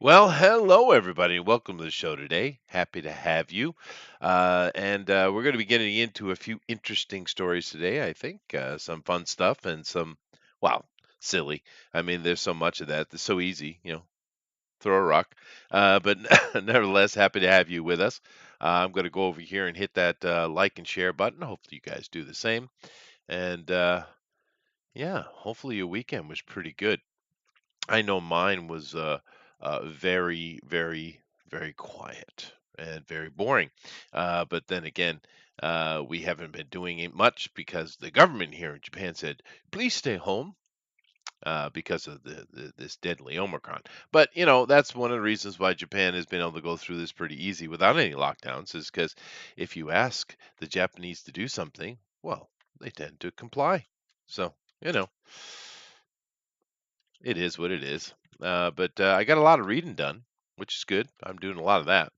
Well, hello everybody. Welcome to the show today. Happy to have you. And we're going to be getting into a few interesting stories today, I think. Some fun stuff and some, well, silly. I mean, there's so much of that. It's so easy, throw a rock. But nevertheless, happy to have you with us. I'm going to go over here and hit that like and share button. Hopefully, you guys do the same. And yeah, hopefully, your weekend was pretty good. I know mine was very, very, very quiet and very boring. But then again, we haven't been doing it much because the government here in Japan said, please stay home because of this deadly Omicron. But, that's one of the reasons why Japan has been able to go through this pretty easy without any lockdowns, is because if you ask the Japanese to do something, well, they tend to comply. So, you know. It is what it is. But I got a lot of reading done, which is good. I'm doing a lot of that.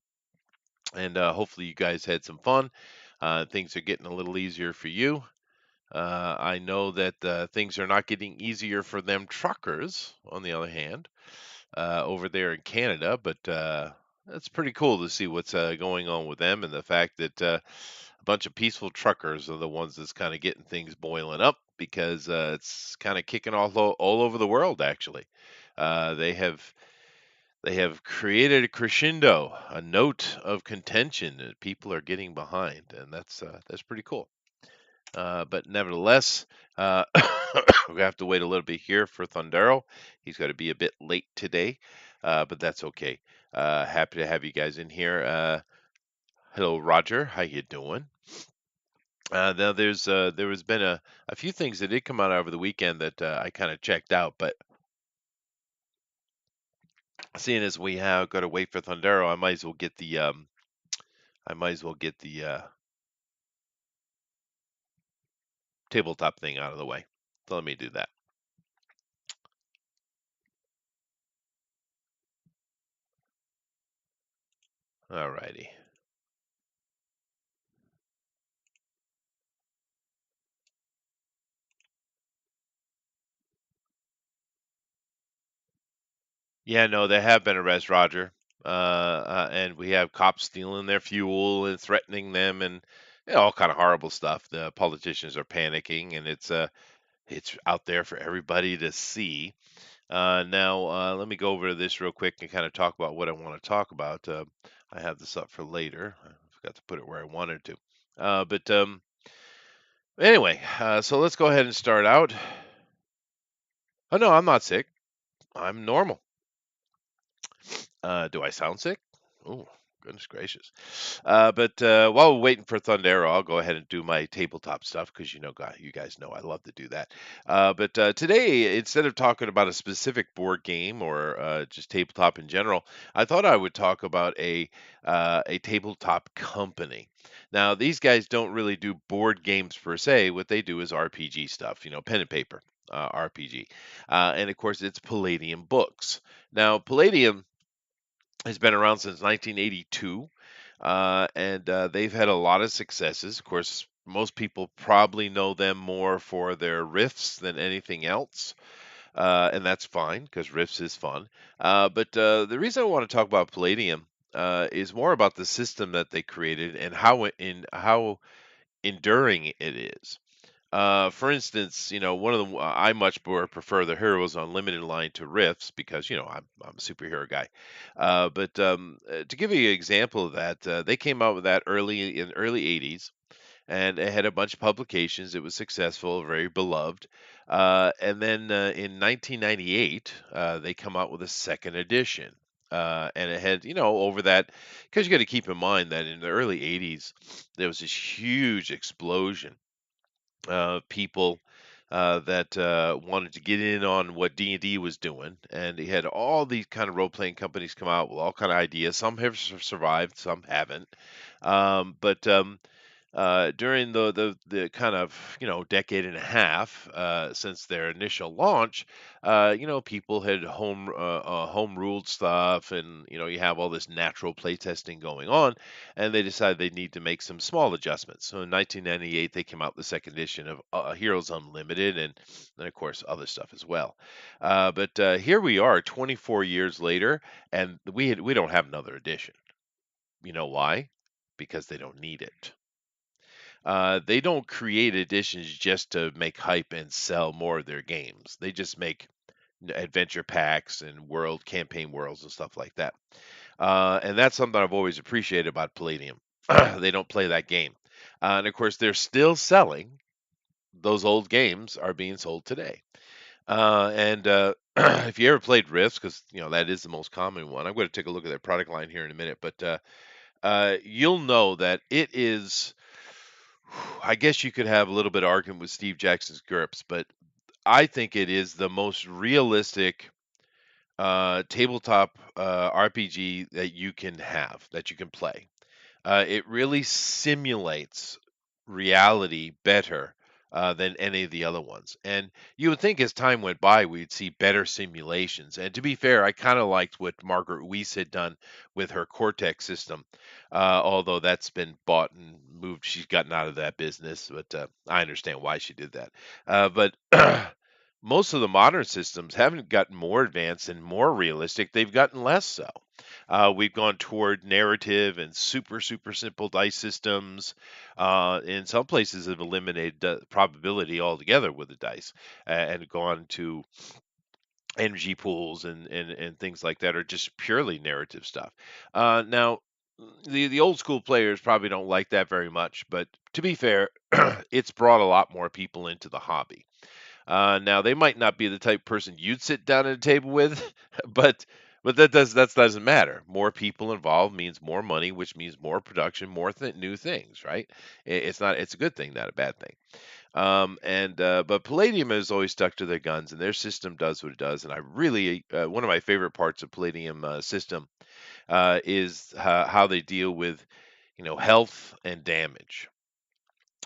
And hopefully you guys had some fun. Things are getting a little easier for you. I know that things are not getting easier for them truckers, on the other hand, over there in Canada. But it's pretty cool to see what's going on with them and the fact that a bunch of peaceful truckers are the ones that's kind of getting things boiling up because it's kind of kicking all over the world, actually. They have created a crescendo, a note of contention that people are getting behind, and that's pretty cool. But nevertheless, we're gonna have to wait a little bit here for Thundero. He's got to be a bit late today, but that's okay. Happy to have you guys in here. Hello, Roger. How you doing? Now there has been a few things that did come out over the weekend that I kind of checked out, but seeing as we have got to wait for Thundero, I might as well get the tabletop thing out of the way. So let me do that. Alrighty. Yeah, no, there have been arrests, Roger. And we have cops stealing their fuel and threatening them, and all kind of horrible stuff. The politicians are panicking, and it's out there for everybody to see. Now, let me go over this real quick and kind of talk about what I want to talk about. I have this up for later. I forgot to put it where I wanted to. But anyway, so let's go ahead and start out. Oh no, I'm not sick. I'm normal. Do I sound sick? Oh, goodness gracious. But while we're waiting for Thundero, I'll go ahead and do my tabletop stuff because you guys know I love to do that. But today, instead of talking about a specific board game or just tabletop in general, I thought I would talk about a tabletop company. Now, these guys don't really do board games per se. What they do is RPG stuff, pen and paper. RPG. And of course, it's Palladium Books. Now, Palladium has been around since 1982, and they've had a lot of successes. Of course, most people probably know them more for their riffs than anything else, and that's fine because riffs is fun. But the reason I want to talk about Palladium is more about the system that they created and how enduring it is. For instance, one of the I much more prefer the Heroes Unlimited line to Rifts because I'm a superhero guy. But to give you an example of that, they came out with that early '80s, and it had a bunch of publications. It was successful, very beloved. And then in 1998, they come out with a second edition. And it had, over that, because you got to keep in mind that in the early '80s, there was this huge explosion people that wanted to get in on what D&D was doing, and he had all these kind of role-playing companies come out with all kind of ideas. Some have survived, some haven't. But during the kind of decade and a half since their initial launch, people had home ruled stuff, and you have all this natural playtesting going on, and they decided they need to make some small adjustments. So in 1998, they came out with the second edition of Heroes Unlimited, and then of course other stuff as well. But here we are, 24 years later, and we don't have another edition. You know why? Because they don't need it. They don't create editions just to make hype and sell more of their games. They just make adventure packs and world campaign worlds and stuff like that. And that's something I've always appreciated about Palladium. They don't play that game. And of course, they're still selling. Those old games are being sold today. And if you ever played Rifts, because that is the most common one, I'm going to take a look at their product line here in a minute. But you'll know that it is. I guess you could have a little bit of argument with Steve Jackson's GURPS, but I think it is the most realistic tabletop RPG that you can have, that you can play. It really simulates reality better than any of the other ones. And you would think as time went by, we'd see better simulations. And to be fair, I kind of liked what Margaret Weiss had done with her Cortex system, although that's been bought and moved. She's gotten out of that business, but I understand why she did that. But most of the modern systems haven't gotten more advanced and more realistic, they've gotten less so. We've gone toward narrative and super, super simple dice systems. In some places, have eliminated the probability altogether with the dice and gone to energy pools and things like that, are just purely narrative stuff. Now, the old school players probably don't like that very much, but to be fair, it's brought a lot more people into the hobby. Now they might not be the type of person you'd sit down at a table with, but that doesn't matter. More people involved means more money, which means more production, more new things, right? It's a good thing, not a bad thing. And But Palladium has always stuck to their guns, and their system does what it does. And I really one of my favorite parts of Palladium system is how they deal with health and damage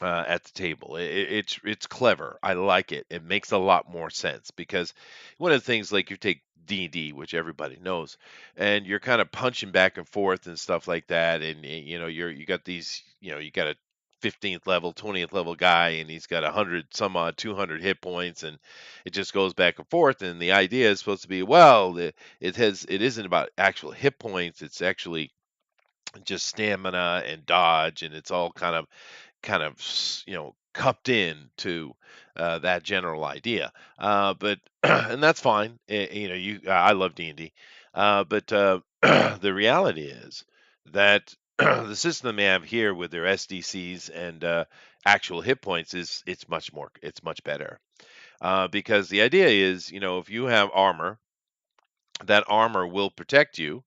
at the table. It's clever. I like it. It makes a lot more sense because one of the things, like you take D&D, which everybody knows, and you're kind of punching back and forth and stuff like that, and you got these, you got a 15th level, 20th level guy, and he's got 100 some odd 200 hit points, and it just goes back and forth. And the idea is supposed to be, well, it isn't about actual hit points. It's actually just stamina and dodge, and it's all kind of cupped in to that general idea. But and that's fine. I love D&D, but the reality is that the system they have here with their SDCs and actual hit points it's much better. Because the idea is, if you have armor, that armor will protect you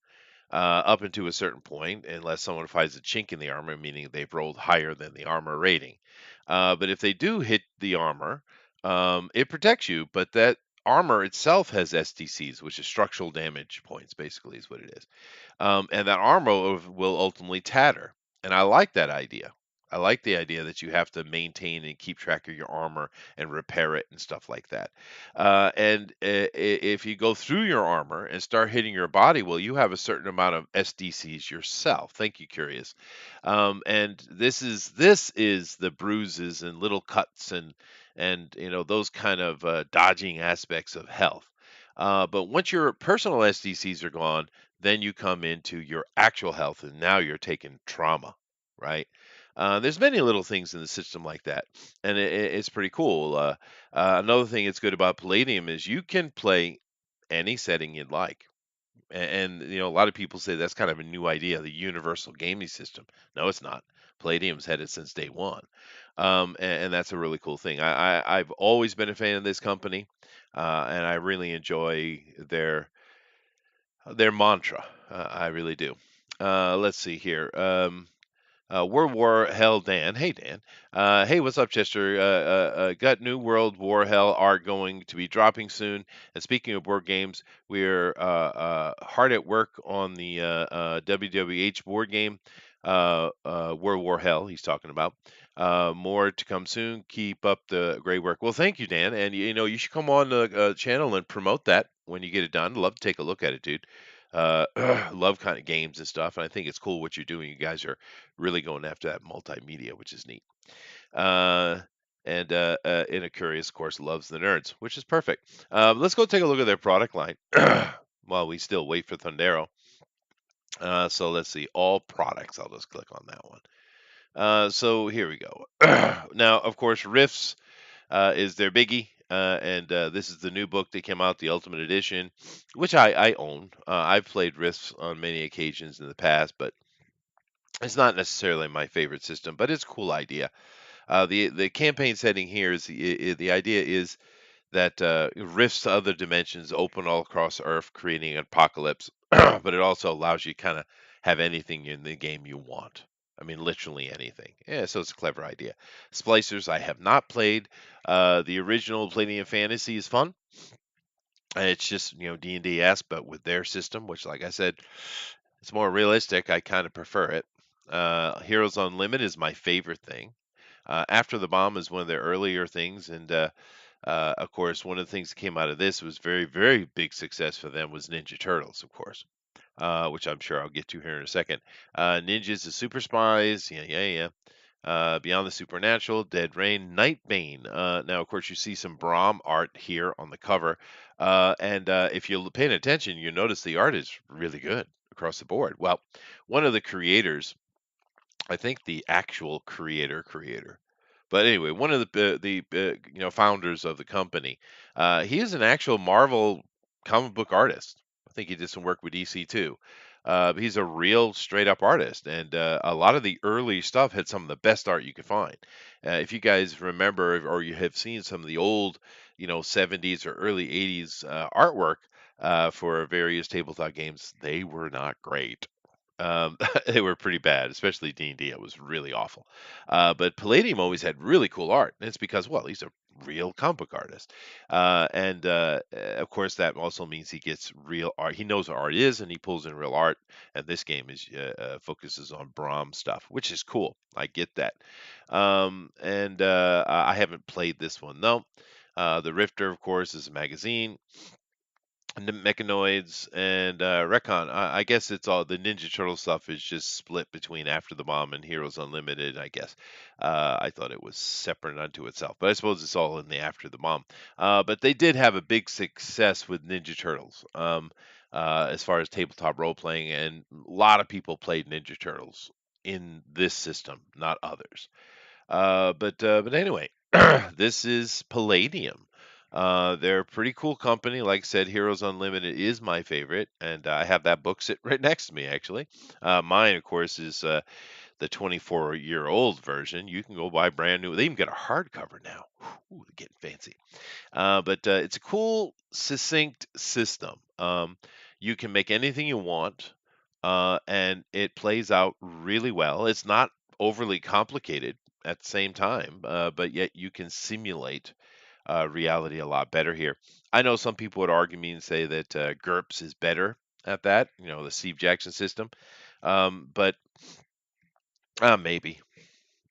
up until a certain point, unless someone finds a chink in the armor, meaning they've rolled higher than the armor rating. But if they do hit the armor, it protects you, but that armor itself has SDCs, which is structural damage points, basically, is what it is. And that armor will ultimately tatter. And I like that idea. I like the idea that you have to maintain and keep track of your armor and repair it and stuff like that. If you go through your armor and start hitting your body, well, you have a certain amount of SDCs yourself. Thank you, Curious. And this is the bruises and little cuts and those kind of dodging aspects of health. But once your personal SDCs are gone, then you come into your actual health, and now you're taking trauma, right? There's many little things in the system like that, and it's pretty cool. Another thing that's good about Palladium is you can play any setting you'd like. And a lot of people say that's kind of a new idea, the universal gaming system. No, it's not. Palladium's had it since day one, and that's a really cool thing. I've always been a fan of this company, and I really enjoy their mantra. I really do. Let's see here. World War Hell Dan. Hey, Dan. Hey, what's up, Chester? Got new World War Hell art going to be dropping soon. And speaking of board games, we're hard at work on the WWH board game. World War Hell, he's talking about. More to come soon. Keep up the great work. Well, thank you, Dan. And you should come on the channel and promote that when you get it done. I'd love to take a look at it, dude. Uh, love kind of games and stuff, and I think it's cool what you're doing. You guys are really going after that multimedia, which is neat. Uh, and in a curious, of course, loves the nerds, which is perfect. Let's go take a look at their product line while we still wait for Thundero. So let's see, all products. I'll just click on that one. So here we go. Now, of course, Rifts is their biggie. And this is the new book that came out, the Ultimate Edition, which I own. I've played Rifts on many occasions in the past, but it's not necessarily my favorite system, but it's a cool idea. The campaign setting here is the idea is that rifts to other dimensions open all across Earth, creating an apocalypse. But it also allows you kind of have anything in the game you want. I mean, literally anything. Yeah, so it's a clever idea. Splicers, I have not played. The original Palladium Fantasy is fun. And it's just D&D esque, but with their system, which, like I said, it's more realistic. I kind of prefer it. Heroes Unlimited is my favorite thing. After the Bomb is one of their earlier things, and of course, one of the things that came out of this was very, very big success for them was Ninja Turtles, of course, which I'm sure I'll get to here in a second. Ninjas, the Super Spies, yeah, yeah, yeah. Beyond the Supernatural, Dead Rain, Nightbane. Now, of course, you see some Brahm art here on the cover, and if you're paying attention, you notice the art is really good across the board. Well, one of the creators, I think the actual creator. But anyway, one of the founders of the company, he is an actual Marvel comic book artist. I think he did some work with DC too. But he's a real straight up artist, and a lot of the early stuff had some of the best art you could find. If you guys remember or you have seen some of the old, 70s or early 80s artwork for various tabletop games, they were not great. They were pretty bad, especially D&D. It was really awful. But Palladium always had really cool art, and it's because, well, he's a real comic book artist. And of course, that also means he gets real art. He knows what art is, and he pulls in real art. And this game is focuses on Brahm stuff, which is cool. I get that. And I haven't played this one though. The Rifter, of course, is a magazine and the Mechanoids and Recon. I guess it's all the Ninja Turtle stuff is just split between After the Bomb and Heroes Unlimited. I guess I thought it was separate unto itself, but I suppose it's all in the After the Bomb. But they did have a big success with Ninja Turtles as far as tabletop role playing, and a lot of people played Ninja Turtles in this system, not others. But anyway, this is Palladium. They're a pretty cool company. Like I said, Heroes Unlimited is my favorite, and I have that book sit right next to me, actually. Mine, of course, is the 24-year-old version. You can go buy brand new. They even got a hardcover now. Ooh, they're getting fancy. But it's a cool, succinct system. You can make anything you want, and it plays out really well. It's not overly complicated at the same time, but yet you can simulate reality a lot better here. I know some people would argue me and say that GURPS is better at that, the Steve Jackson system, but maybe,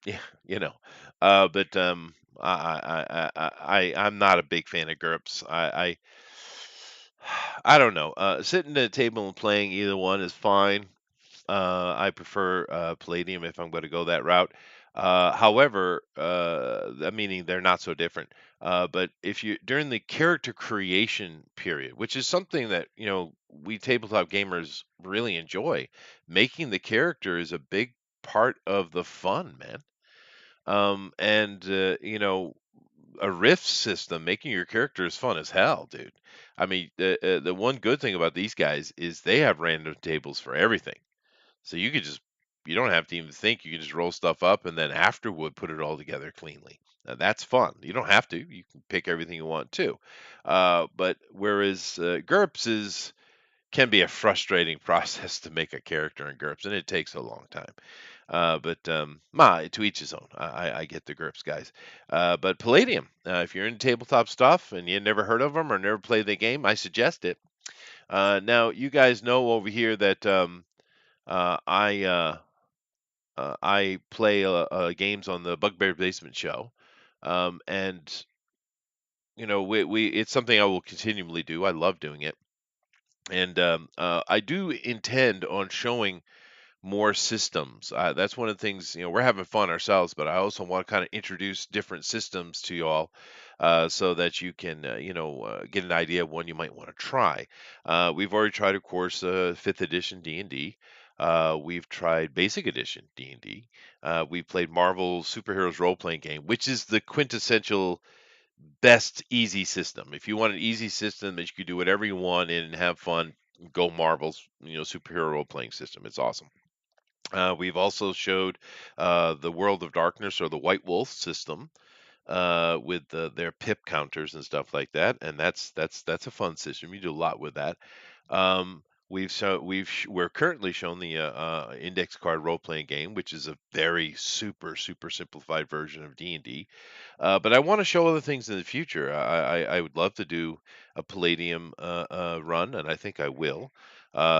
yeah, you know, but I'm not a big fan of GURPS. I don't know. Sitting at a table and playing either one is fine. I prefer Palladium if I'm going to go that route. However, meaning they're not so different. But if you during the character creation period, which is something that we tabletop gamers really enjoy, making the character is a big part of the fun, man. And a riff system making your character is fun as hell, dude. I mean, the one good thing about these guys is they have random tables for everything. So you don't have to even think. You can just roll stuff up and then afterward put it all together cleanly. That's fun. You don't have to. You can pick everything you want too. But whereas GURPS can be a frustrating process to make a character in GURPS, and it takes a long time. But to each his own. I get the GURPS guys. But Palladium, if you're into tabletop stuff and you never heard of them or never played the game, I suggest it. Now, you guys know over here that I I play games on the Bugbear Basement show, and we it's something I will continually do. I love doing it, and I do intend on showing more systems. That's one of the things, we're having fun ourselves, but I also want to kind of introduce different systems to you all, so that you can, get an idea of one you might want to try. We've already tried, of course, 5th edition D&D. We've tried Basic Edition D&D. We played Marvel Superheroes role-playing game, which is the quintessential best easy system. If you want an easy system that you can do whatever you want in and have fun, go Marvel's, superhero role-playing system. It's awesome. We've also showed the World of Darkness or the White Wolf system, with their pip counters and stuff like that, and that's a fun system. You do a lot with that. We're currently shown the index card role playing game, which is a very super simplified version of D&D. But I want to show other things in the future. I would love to do a Palladium run, and I think I will.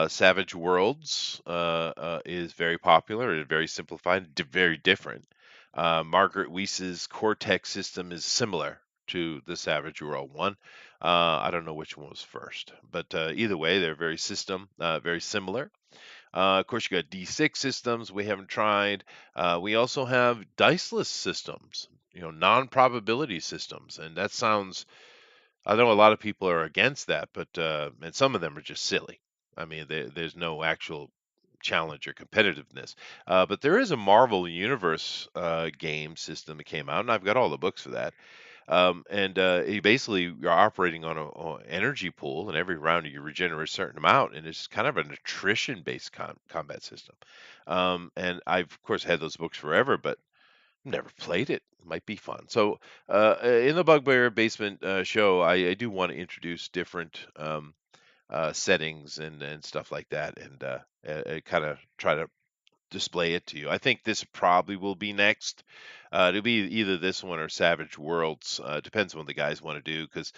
Savage Worlds is very popular and very simplified, very different. Margaret Weiss's Cortex system is similar to the Savage World one. I don't know which one was first, but either way, they're very similar. Of course, you got D6 systems we haven't tried. We also have diceless systems, non-probability systems, and that sounds. I know a lot of people are against that, but and some of them are just silly. I mean, there's no actual challenge or competitiveness. But there is a Marvel Universe game system that came out, and I've got all the books for that. And you basically you're operating on energy pool, and every round you regenerate a certain amount, and it's kind of an attrition-based combat system. And I've of course had those books forever, but never played it. Might be fun. So in the Bugbear Basement show, I do want to introduce different settings and stuff like that, and kind of try to display it to you. I think this probably will be next. It'll be either this one or Savage Worlds. Depends on what the guys want to do, because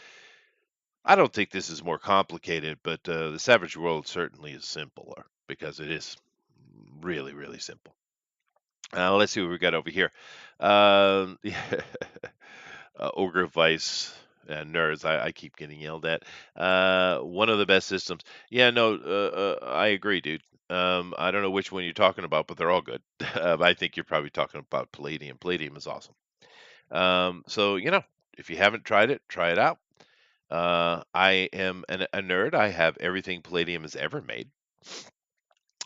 I don't think this is more complicated, but the Savage World certainly is simpler because it is really simple. Let's see what we got over here. Ogre Vice nerds. I keep getting yelled at. One of the best systems. Yeah, no, I agree, dude. I don't know which one you're talking about, but they're all good. I think you're probably talking about Palladium. Palladium is awesome. So if you haven't tried it, try it out. I am a nerd. I have everything Palladium has ever made,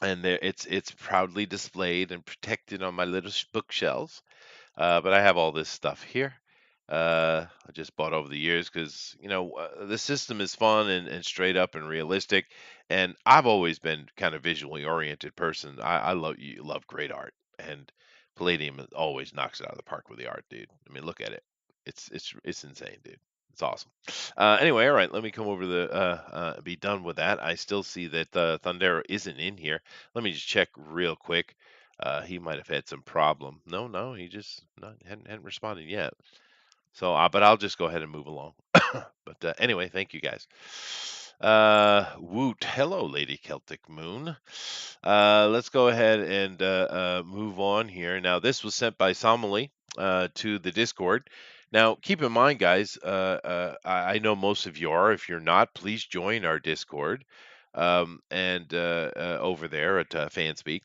and it's proudly displayed and protected on my little bookshelves. But I have all this stuff here. I just bought over the years because the system is fun and straight up and realistic, and I've always been kind of visually oriented person. I love great art, and Palladium always knocks it out of the park with the art, dude. I mean, look at it. It's insane, dude. It's awesome. Anyway, all right. Let me come over be done with that. I still see that Thundera isn't in here. Let me just check real quick. He might have had some problem. No, he just hadn't responded yet. So, but I'll just go ahead and move along. But anyway, thank you guys. Woot. Hello, Lady Celtic Moon. Let's go ahead and move on here. Now, this was sent by Somali to the Discord. Now, keep in mind, guys, I know most of you are. If you're not, please join our Discord, and over there at Fanspeak.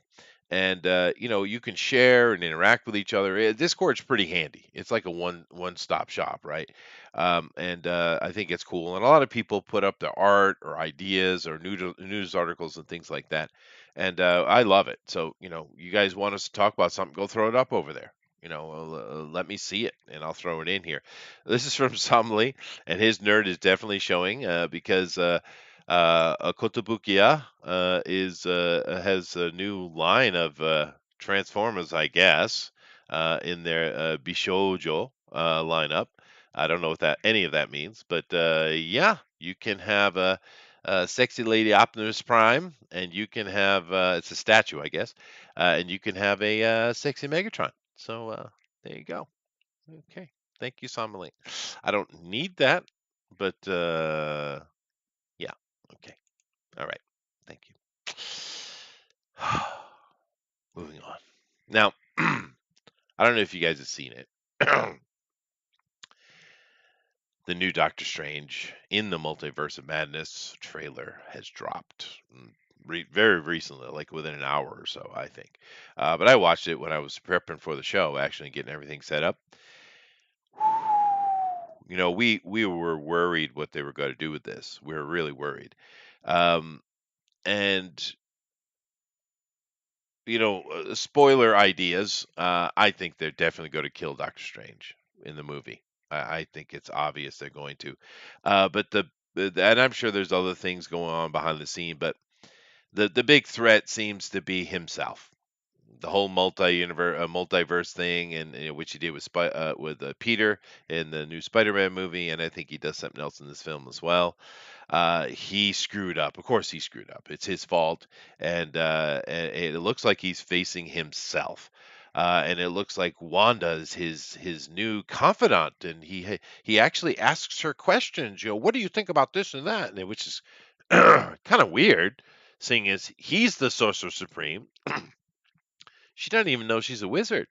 And you can share and interact with each other. Discord's pretty handy. It's like a one stop shop, right? And I think it's cool. And a lot of people put up their art or ideas or news articles and things like that. And I love it. So you guys want us to talk about something, go throw it up over there. Let me see it, and I'll throw it in here. This is from Samli, and his nerd is definitely showing, because Kotobukiya is has a new line of Transformers, I guess, in their Bishoujo lineup. I don't know what that any of that means, but yeah, you can have a sexy lady Optimus Prime, and you can have it's a statue, I guess, and you can have a sexy Megatron. So there you go. Okay, thank you, Samali. I don't need that, but yeah, okay. All right. Thank you. Moving on. Now, I don't know if you guys have seen it. The new Doctor Strange in the Multiverse of Madness trailer has dropped very recently, like within an hour or so, I think. But I watched it when I was prepping for the show, actually getting everything set up. We were worried what they were going to do with this. We were really worried. Um, and spoiler ideas. I think they're definitely going to kill Doctor Strange in the movie. I think it's obvious they're going to. But and I'm sure there's other things going on behind the scene, but the big threat seems to be himself. The whole multiverse thing, and which he did with Peter in the new Spider-Man movie, and I think he does something else in this film as well. He screwed up. Of course, he screwed up. It's his fault, and it looks like he's facing himself. And it looks like Wanda is his new confidant, and he actually asks her questions. What do you think about this and that? Which is kind of weird, seeing as he's the Sorcerer Supreme. She doesn't even know she's a wizard,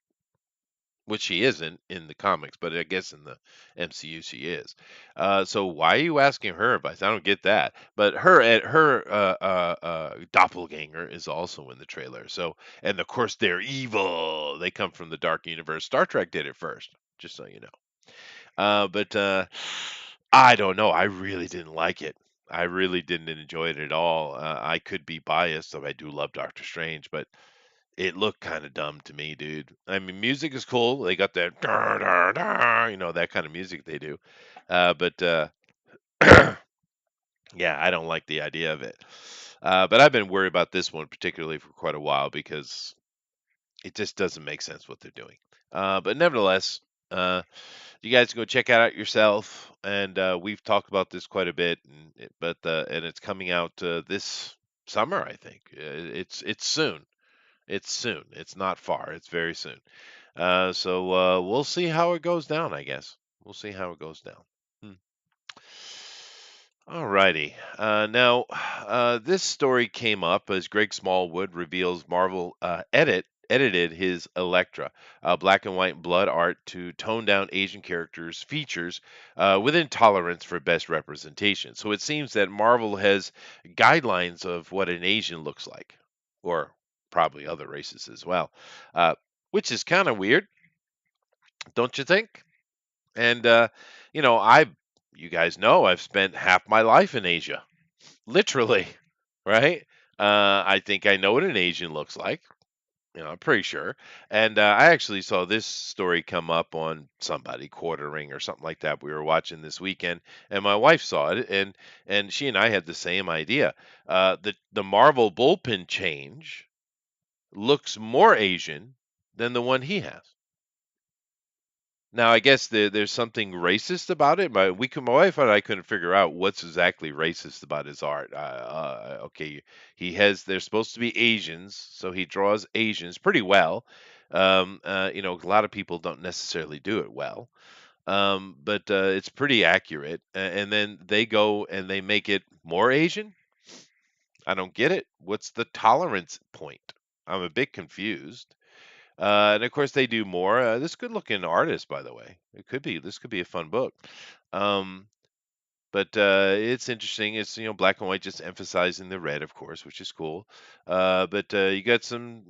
which she isn't in the comics, but I guess in the MCU she is. So why are you asking her advice? I don't get that. But her doppelganger is also in the trailer. So, and of course they're evil. They come from the dark universe. Star Trek did it first, just so you know. But I don't know. I really didn't like it. I really didn't enjoy it at all. I could be biased, so I do love Doctor Strange, but it looked kind of dumb to me, dude. I mean, music is cool. They got that, that kind of music they do. But yeah, I don't like the idea of it. But I've been worried about this one particularly for quite a while because it just doesn't make sense what they're doing. But nevertheless, you guys can go check it out yourself. And we've talked about this quite a bit, and it's coming out this summer, I think. It's soon. It's soon. It's not far. It's very soon. So we'll see how it goes down, I guess. We'll see how it goes down. Hmm. Alrighty. Now, this story came up as Greg Smallwood reveals Marvel edited his Elektra, black and white blood art to tone down Asian characters' features within tolerance for best representation. So it seems that Marvel has guidelines of what an Asian looks like, or probably other races as well, uh, which is kind of weird, don't you think? And I, you guys know, I've spent half my life in Asia, literally, right? I think I know what an Asian looks like. I'm pretty sure. And I actually saw this story come up on somebody quartering or something like that. We were watching this weekend, and my wife saw it, and she and I had the same idea. The Marvel bullpen change looks more Asian than the one he has. Now, I guess there's something racist about it. My wife and I couldn't figure out what's exactly racist about his art. Okay, they're supposed to be Asians, so he draws Asians pretty well. A lot of people don't necessarily do it well, but it's pretty accurate. And then they go and they make it more Asian. I don't get it. What's the tolerance point? I'm a bit confused. And of course, they do more. This good looking artist, by the way. This could be a fun book. Um, but it's interesting. It's black and white, just emphasizing the red, of course, which is cool. But you got some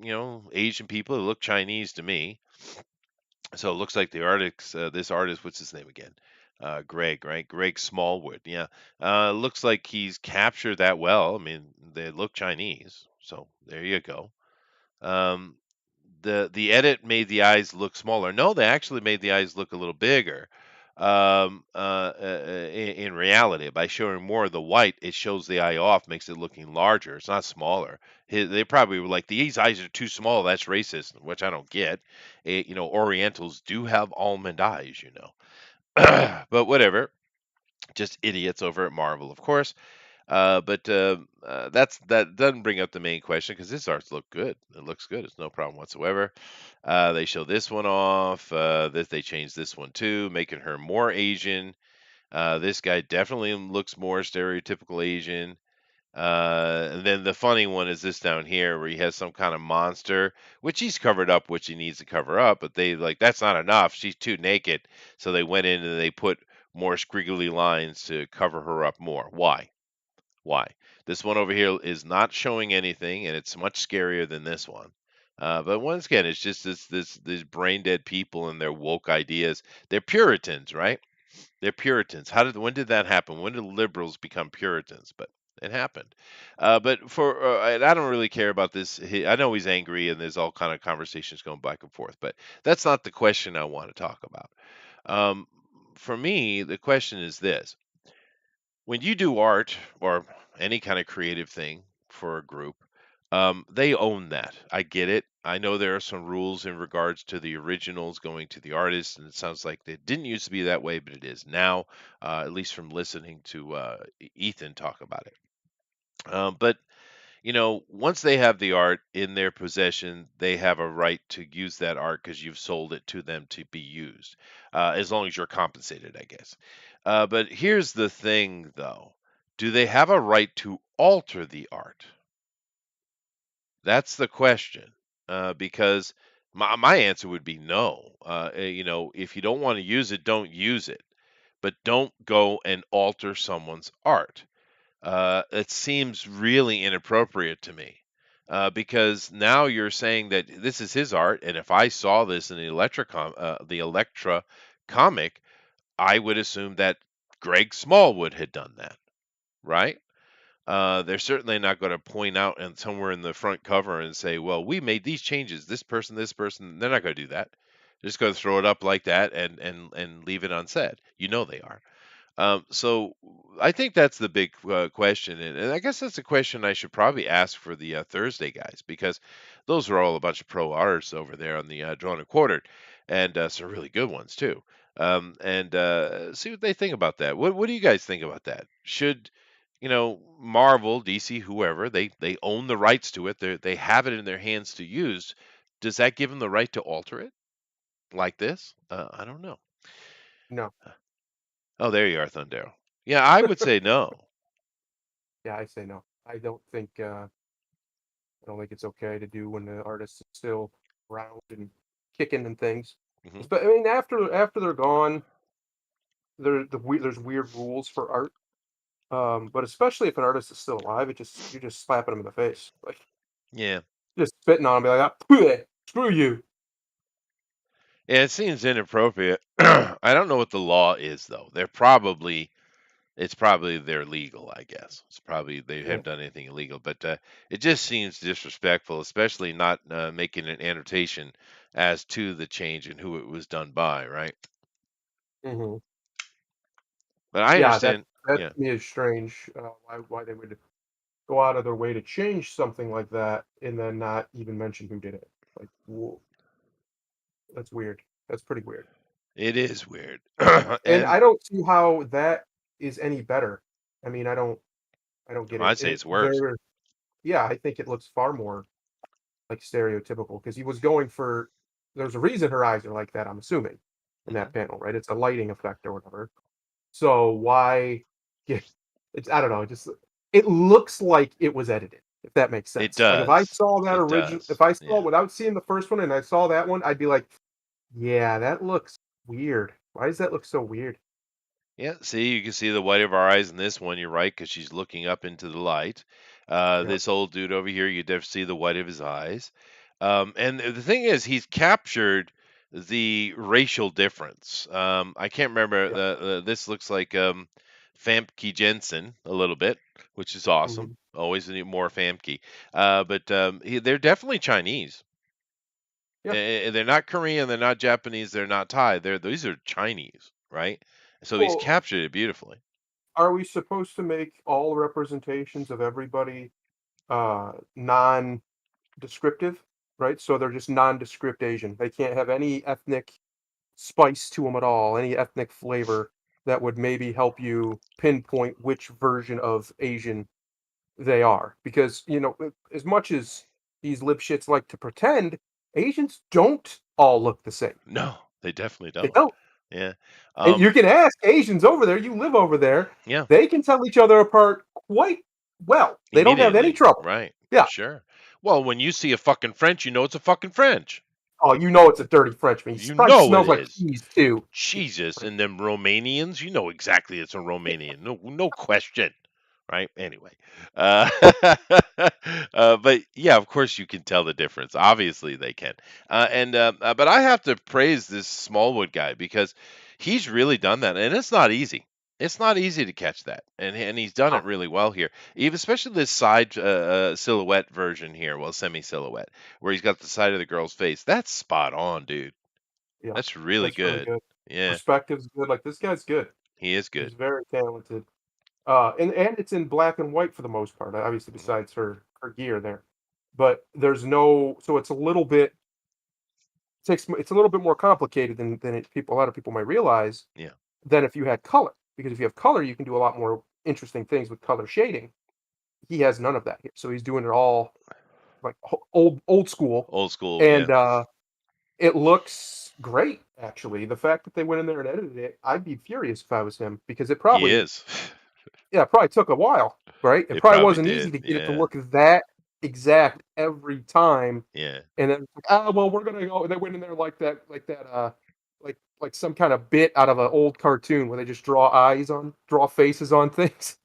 Asian people who look Chinese to me. So it looks like this artist, what's his name again? Greg, right? Greg Smallwood. Yeah. Looks like he's captured that well. I mean, they look Chinese, so there you go. Um, the edit made the eyes look smaller. No, they actually made the eyes look a little bigger. In reality, by showing more of the white, it shows the eye off, makes it looking larger. It's not smaller. They probably were like, these eyes are too small. That's racist, which I don't get. Orientals do have almond eyes, but whatever. Just idiots over at Marvel, of course. But that doesn't bring up the main question because this art's look good. It looks good. It's no problem whatsoever. They show this one off. This they changed this one too, making her more Asian. This guy definitely looks more stereotypical Asian. And then the funny one is this down here where he has some kind of monster, which he's covered up, which he needs to cover up, but they like that's not enough. She's too naked, so they went in and they put more squiggly lines to cover her up more. Why? Why? This one over here is not showing anything, and it's much scarier than this one. But once again, it's just these brain dead people and their woke ideas. They're Puritans, right? They're Puritans. When did that happen? When did liberals become Puritans? But it happened. But for and I don't really care about this. I know he's angry, and there's all kind of conversations going back and forth. But that's not the question I want to talk about. Um, for me, the question is this: when you do art or any kind of creative thing for a group, they own that. I get it. I know there are some rules in regards to the originals going to the artist, and it sounds like it didn't used to be that way, but it is now, at least from listening to Ethan talk about it. But once they have the art in their possession, they have a right to use that art because you've sold it to them to be used, as long as you're compensated, I guess. But here's the thing, though. Do they have a right to alter the art? That's the question. Because my answer would be no. If you don't want to use it, don't use it. But don't go and alter someone's art. It seems really inappropriate to me, because now you're saying that this is his art, and if I saw this in the Electra comic, I would assume that Greg Smallwood had done that, right? They're certainly not going to point out and somewhere in the front cover and say, "Well, we made these changes. This person, this person." They're not going to do that. They're just going to throw it up like that and leave it unsaid. You know they are. So I think that's the big question, and I guess that's a question I should probably ask for the Thursday guys because those are all a bunch of pro artists over there on the Drawn and Quartered, and some really good ones too. And see what they think about that. What do you guys think about that? Should Marvel, DC, whoever they own the rights to it? They have it in their hands to use. Does that give them the right to alter it like this? I don't know. No. Oh, there you are, Thundero. Yeah, I would say no. Yeah, I say no. I don't think it's okay to do when the artist is still around and kicking and things. Hmm. But I mean, after they're gone, there's weird rules for art. But especially if an artist is still alive, you're just slapping them in the face, like Yeah. just spitting on them, be like, "Ah, pwah, screw you." Yeah, it seems inappropriate. I don't know what the law is though. It's probably they're legal, I guess. It's probably they Yeah. haven't done anything illegal, but it just seems disrespectful, especially not making an annotation as to the change and who it was done by, right? Hmm. But I Yeah, understand. that Yeah. to me is strange. Why they would go out of their way to change something like that and then not even mention who did it. Like, that's weird. That's pretty weird. It is weird. And And I don't see how that is any better. I mean, I don't get it. I'd say it's worse. There yeah, I think it looks far more like stereotypical because he was going for there's a reason her eyes are like that, I'm assuming, in Hmm. that panel, right? It's a lighting effect or whatever. So why get it's I don't know, it looks like it was edited, if that makes It sense. Like does. It if does. I saw it Yeah. without seeing the first one and I saw that one, I'd be like, "Yeah, that looks weird. Why does that look so weird?" Yeah, see, you can see the white of our eyes in this one. You're right, because she's looking up into the light. Yeah. This old dude over here, you definitely see the white of his eyes. And the thing is, he's captured the racial difference. I can't remember. Yeah. This looks like Famke Jensen a little bit, which is awesome. Mhm. Always need more Famke. But they're definitely Chinese. Yeah. They're not Korean, they're not Japanese, they're not Thai. These are Chinese, right? So he's Well, captured it beautifully. are we supposed to make all representations of everybody non-descriptive, right? So they're just nondescript Asian. They can't have any ethnic spice to them at all, any ethnic flavor that would maybe help you pinpoint which version of Asian they are. Because, as much as these lipshits like to pretend, Asians don't all look the same. No, they definitely They don't. don't. Yeah. And Um, you can ask Asians over there, you live over there, yeah. they can tell each other apart quite well. They don't have any Immediately, trouble. right, for Yeah. sure. Well, when you see a fucking French, you know it's a fucking French. Oh, you know it's a dirty Frenchman. He You probably know it smells like is. cheese too. Jesus, and them Romanians, you know exactly it's a Romanian. No, no question. Right? Anyway. Uh, but yeah, of course you can tell the difference. Obviously they can. But I have to praise this Smallwood guy because he's really done that, and it's not easy. It's not easy to catch that, and he's done it Oh, really well here. Even especially this side silhouette version here, well, semi silhouette, where he's got the side of the girl's face. That's spot on, dude. yeah, That's really that's really good. good. Yeah, Perspective's good. Like this guy's good. he is He's good. very talented. And it's in black and white for the most part. Obviously, Mhm. besides her gear there, but there's no. So it's a little bit it's a little bit more complicated than a lot of people might realize Yeah. than if you had color. Because if you have color, you can do a lot more interesting things with color shading. He has none of that here, so he's doing it all like old school, Old school, yeah. and it looks great. Actually, the fact that they went in there and edited it, I'd be furious if I was him because it He probably is. yeah, it probably took a while, right? It It probably probably wasn't easy did. to get it to Yeah. look that exact every time, Yeah. and then it's like, "Ah, well, we're gonna go," and they went in there like some kind of bit out of an old cartoon where they just draw faces on things.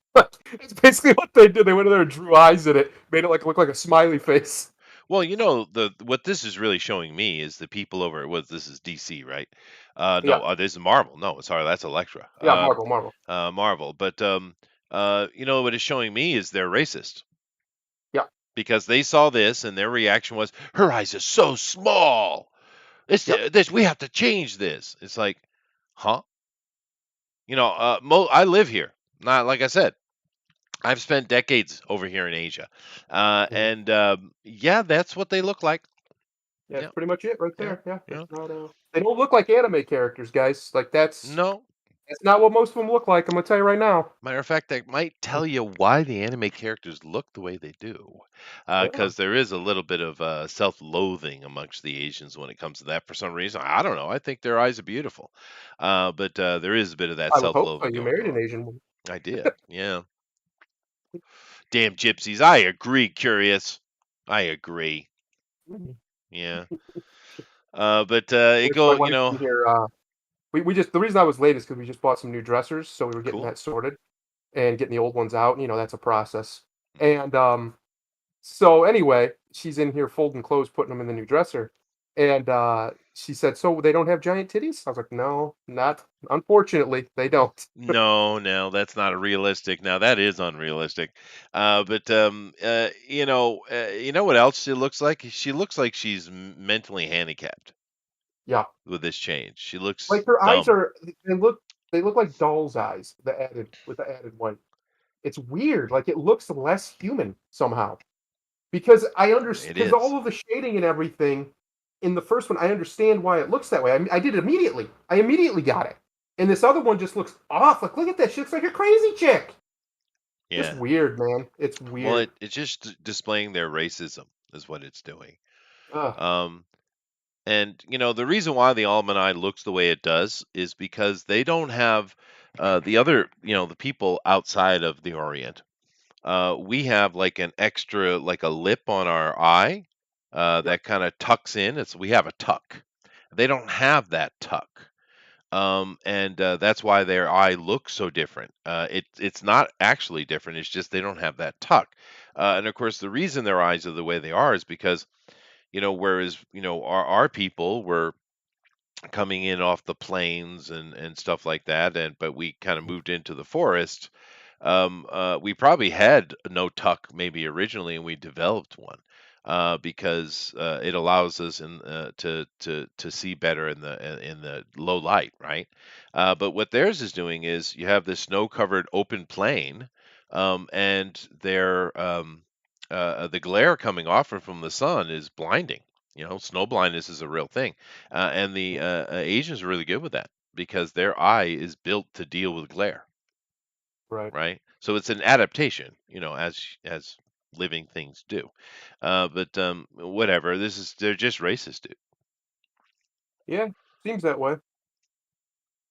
It's basically what they did. They went in there and drew eyes in it, made it, like, look like a smiley face. Well, the what this is really showing me is the people over at what this is DC, right? Yeah, No, this is Marvel. No, sorry, that's Elektra. yeah, Marvel. Marvel. But what it's showing me is they're racist Yeah, because they saw this and their reaction was, "Her eyes are so small. yep, This we have to change this." It's like, huh? I live here. Not like I said, I've spent decades over here in Asia, mhm. yeah, that's what they look like. Yeah, that's Yeah, pretty much it right yeah, there, yeah, yeah. there's not a they don't look like anime characters, guys, like, No, that's not what most of them look like, I'm gonna tell you right now. matter of fact, that might tell you why the anime characters look the way they do, Yeah, because there is a little bit of self-loathing amongst the Asians when it comes to that. For some reason, I don't know. I think their eyes are beautiful, but there is a bit of that I would hope so, self-loathing you going married an on. Asian woman. I did, yeah. Damn gypsies. I agree, Curious. I agree. Mhm. Yeah. But it Wish my go, wife's in here, we just the reason I was late is because we just bought some new dressers, so we were getting cool. that sorted and getting the old ones out, that's a process, Mhm. and, so anyway, she's in here folding clothes, putting them in the new dresser, and, she said, "So they don't have giant titties?" I was like, "No, not unfortunately, they don't." No, no, that's not a realistic. Now that is unrealistic. You know what else she looks like? She looks like she's mentally handicapped Yeah. with this change. She looks Like, her eyes dumb. are they look like doll's eyes, the added white. It's weird, like, it looks less human somehow, because It because is. all of the shading and everything in the first one, I understand why it looks that way. I did it immediately. I immediately got it. And this other one just looks off, like, "Look at that, she looks like a crazy chick." Just Yeah. weird, man. It's Well, weird. it's just displaying their racism is what it's doing. Ugh, Um, And the reason why the almanac looks the way it does is because they don't have the people outside of the Orient. We have like an extra, like a lip on our eye yeah, that kind of tucks in. We have a tuck. They don't have that tuck. And That's why their eye looks so different. It's not actually different. It's just they don't have that tuck. And of course, the reason their eyes are the way they are is because whereas our people were coming in off the plains and stuff like that, but we kind of mhm, moved into the forest. We probably had no tuck maybe originally, and we developed one because it allows us to see better in the low light, right? But what theirs is doing is you have this snow covered open plain, and the glare coming off from the sun is blinding. Snow blindness is a real thing, and the mhm, Asians are really good with that because their eye is built to deal with glare, right. right? So it's an adaptation, as living things do. But Whatever. They're just racist, dude. Yeah, seems that way.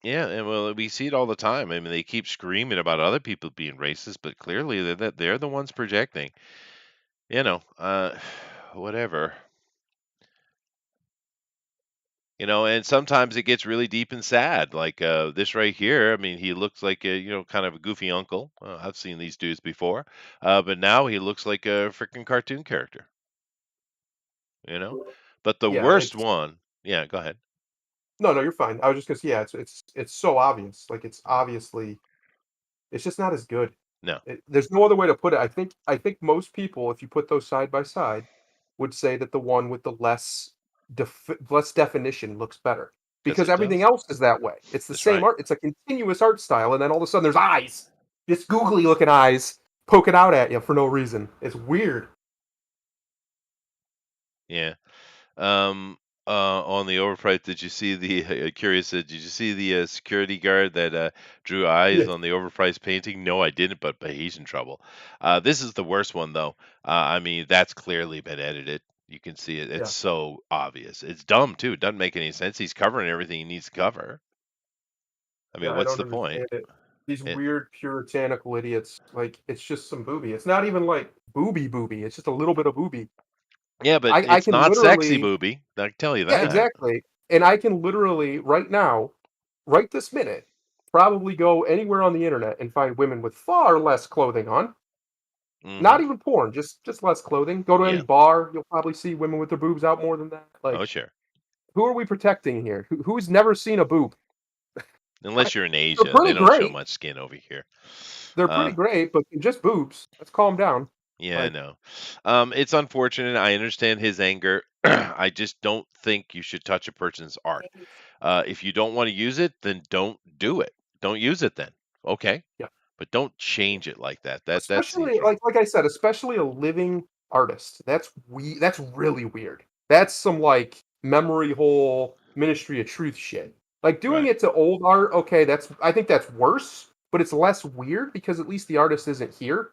Yeah, and well, we see it all the time. I mean, they keep screaming about other people being racist, but clearly they're the ones projecting. You know, whatever. And sometimes it gets really deep and sad. Like this right here. I mean, he looks like a kind of a goofy uncle. I've seen these dudes before, but now he looks like a freaking cartoon character. You know, but the Yeah, worst it's one. Yeah, go ahead. no, no, you're fine. I was just gonna say, yeah, it's so obvious. Like it's obviously it's just not as good. No, There's no other way to put it. I think most people, if you put those side by side, would say that the one with the less definition looks better because because it everything does. else is that way. It's the That's same right. art. It's a continuous art style, and then all of a sudden there's eyes, just googly looking eyes poking out at you for no reason. It's weird. Yeah. Um, on the overprice, did you see the curious? Did you see the security guard that drew eyes Yeah, on the overpriced painting? No, I didn't, but he's in trouble. This is the worst one though. I mean, that's clearly been edited. You can see it. It's yeah, so obvious. It's dumb too. It doesn't make any sense. He's covering everything he needs to cover. I mean, yeah. I what's don't the point? understand it. These It, weird puritanical idiots. Like it's just some booby. It's not even like booby. It's just a little bit of booby. yeah, but I it's can not sexy, literally booby. I can tell you yeah, that. exactly, and I can literally right now, right this minute, probably go anywhere on the internet and find women with far less clothing on. Hmm. Not even porn, just less clothing. Go to any Yeah. bar, you'll probably see women with their boobs out more than that. Oh, Like, sure. who are we protecting here? Who's never seen a boob? Unless you're in They're Asia, they pretty don't show great. much skin over here. They're pretty Uh, great, but they're just boobs. Let's calm down. Yeah, I Like, know. It's unfortunate. I understand his anger. I just don't think you should touch a person's art. If you don't want to use it, then don't do it. Don't use it then. Okay, yeah. but don't change it like that. That Especially seems wrong. like I said, especially a living artist. That's really weird. That's some, like, memory hole, Ministry of Truth shit. Like, doing Right. it to old art, okay, I think that's worse, but it's less weird because at least the artist isn't here,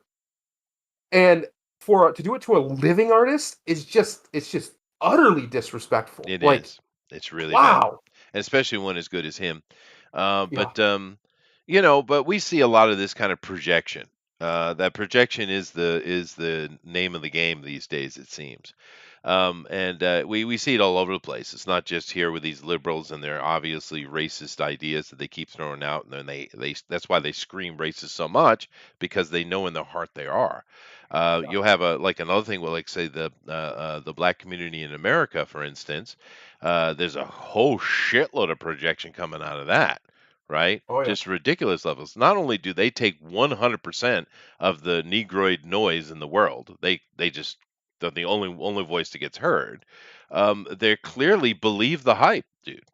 and for to do it to a living artist is just utterly disrespectful. It Like, is. It's really bad, wow. and especially one as good as him. Uh, Yeah, but um, but we see a lot of this kind of projection. That projection is the name of the game these days, it seems. And we see it all over the place. It's not just here with these liberals and their obviously racist ideas that they keep throwing out, and then they that's why they scream racist so much because they know in their heart they are. yeah. You'll have a like another thing with like say the black community in America, for instance. There's a whole shitload of projection coming out of that, right? Oh, yeah. Just ridiculous levels. Not only do they take 100% of the Negroid noise in the world, they just they're the only voice that gets heard. They clearly believe the hype, dude.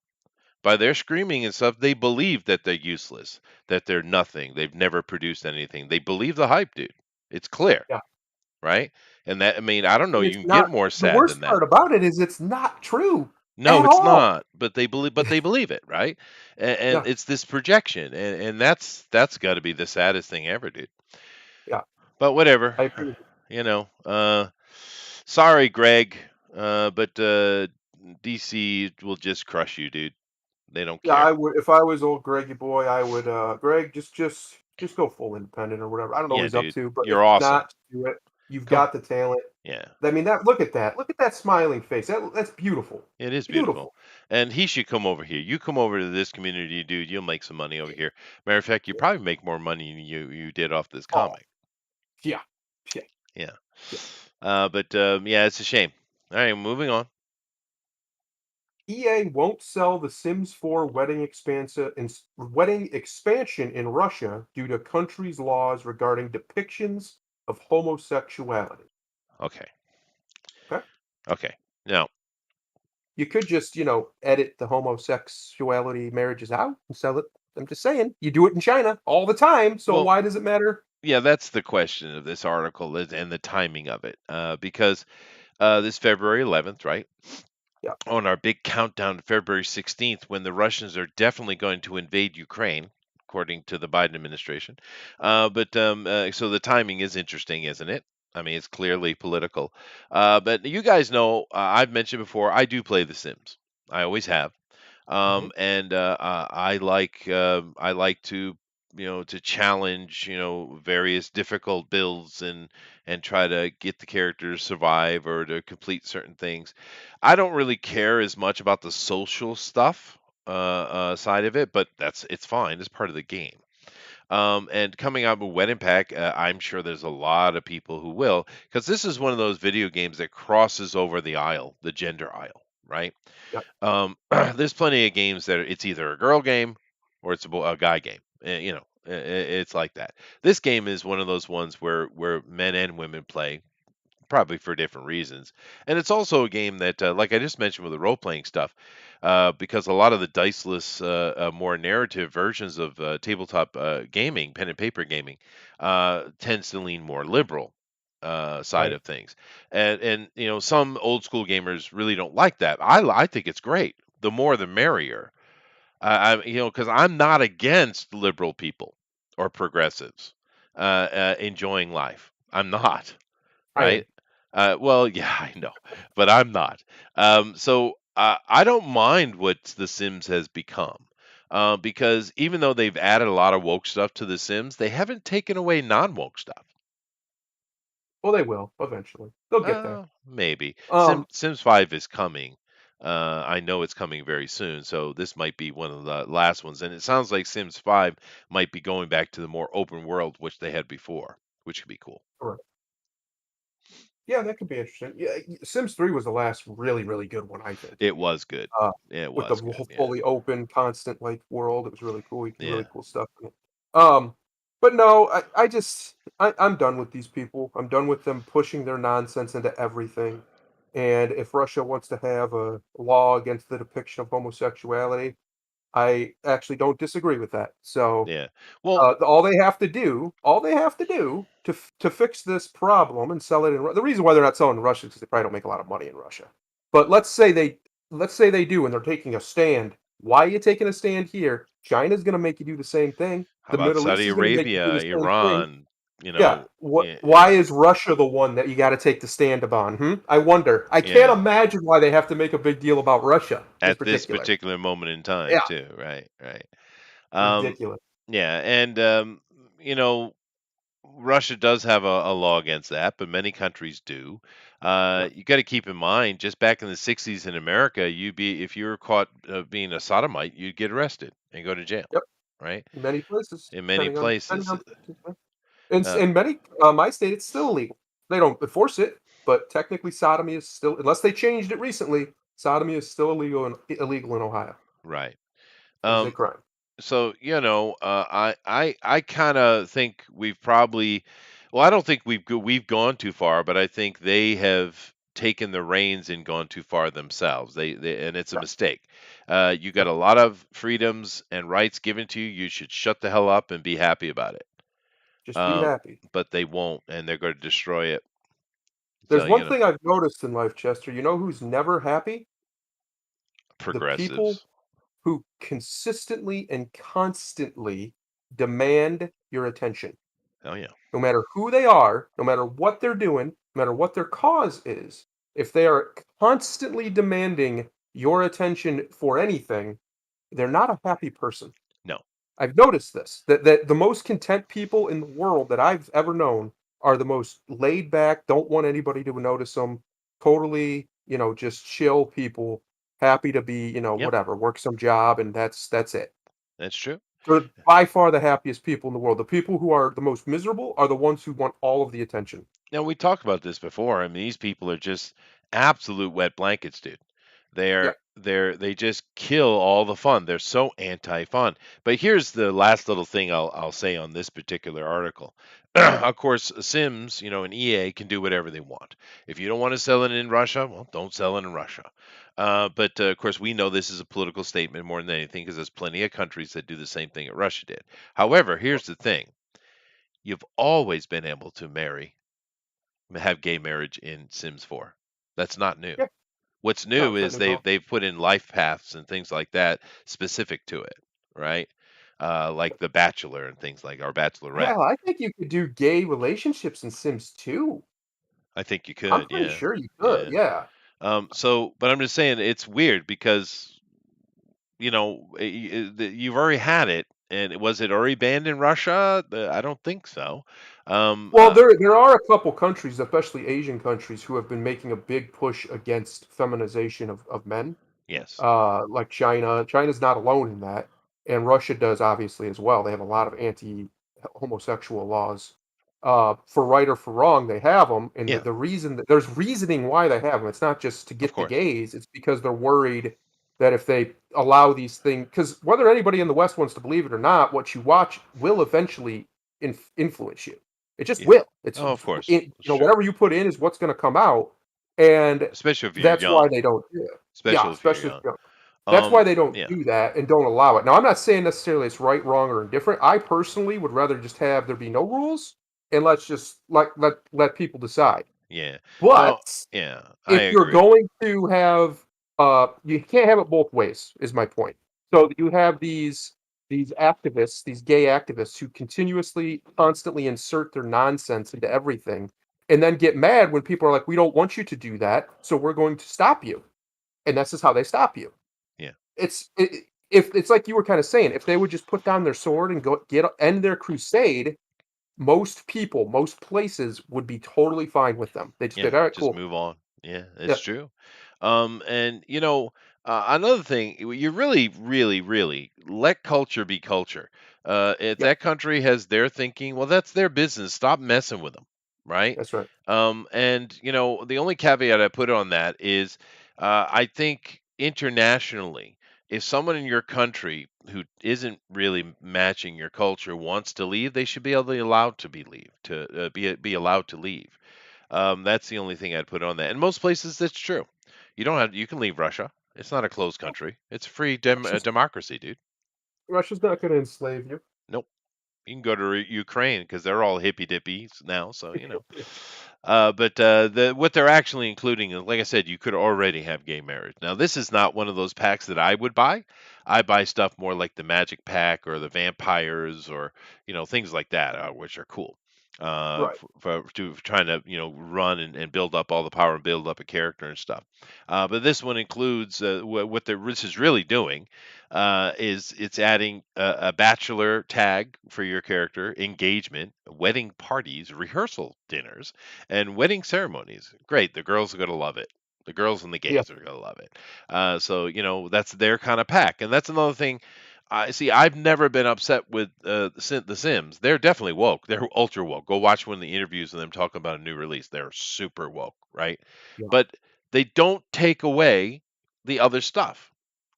By their screaming and stuff, they believe that they're useless, that they're nothing, they've never produced anything. They believe the hype, dude. It's clear, Yeah. right? And that I mean, I don't know, And you it's can get not more the sad worst than that. part about it is it's not true No, at it's all. not. But they believe it, right? And Yeah, it's this projection, and that's got to be the saddest thing ever, dude. yeah. But whatever, I agree with you. you know. Sorry, Greg, but DC will just crush you, dude. They don't Yeah, care. I would if I was old Greggy boy, I would, Greg, just go full independent or whatever. I don't know what Yeah, he's up dude, to, but if you're awesome. not, do it. You've Go. got the talent. Yeah, I mean, that look at that. Look at that smiling face. That's beautiful. it is beautiful, Beautiful. and he should come over here. You come over to this community, dude. You'll make some money over here. Matter of fact, you Yeah. probably make more money than you did off this Oh, comic. yeah. Yeah. Yeah. Yeah. But yeah, it's a shame. All right, moving on. EA won't sell the Sims 4 wedding expansion in Russia due to country's laws regarding depictions of homosexuality. Okay. Okay? Okay. Now, You could just, edit the homosexuality marriages out and sell it. I'm just saying, you do it in China all the time, so well, why does it matter? yeah, that's the question of this article and the timing of it. Because this February 11th, right? Yeah, On our big countdown to February 16th, when the Russians are definitely going to invade Ukraine, according to the Biden administration. So the timing is interesting, isn't it? I mean, it's clearly political. But you guys know, I've mentioned before, I do play The Sims. I always have. Mhm. And I like to to challenge various difficult builds and try to get the characters to survive or to complete certain things. I don't really care as much about the social stuff side of it, but it's fine. It's part of the game. And coming out with Wedding Pack, I'm sure there's a lot of people who will, because this is one of those video games that crosses over the aisle, the gender aisle, right? Yep. There's plenty of games that it's either a girl game or it's a guy game. It's like that. This game is one of those ones where men and women play, probably for different reasons. And it's also a game that, like I just mentioned with the role playing stuff, because a lot of the diceless, more narrative versions of tabletop gaming, pen and paper gaming, tends to lean more liberal side Right. of things. And some old school gamers really don't like that. I think it's great. The more the merrier. Because I'm not against liberal people or progressives enjoying life. I'm not. I Right? am. Well, yeah, I know, but I'm not. I don't mind what The Sims has become, because even though they've added a lot of woke stuff to The Sims, they haven't taken away non-woke stuff. Well, they will eventually. They'll get there. Maybe Um, Sims 5 is coming. I know it's coming very soon, so this might be one of the last ones. And it sounds like Sims 5 might be going back to the more open world which they had before, which could be cool. correct. Yeah, that could be interesting. Yeah, Sims 3 was the last really, really good one, I think. It was good. Uh, It with the was good. Yeah. fully open, constant, like, world, it was really cool, you could do Yeah. really cool stuff in it. Um, but no, I'm done with these people. I'm done with them pushing their nonsense into everything, and if Russia wants to have a law against the depiction of homosexuality, I actually don't disagree with that. So, Yeah. Well, all they have to do to fix this problem and sell it in the reason why they're not selling in Russia is 'cause they probably don't make a lot of money in Russia. But let's say they do and they're taking a stand. Why are you taking a stand here? China's gonna make you do the same thing. how The about Middle East Saudi is gonna make you do Arabia, the same thing. Iran? Yeah. Yeah, Why is Russia the one that you gotta take the stand upon, hmm? I wonder. I can't yeah. imagine why they have to make a big deal about Russia in At this particular. particular moment in time, Yeah, too. Right, right. Um, ridiculous. yeah, and you know, Russia does have a law against that, but many countries do. Yep, You got to keep in mind, just back in the '60s in America, if you were caught being a sodomite, you'd get arrested and go to jail, yep. right? Many places, In many depending places. on places, yeah. Uh, In many, my state, it's still illegal. They don't enforce it, but technically sodomy is still unless they changed it recently, sodomy is still illegal in Ohio. right. It is a Um, crime. So, I kind of think we've probably, well, I don't think we've gone too far, but I think they have taken the reins and gone too far themselves. And it's a Yeah, mistake. You got yep. a lot of freedoms and rights given to you. You should shut the hell up and be happy about it. Just be Uh, happy. but they won't, and they're going to destroy it. So, There's one thing I've noticed in life, Chester, you know who's never happy? The people progressives. who consistently and constantly demand your attention. Oh yeah, No matter who they are, no matter what they're doing, no matter what their cause is, if they are constantly demanding your attention for anything, they're not a happy person. no, I've noticed this that the most content people in the world that I've ever known are the most laid back, don't want anybody to notice them, totally, just chill people, happy to be, yep, whatever, work some job and that's it. that's true. They're by far the happiest people in the world. The people who are the most miserable are the ones who want all of the attention. Now we talked about this before. I mean, these people are just absolute wet blankets, dude. Yeah, They just kill all the fun. They're so anti-fun. But here's the last little thing I'll say on this particular article. Of course, Sims, and EA can do whatever they want. If you don't want to sell it in Russia, well, don't sell it in Russia. But of course, we know this is a political statement more than anything because there's plenty of countries that do the same thing that Russia did. However, here's the thing: you've always been able to have gay marriage in Sims 4. That's not new. yeah. What's No, new it's not is new at all. they've put in life paths and things like that specific to it, right? Like The Bachelor and things like our Bachelorette. Hell, I think you could do gay relationships in Sims 2. I think you I'm could, pretty yeah, sure you could, yeah. yeah. But I'm just saying it's weird because you've already had it, and was it already banned in Russia? I don't think so. Um, Well, uh, there are a couple countries, especially Asian countries, who have been making a big push against feminization of men. yes, Like China. China's not alone in that, and Russia does obviously as well. They have a lot of anti-homosexual laws. For right or for wrong, they have them, and yeah, the reason that there's reasoning why they have them. It's not just to of get the course, gays. It's because they're worried that if they allow these things, because whether anybody in the West wants to believe it or not, what you watch will eventually influence you. It just yeah. will. Oh, of course, You it's know, true. whatever you put in is what's going to come out, and Especially if you're that's why young. they don't do it. Yeah, Especially if you're especially if young. you're that's why they don't Yeah, do that and don't allow it. Now, I'm not saying necessarily it's right, wrong, or indifferent. I personally would rather just have there be no rules and let's just let people decide. yeah. But No, yeah, I if you're agree. going to have, you can't have it both ways, is my point. So you have these activists, these gay activists who continuously, constantly insert their nonsense into everything, and then get mad when people are like, "We don't want you to do that, so we're going to stop you." And this is how they stop you. Yeah, If it's like you were kind of saying, if they would just put down their sword and go get end their crusade, most people, most places would be totally fine with them. They'd just be yeah. like, all right, Just cool. move on. Yeah, Yeah, it's true. And another thing, you really, really, really let culture be culture. If yeah, that country has their thinking, well, that's their business. Stop messing with them, right? that's right. And the only caveat I put on that is, I think internationally, if someone in your country who isn't really matching your culture wants to leave, they should be able to allowed to be leave to be allowed to leave. That's the only thing I'd put on that. In most places, that's true. You can leave Russia. It's not a closed country. It's a free Russia's democracy, dude. Russia's not going to enslave you. Nope. You can go to Ukraine because they're all hippy dippies now. So but what they're actually including is, like I said, you could already have gay marriage. Now, this is not one of those packs that I would buy. I buy stuff more like the Magic Pack or the Vampires or things like that, which are cool. Right. For trying to run and build up all the power and build up a character and stuff. But this one includes what this is really doing is it's adding a bachelor tag for your character, engagement, wedding parties, rehearsal dinners, and wedding ceremonies. Great, the girls are gonna love it. The girls and the Yeah. gays are gonna love it. So that's their kind of pack, and that's another thing. I see. I've never been upset with the Sims. They're definitely woke. They're ultra woke. Go watch one of the interviews of them talking about a new release. They're super woke, right? Yeah. But they don't take away the other stuff.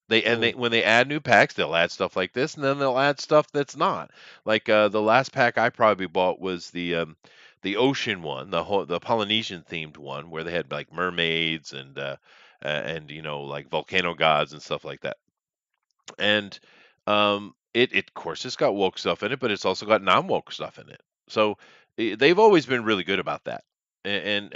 They Mm. when they add new packs, they'll add stuff like this, and then they'll add stuff that's not. Like the last pack I probably bought was the ocean one, the Polynesian themed one, where they had like mermaids and like volcano gods and stuff like that. And it of course it's got woke stuff in it, but it's also got non-woke stuff in it. So they've always been really good about that. And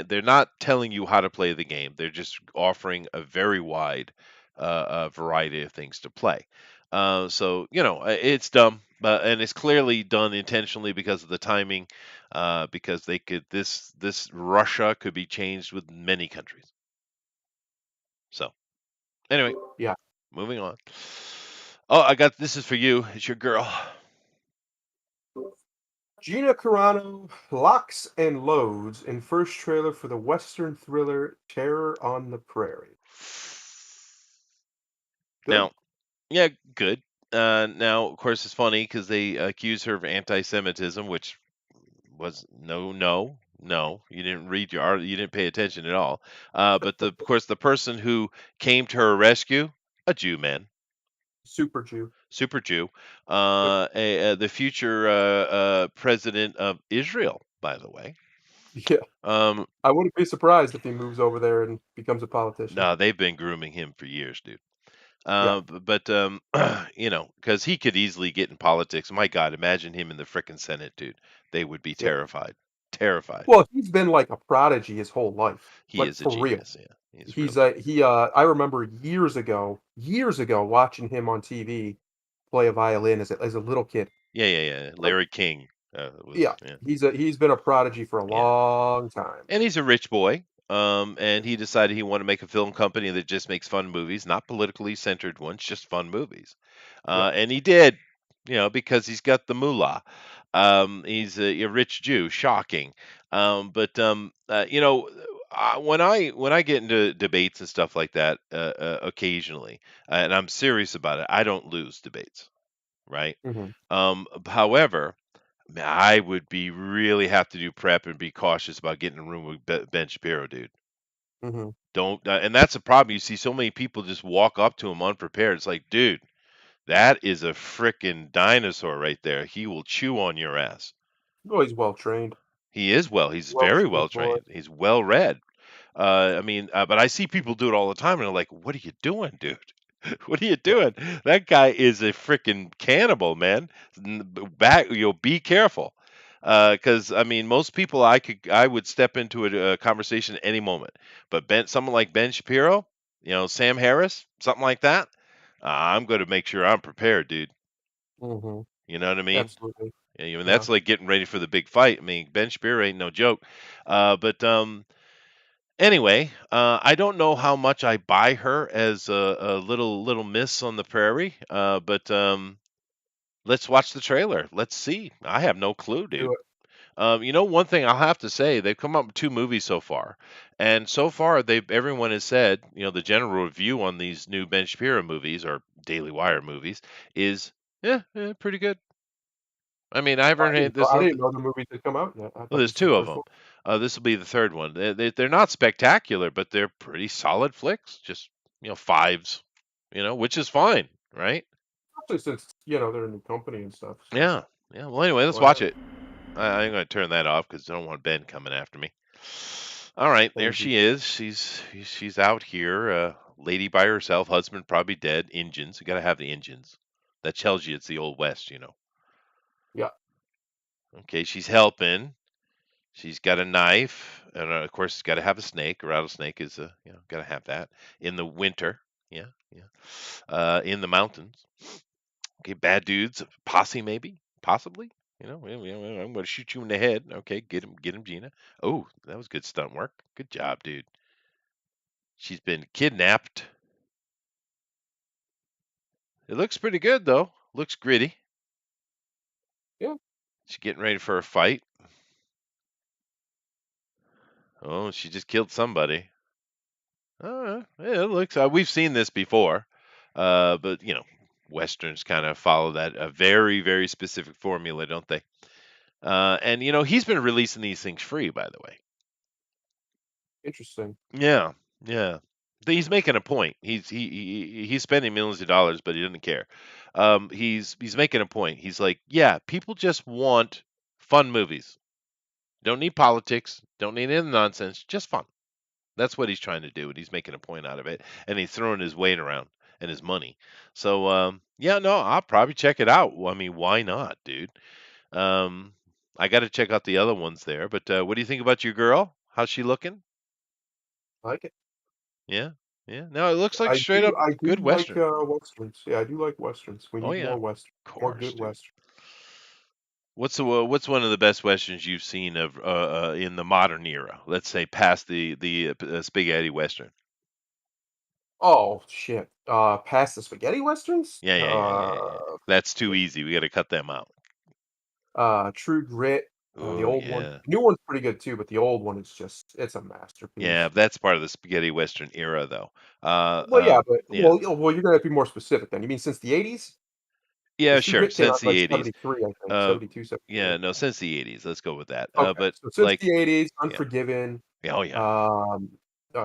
they're not telling you how to play the game. They're just offering a very wide variety of things to play. So it's dumb, and it's clearly done intentionally because of the timing. Because they could this Russia could be changed with many countries. So anyway, Yeah. moving on. Oh, I got this is for you. It's your girl. Gina Carano locks and loads in first trailer for the Western thriller Terror on the Prairie. Good? Now, yeah, good. Now, of course, it's funny because they accuse her of anti-Semitism, which was no. You didn't read your art. You didn't pay attention at all. But of course, the person who came to her rescue, a Jew man, Super Jew. super Jew, Yep. the future president of Israel, by the way. Yeah. Um, I wouldn't be surprised if he moves over there and becomes a politician. no, they've been grooming him for years, dude. Yeah. But because he could easily get in politics. My God, imagine him in the frickin' Senate, dude. They would be Yeah. terrified. Terrified. Well, he's been like a prodigy his whole life, He like is a for real. genius. Yeah, he's really good. I remember years ago watching him on TV play a violin as a little kid. Yeah. Like, Larry King yeah, was yeah, he's been a prodigy for a yeah. long time. And he's a rich boy. and he decided he wanted to make a film company that just makes fun movies, not politically centered ones, just fun movies. Yeah. And he did, because he's got the moolah. He's a rich Jew, shocking. But when I get into debates and stuff like that, occasionally, and I'm serious about it, I don't lose debates, right? Mhm. However, I would be really have to do prep and be cautious about getting in a room with Ben Shapiro, dude. Mhm. Don't, and that's a problem. You see so many people just walk up to him unprepared. It's like, dude, that is a frickin' dinosaur right there. He will chew on your ass. Oh, he's well trained, He's very well well-trained boy. trained. He's well read. But I see people do it all the time, and they're like, "What are you doing, dude? What are you Yeah. doing? That guy is a freaking cannibal, man. Back, be careful." Because I mean, most people I would step into a conversation at any moment, but someone like Ben Shapiro, Sam Harris, something like that, I'm going to make sure I'm prepared, dude. Mhm. You know what I mean? Absolutely. Yeah, Yeah. that's like getting ready for the big fight. I mean, Ben Shapiro ain't no joke. But Anyway, I don't know how much I buy her as a little miss on the prairie, but let's watch the trailer. Let's see. I have no clue, Do dude. it. One thing I'll have to say, they've come up with two movies so far, and so far everyone has said, the general review on these new Ben Shapiro movies or Daily Wire movies is, yeah, pretty good. I mean, I haven't had this. I didn't know the movies had come out yet. I Well, thought there's this was the two of first them. one. This will be the third one. They're not spectacular, but they're pretty solid flicks. Just fives, which is fine, right? Especially since, they're a new company and stuff, so Yeah, yeah. Well, anyway, let's why watch not? it. I'm going to turn that off because I don't want Ben coming after me. All right, there Indeed. she is. She's out here, lady by herself. Husband probably dead. Engines. You got to have the engines. That tells you it's the old west. Yeah. Okay, she's helping. She's got a knife, and of course, it's got to have a snake. A rattlesnake is got to have that in the winter. Yeah, yeah. In the mountains. Okay, bad dudes, posse maybe, possibly. I'm going to shoot you in the head. Okay, get him, Gina. Oh, that was good stunt work. Good job, dude. She's been kidnapped. It looks pretty good though. Looks gritty. Yeah. She's getting ready for a fight. Oh, she just killed somebody. Yeah, it looks. We've seen this before, but westerns kind of follow that a very very specific formula, don't they? And he's been releasing these things free, by the way. Interesting. Yeah, yeah. He's making a point. He's spending millions of dollars, but he doesn't care. He's making a point. He's like, yeah, people just want fun movies. Don't need politics. Don't need any nonsense. Just fun. That's what he's trying to do, and he's making a point out of it, and he's throwing his weight around and his money. So, yeah, no, I'll probably check it out. Well, I mean, why not, dude? Um, I got to check out the other ones there. But what do you think about your girl? How's she looking? I like it. Yeah, yeah. No, it looks like straight up I good do like, Western. westerns. Yeah, I do like westerns. We Oh need yeah, more of westerns, more course, good dude. westerns. What's one of the best westerns you've seen of in the modern era? Let's say past the spaghetti western. Oh, shit. Past the spaghetti westerns? Yeah. That's too easy. We got to cut them out. True Grit, the Oh old one. yeah. The new one's pretty good too, but the old one is it's a Yeah, masterpiece. that's part of the spaghetti western era, though. Well, yeah, but Yeah, you're gonna have to be more specific then. You mean since the '80s? yeah, Because True sure. Grit came out Since in, the like, '80s. '73, I think, Uh, 72, yeah, 73. no, since the '80s. Let's go with that. Okay, But so since like, the '80s, yeah, Unforgiven, yeah, oh yeah. um,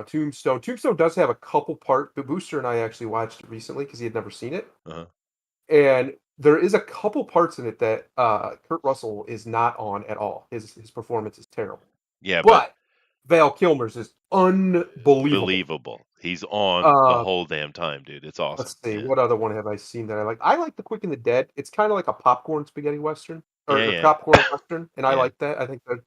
Tombstone. Tombstone does have a couple but Booster and I actually watched it recently because he had never seen it, Uh-huh. and there is a couple parts in it that, Kurt Russell is not on at all. His performance is terrible. Yeah, but But Val Kilmer's is unbelievable. believable. He's on the Uh, whole damn time, dude. It's awesome. let's see, Yeah, what other one have I seen that I like? I like The Quick and the Dead. It's kinda like a popcorn spaghetti western or yeah, popcorn western, and I yeah, like that.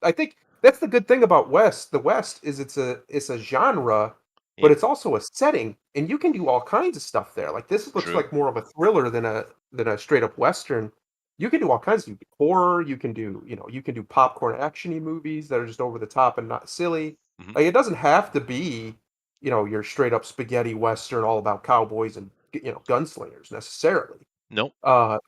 I think that's the good thing about the West is it's a genre, but yeah. it's also a setting, and you can do all kinds of stuff there. Like, this looks True. like more of a thriller than a straight up western. You can do all kinds of horror, you can do, you can do popcorn actiony movies that are just over the top and not silly. Mhm. Like, it doesn't have to be, your straight up spaghetti western all about cowboys and, gunslingers necessarily. Nope.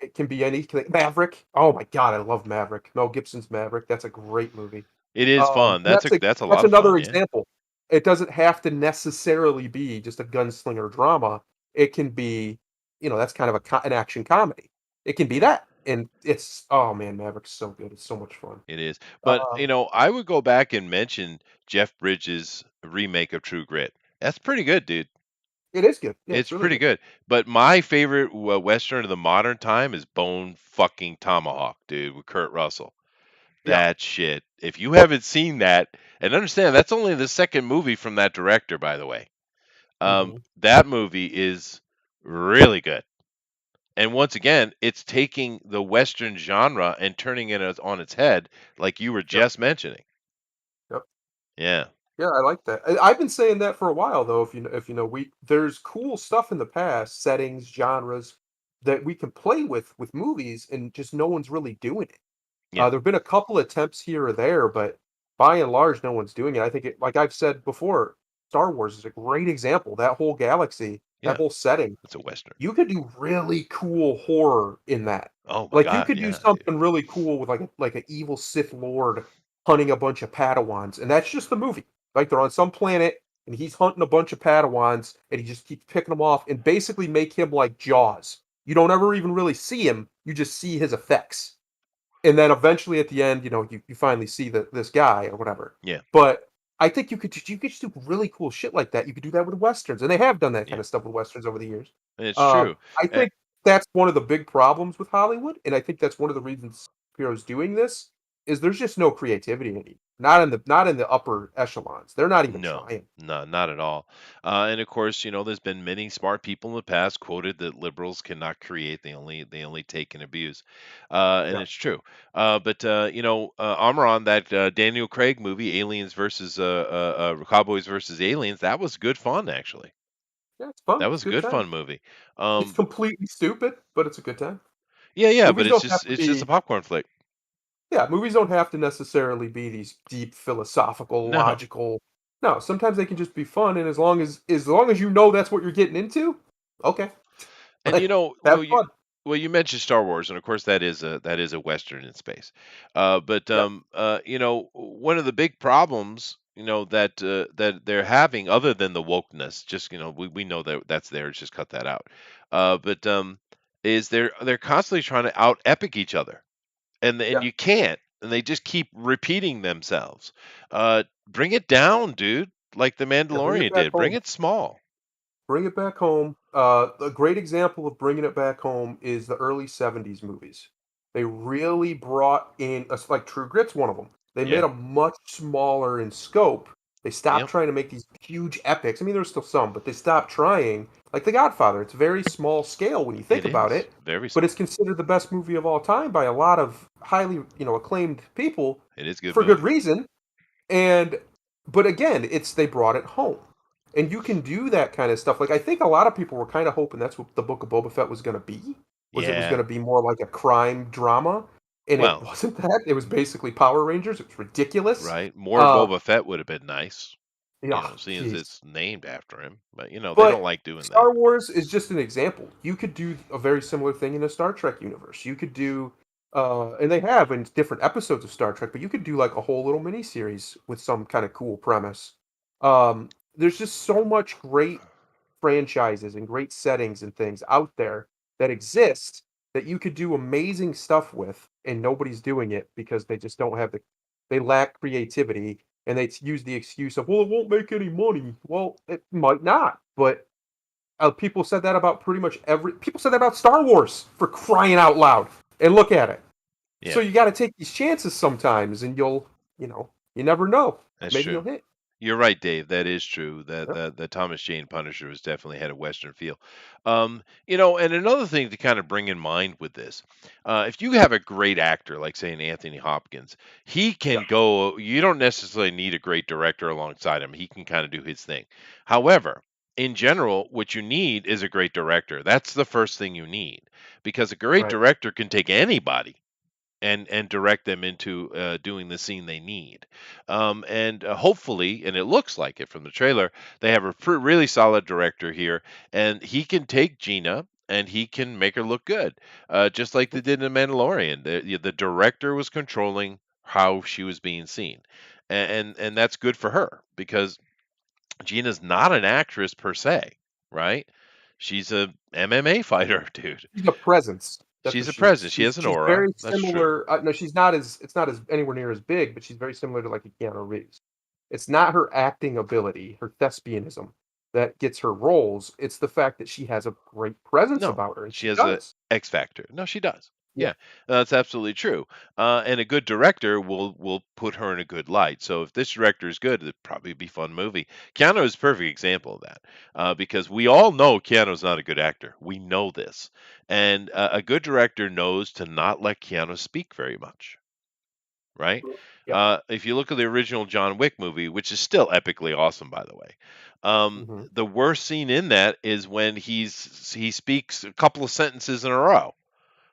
It can be anything. Maverick. Oh my god, I love Maverick. Mel Gibson's Maverick. That's a great movie. It is fun. And That's a that's lot of another fun, yeah. example. It doesn't have to necessarily be just a gunslinger drama. It can be, that's kind of an action comedy. It can be Yeah, that, and it's oh man, Maverick's so good. It's so much fun. it is. But, Um, I would go back and mention Jeff Bridges' remake of True Grit. That's pretty good, dude. it is good. Yeah, It's it's really pretty good. good. But my favorite western of the modern time is Bone fucking Tomahawk, dude, with Kurt Russell. Yeah. That shit. If you haven't seen that, and understand that's only the second movie from that director, by the way. Mhm. That movie is really good. And once again, it's taking the Western genre and turning it on its head, like you were Yep. just mentioning. Yep. Yeah. Yeah, I like that. I've been saying that for a while though. If we there's cool stuff in the past, settings, genres that we can play with movies, and just no one's really doing it. Yeah. There've been a couple attempts here or there, but by and large, no one's doing it. I think like I've said before, Star Wars is a great example. That whole galaxy, that Yeah. whole setting, It's a Western. you could do really cool horror in that. Oh my Like, you God. could do Yeah, dude. something really cool with, like an evil Sith Lord hunting a bunch of Padawans, and that's just the movie. Like, they're on some planet, and he's hunting a bunch of Padawans, and he just keeps picking them off and basically make him like Jaws. You don't ever even really see him, you just see his effects. And then eventually at the end, you finally see this guy or whatever. Yeah. But I think you could just do really cool shit like that. You could do that with westerns, and they have done that kind Yeah. of stuff with westerns over the years. And it's true. I Uh, think that's one of the big problems with Hollywood, and I think that's one of the reasons Spiro's doing this is there's just no creativity in it. Not in the upper echelons. They're not even No, trying. no, not at all. And of course, there's been many smart people in the past quoted that liberals cannot create; they only take and abuse, and Yeah, it's true. But Amaran, that Daniel Craig movie, Aliens versus Cowboys versus Aliens, that was good fun actually. yeah, it's fun. That It's was a a good good time. fun movie. It's Um, completely stupid, but it's a good time. yeah, yeah, but Movies it's don't have just to it's just a be popcorn flick. Yeah, movies don't have to necessarily be these deep philosophical, No, logical. No, sometimes they can just be fun, and as long as you know that's what you're getting into, okay, and like have well, you fun. well, you mentioned Star Wars, and of course that is a Western in space. But Yep, one of the big problems, that they're having, other than the wokeness, just we know that that's there. Just cut that out. But is they're constantly trying to out epic each other, and yeah, you can't, and they just keep repeating themselves. Bring it down, dude. Like the yeah. Bring it Mandalorian back did. Bring home. it small. Bring it back home. A great example of bringing it back home is the early '70s movies. They really brought in, like True Grit's one of them. They made Yeah. them much smaller in scope. They stopped Yep. trying to make these huge epics. I mean, there's still some, but they stopped trying. Like The Godfather, it's very small scale when you think It about is it, very but it's small. considered the best movie of all time by a lot of highly, acclaimed people It is a good for good movie. reason. And but again, it's they brought it home. And you can do that kind of stuff. Like I think a lot of people were kind of hoping that's what the Book of Boba Fett was going to be. Was it was Yeah. going to be more like a crime drama, and it Well, wasn't that. It was basically Power Rangers. It was ridiculous. right. More Uh, Boba Fett would have been nice, yeah, seeing as jeez. it's named after him. But they don't But like doing that. Star Wars is just an example. You could do a very similar thing in a Star Trek universe. You could do, and they have in different episodes of Star Trek, but you could do like a whole little mini series with some kind of cool premise. There's just so much great franchises and great settings and things out there that exist that you could do amazing stuff with, and nobody's doing it because they just don't have they lack creativity, and they use the excuse of, well, it won't make any money. Well, it might not, but people said that about pretty much people said that about Star Wars, for crying out loud. And look at it. So Yeah, you got to take these chances sometimes, and you never know. that's Maybe true. you'll hit. You're right, Dave. That is true. That Yep. the Thomas Jane Punisher was definitely had a Western feel. And another thing to kind of bring in mind with this, if you have a great actor like say an Anthony Hopkins, he Yeah. can go. You don't necessarily need a great director alongside him. He can kind of do his thing. However, in general, what you need is a great director. That's the first thing you need because a great Right. director can take anybody. and direct them into doing the scene they need. And hopefully, and it looks like it from the trailer, they have a really solid director here, and he can take Gina and he can make her look good, just like they did in Mandalorian. The director was controlling how she was being seen, and that's good for her because Gina's not an actress per se, right? She's a MMA fighter, dude. She's a presence. That's She's what a she is. presence. She has an She's aura. very That's true. similar. No, she's not as. It's not as anywhere near as big, but she's very similar to like a Keanu Reeves. It's not her acting ability, her thespianism, that gets her roles. It's the fact that she has a great presence No, about her, and she she has a does. X factor. No, she does. Yeah. Yeah, that's absolutely true. And a good director will put her in a good light. So if this director is good, it'd probably be a fun movie. Keanu is a perfect example of that because we all know Keanu's not a good actor. We know this, and a good director knows to not let Keanu speak very much. Right? Yeah. If you look at the original John Wick movie, which is still epically awesome, by the way, Mhm. the worst scene in that is when he speaks a couple of sentences in a row,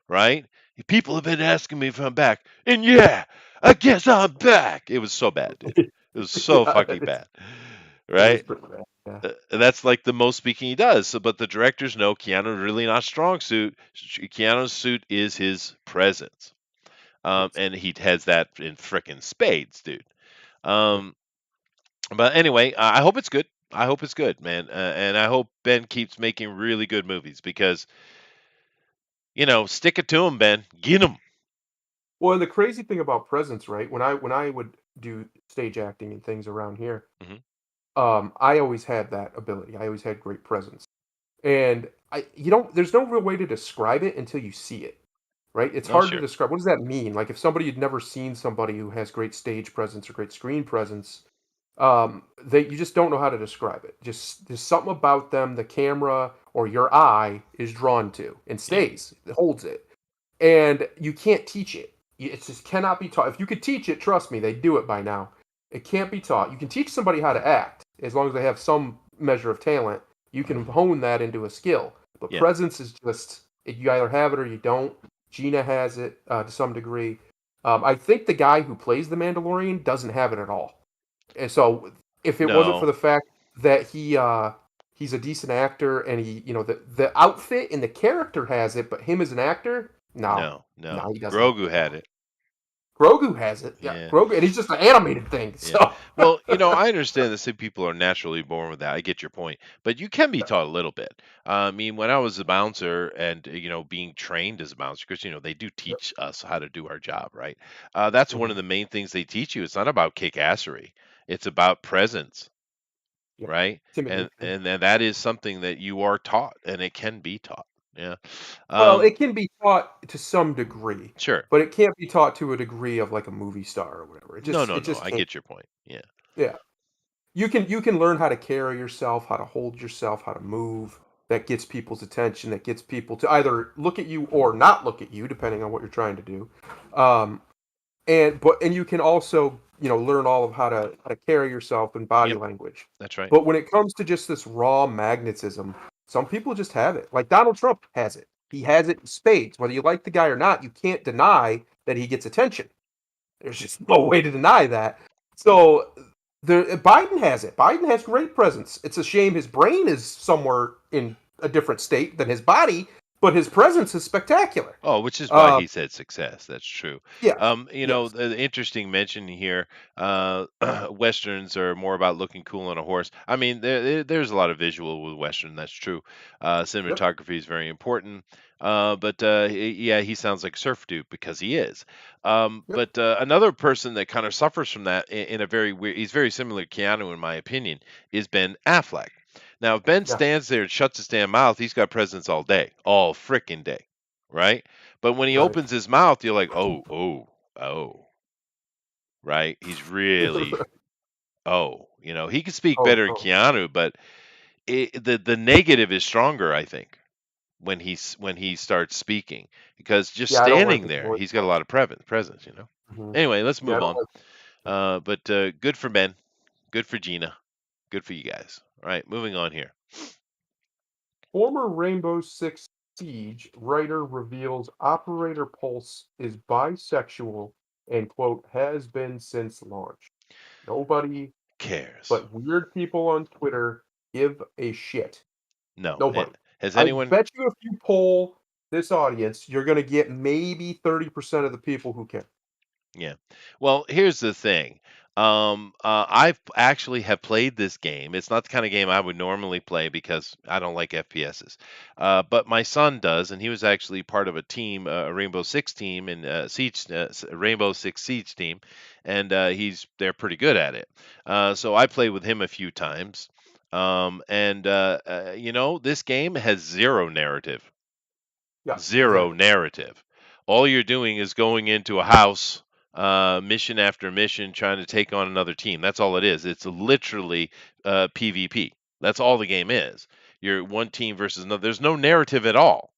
right? People have been asking me if I'm back, and yeah, I guess I'm back. It was so bad, dude. It was so Yeah, fucking bad, it is right? pretty bad. Yeah. That's like the most speaking he does. So, but the directors know Keanu's really not strong suit. Keanu's suit is his presence. Yes. And he has that in frickin' spades, dude. Yeah. Um, but anyway, I hope it's good. I hope it's good, man. And I hope Ben keeps making really good movies because, stick it to him, Ben. Get him. Well, and the crazy thing about presence, right? When I would do stage acting and things around here, Hmm. I always had that ability. I always had great presence. And you don't there's no real way to describe it until you see it, right? It's Oh, hard to sure. describe. What does that mean? Like if somebody had never seen somebody who has great stage presence or great screen presence, they you just don't know how to describe it. Just there's something about them the camera or your eye is drawn to and Yeah. stays, it holds it. And you can't teach it. It just cannot be taught. If you could teach it, trust me, they do it by now. It can't be taught. You can teach somebody how to act as long as they have some measure of talent. You can hone that into a skill. But Yeah. presence is just you either have it or you don't. Gina has it to some degree. I think the guy who plays the Mandalorian doesn't have it at all. And so, if it wasn't for No. the fact that he's a decent actor and the outfit and the character has it, but him as an actor, no, No. no, No. he doesn't have Grogu it at had all. it. Grogu has it, yeah, Yeah. Grogu, and he's just an animated thing. Yeah. So, Well, I understand that some people are naturally born with that. I get your point, but you can be yeah, taught a little bit. I mean, when I was a bouncer and being trained as a bouncer, because they do yeah, teach us how to do our job, right? That's one mhm, of the main things they teach you. It's not about kick-assery. It's about presence, yeah, right? And intimidation. and then that is something that you are taught, and it can be taught. Yeah. Well, Um. it can be taught to some degree, Sure. but it can't be taught to a degree of like a movie star or whatever. It No. just No. it No. just I can't. get your point. Yeah. Yeah. You can learn how to carry yourself, how to hold yourself, how to move. That gets people's attention. That gets people to either look at you or not look at you, depending on what you're trying to do. Um, and you can also learn all of how to carry yourself and body Yep. language. That's right. But when it comes to just this raw magnetism, some people just have it. Like Donald Trump has it. He has it in spades. Whether you like the guy or not, you can't deny that he gets attention. There's just no way to deny that. So Biden has it. Biden has great presence. It's a shame his brain is somewhere in a different state than his body, but his presence is spectacular. Oh, which is why Um, he's had success. That's true. yeah, yes, The interesting mention here, westerns are more about looking cool on a horse. I mean, there's a lot of visual with western. That's true. yep, Cinematography is very important. But yeah, he sounds like surf dude because he is. yep, But another person that kind of suffers from that in a very weird, he's very similar to Keanu in my opinion, is Ben Affleck. Now, if Ben yeah, stands there and shuts his damn mouth, he's got presence all day, all frickin' day, right? But when he right. opens his mouth, you're like, "Oh, oh, oh," right? He's really he can speak Oh, better than no. Keanu, but the negative is stronger, I think, when he starts speaking because just Yeah, I don't like standing his there, voice he's got a much. lot of presence. Mhm. Anyway, let's Yeah, I move don't on. like But good for Ben, good for Gina, good for you guys. All right, moving on here. former Rainbow Six. Siege, writer reveals Operator Pulse is bisexual and, quote, has been since launch. Nobody Cares. but weird people on Twitter give a shit. No. Nobody. Has I anyone bet you if you poll this audience, you're gonna get maybe 30% of the people who care. Yeah. Well, here's the thing. I've actually have played this game. It's not the kind of game I would normally play because I don't like FPSs. But my son does, and he was actually part of a team, a Rainbow Six team, and Siege, Rainbow Six Siege team, and they're pretty good at it. So I played with him a few times. This game has zero narrative. Yeah, Zero exactly. narrative. All you're doing is going into a house, mission after mission, trying to take on another team. That's all it is. It's literally PvP. That's all the game is. You're one team versus another. There's no narrative at all.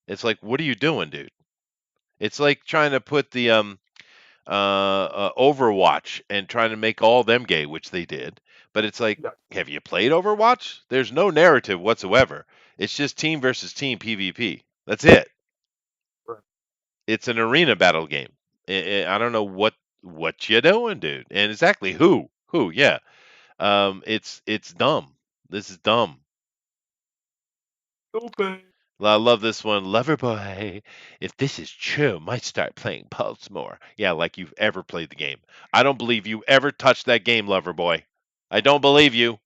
It's like, what are you doing, dude? It's like trying to put the Overwatch and trying to make all them gay, which they did. But it's like, Yeah, have you played Overwatch? There's no narrative whatsoever. It's just team versus team PvP. That's it. right. It's an arena battle game. I don't know what you doing, dude. And exactly who? Who? Yeah. It's dumb. This is dumb. Stupid. I love this one. Loverboy. If this is true, might start playing Pulse more. Yeah, like you've ever played the game. I don't believe you ever touched that game, Loverboy. I don't believe you.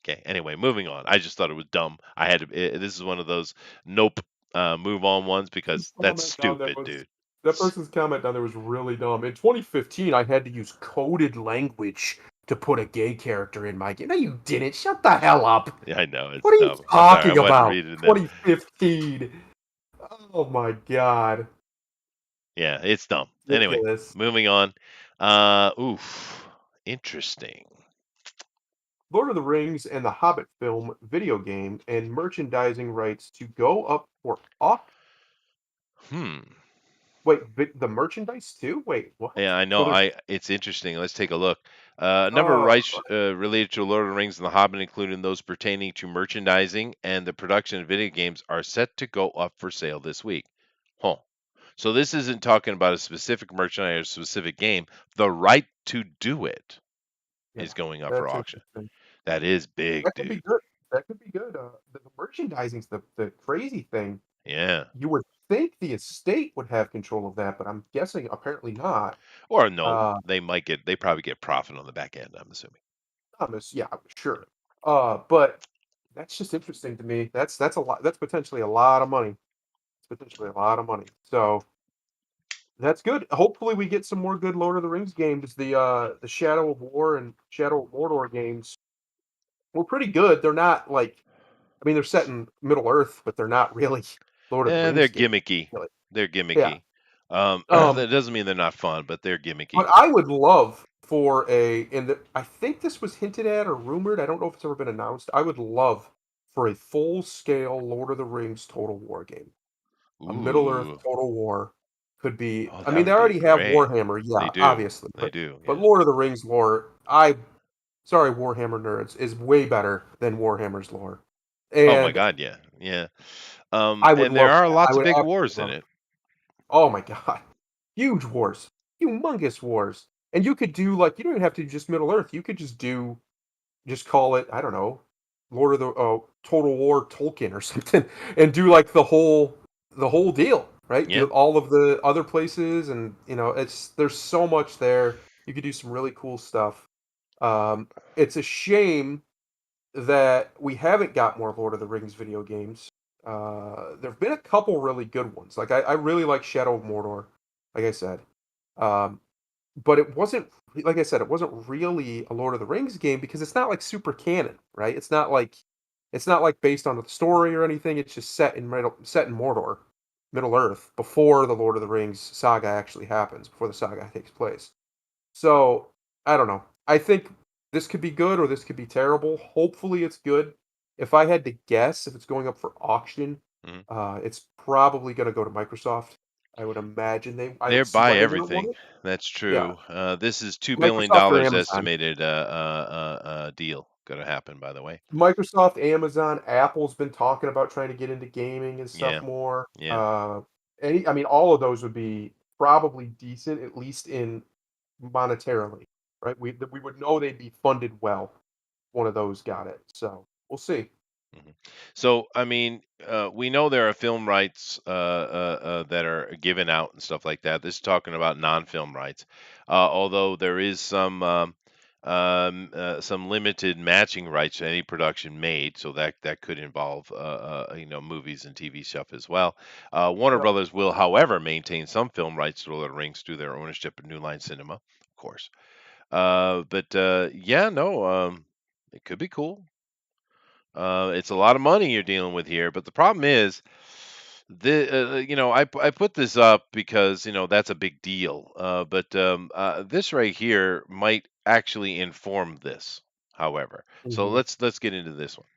Okay. Anyway, moving on. I just thought it was dumb. I had to. This is one of those nope. Move on ones Person's because that's comment down there stupid, was dude. that person's comment down there was really dumb. In 2015, I had to use coded language to put a gay character in my game. No, you didn't. Shut the hell up. Yeah, I know it's What are you dumb. I'm sorry. I talking wasn't about? reading them. 2015. Oh my god. Yeah, it's dumb. Anyway, Ridiculous. moving on. Oof, interesting. Lord of the Rings and the Hobbit film, video game, and merchandising rights to go up for auction. Hmm. Wait, the merchandise too? Wait, what? Yeah, I So know. there's It's interesting. Let's take a look. A number of oh rights related to Lord of the Rings and The Hobbit, including those pertaining to merchandising and the production of video games, are set to go up for sale this week. Huh. So this isn't talking about a specific merchandise or specific game. The right to do it yeah, is going up for that's auction. interesting. That is big, That could be dude. good. That could be good. The merchandising's the crazy thing. Yeah. You would think the estate would have control of that, but I'm guessing apparently not. Or no, Uh, they probably get profit on the back end, I'm assuming. Thomas, yeah, sure. But that's just interesting to me. That's a lot. That's potentially a lot of money. It's potentially a lot of money. So that's good. Hopefully, we get some more good Lord of the Rings games. The Shadow of War and Shadow of Mordor games were pretty good. They're not like I mean, they're set in Middle Earth, but they're not really Lord of the They're Rings games, gimmicky. really. They're Yeah. gimmicky. Um, That doesn't mean they're not fun, but they're but gimmicky. I would love for I think this was hinted at or rumored. I don't know if it's ever been announced. I would love for a full scale Lord of the Rings Total War game. A Middle Earth Ooh. Total War could be. Oh, I that mean, they would be already have great. Warhammer, They yeah, do. obviously, They do. but Yeah. Lord of the Rings lore, sorry, Warhammer nerds, is way better than Warhammer's lore, Oh my and God, yeah. Yeah. I would And there love are that. I lots of would big absolutely wars in love it. it. Oh my god. Huge wars. Humongous wars. And you could do, like you don't even have to do just Middle Earth, you could just call it, I don't know, Lord of the Total War Tolkien or something, and do, like, the whole deal, right? Yeah. Do all of the other places and, it's there's so much there. You could do some really cool stuff. It's a shame that we haven't got more Lord of the Rings video games. There've been a couple really good ones. Like I really like Shadow of Mordor, like I said. Um, but it wasn't like I said, it wasn't really a Lord of the Rings game because it's not like super canon, right? It's not like based on the story or anything. It's just set in Mordor, Middle Earth, before the Lord of the Rings saga actually happens, before the saga takes place. So, I don't know. I think this could be good or this could be terrible. Hopefully, it's good. If I had to guess, if it's going up for auction, Mhm. it's probably going to go to Microsoft. I would imagine I They don't see buy why they wouldn't want everything. it. That's Yeah, true. This is $2 billion Microsoft or Amazon. estimated deal. gonna happen, by the way. Microsoft, Amazon, Apple's been talking about trying to get into gaming and stuff Yeah, more. yeah. I mean, all of those would be probably decent, at least in monetarily, right? We would know they'd be funded well. One of those got it, so we'll see. Mhm. So, I mean, we know there are film rights that are given out and stuff like that. This is talking about non-film rights, although there is some limited matching rights to any production made. So that could involve movies and TV stuff as well. Warner Yep. Brothers will, however, maintain some film rights to Lord of the Rings through their ownership of New Line Cinema, of course. But yeah, no, it could be cool. It's a lot of money you're dealing with here, but the problem is, I put this up because that's a big deal. But this right here might actually inform this. However, so Mhm. let's get into this one.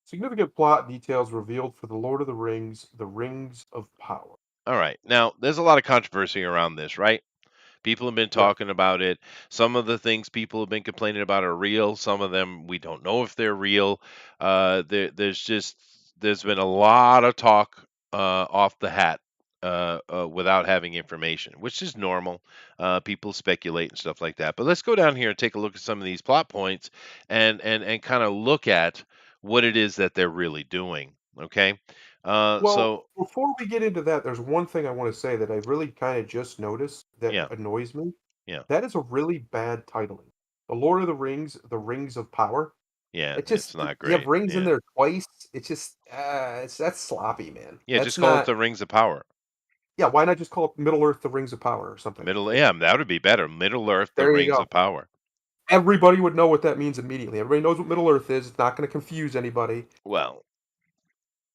Significant plot details revealed for The Lord of the Rings: The Rings of Power. All right, now there's a lot of controversy around this, right? People have been Yeah. talking about it. Some of the things people have been complaining about are real. Some of them we don't know if they're real. There's been a lot of talk off the hat without having information, which is normal. People speculate and stuff like that. But let's go down here and take a look at some of these plot points and kind of look at what it is that they're really doing. Okay. Well, So before we get into that, there's one thing I want to say that I really kind of just noticed that yeah, annoys me. yeah, That is a really bad titling. The Lord of the Rings: The Rings of Power. yeah. It It's just not you have great. rings in Yeah. there twice. It's just that's sloppy, man. Yeah, That's just call it not. the Rings of Power. Yeah, why not just call it Middle Earth: The Rings of Power or something? Middle yeah, that would be better. Middle Earth, the There you Rings go. of Power. Everybody would know what that means immediately. Everybody knows what Middle Earth is. It's not going to confuse anybody. Well,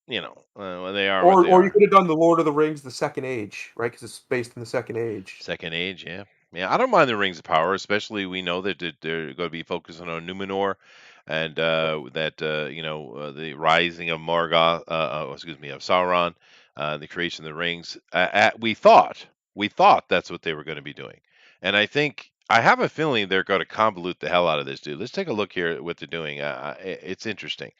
they are what they Or you are. could have done the Lord of the Rings: The Second Age, right? Because it's based in the Second Age. Second Age, yeah. Yeah, I don't mind the Rings of Power, especially we know that they're going to be focusing on Numenor and Yep. the rising of Morgoth, excuse me, of Sauron, the creation of the rings. We thought that's what they were going to be doing. And I have a feeling they're going to convolute the hell out of this, dude. Let's take a look here at what they're doing. It's interesting.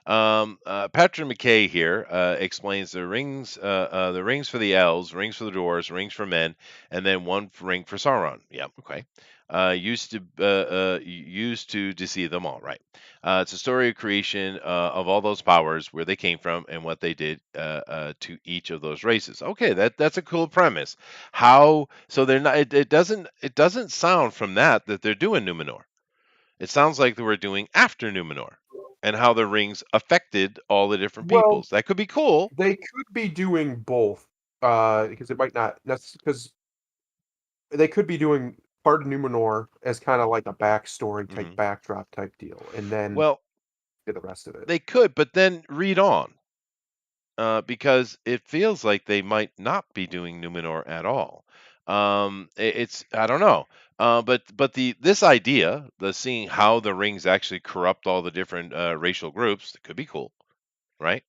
Patrick McKay here explains the rings for the elves, rings for the dwarves, rings for men, and then one ring for Sauron. Yeah, okay. Used to deceive them all. Right. It's a story of creation of all those powers, where they came from, and what they did to each of those races. Okay, that's a cool premise. How so? They're not. It doesn't sound from that they're doing Numenor. It sounds like they were doing after Numenor and how the rings affected all the different Well, peoples. That could be cool. they could be doing both, because it might not because they could be doing part of Numenor as kinda like a backstory type, Hmm. backdrop type deal, and then Well, do the rest of it. they could, but then read on because it feels like they might not be doing Numenor at all. It's I don't know, but the this idea, the seeing how the rings actually corrupt all the different racial groups, could be cool, right?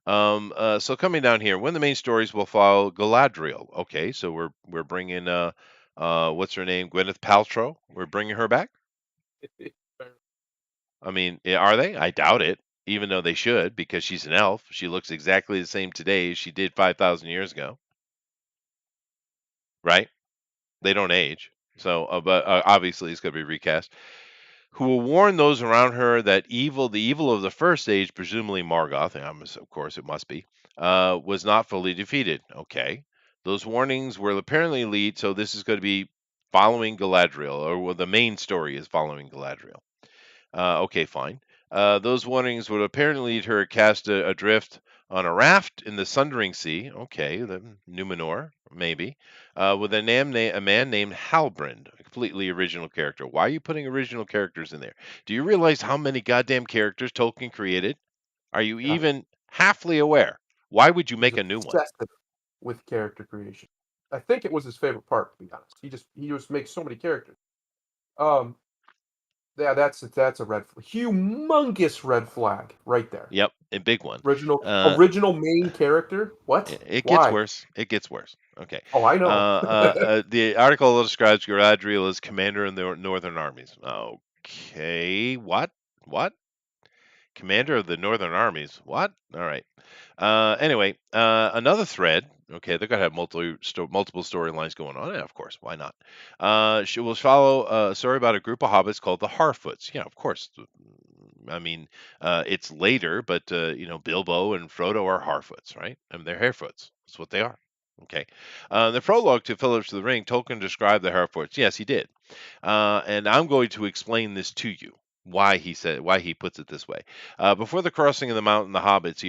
So coming down here, one of the main stories will follow Galadriel. Okay, so we're bringing what's her name, Gwyneth Paltrow. We're bringing her back. I mean, are they? I doubt it. Even though they should, because she's an elf. She looks exactly the same today as she did 5,000 years ago, right? They don't age. So, but obviously it's going to be recast. Who will warn those around her that the evil of the first age, presumably Morgoth, and of course it must be, was not fully defeated. Okay, those warnings will apparently lead. So this is going to be following Galadriel, or well, the main story is following Galadriel. Okay, fine. Those warnings would apparently lead her cast adrift on a raft in the Sundering Sea. Okay, the Numenor, maybe. With a man named Halbrand, a completely original character. Why are you putting original characters in there? Do you realize how many goddamn characters Tolkien created? Are you Yeah, even halfly aware? Why would you he's make a new one? obsessive with character creation. I think it was his favorite part, to be honest. He just makes so many characters. Um, yeah, that's a humongous red flag right there. Yep, a big one. Original Uh, original main character? What? It gets Why? worse. It gets worse. Okay. Oh, I know. The article describes Galadriel as commander in the Northern armies. Okay. What? What? Commander of the Northern Armies. What? All right. Anyway, another thread. Okay, they're gonna have multiple storylines going on. Yeah, of course. Why not? She will follow a story about a group of hobbits called the Harfoots. Yeah, of course. I mean, it's later, but Bilbo and Frodo are Harfoots, right? I mean, they're Harefoots. That's what they are. Okay. The prologue to Fellowship of the Ring, Tolkien described the Harfoots. Yes, he did. And I'm going to explain this to you. Why he puts it this way. Before the crossing of the mountain, the hobbits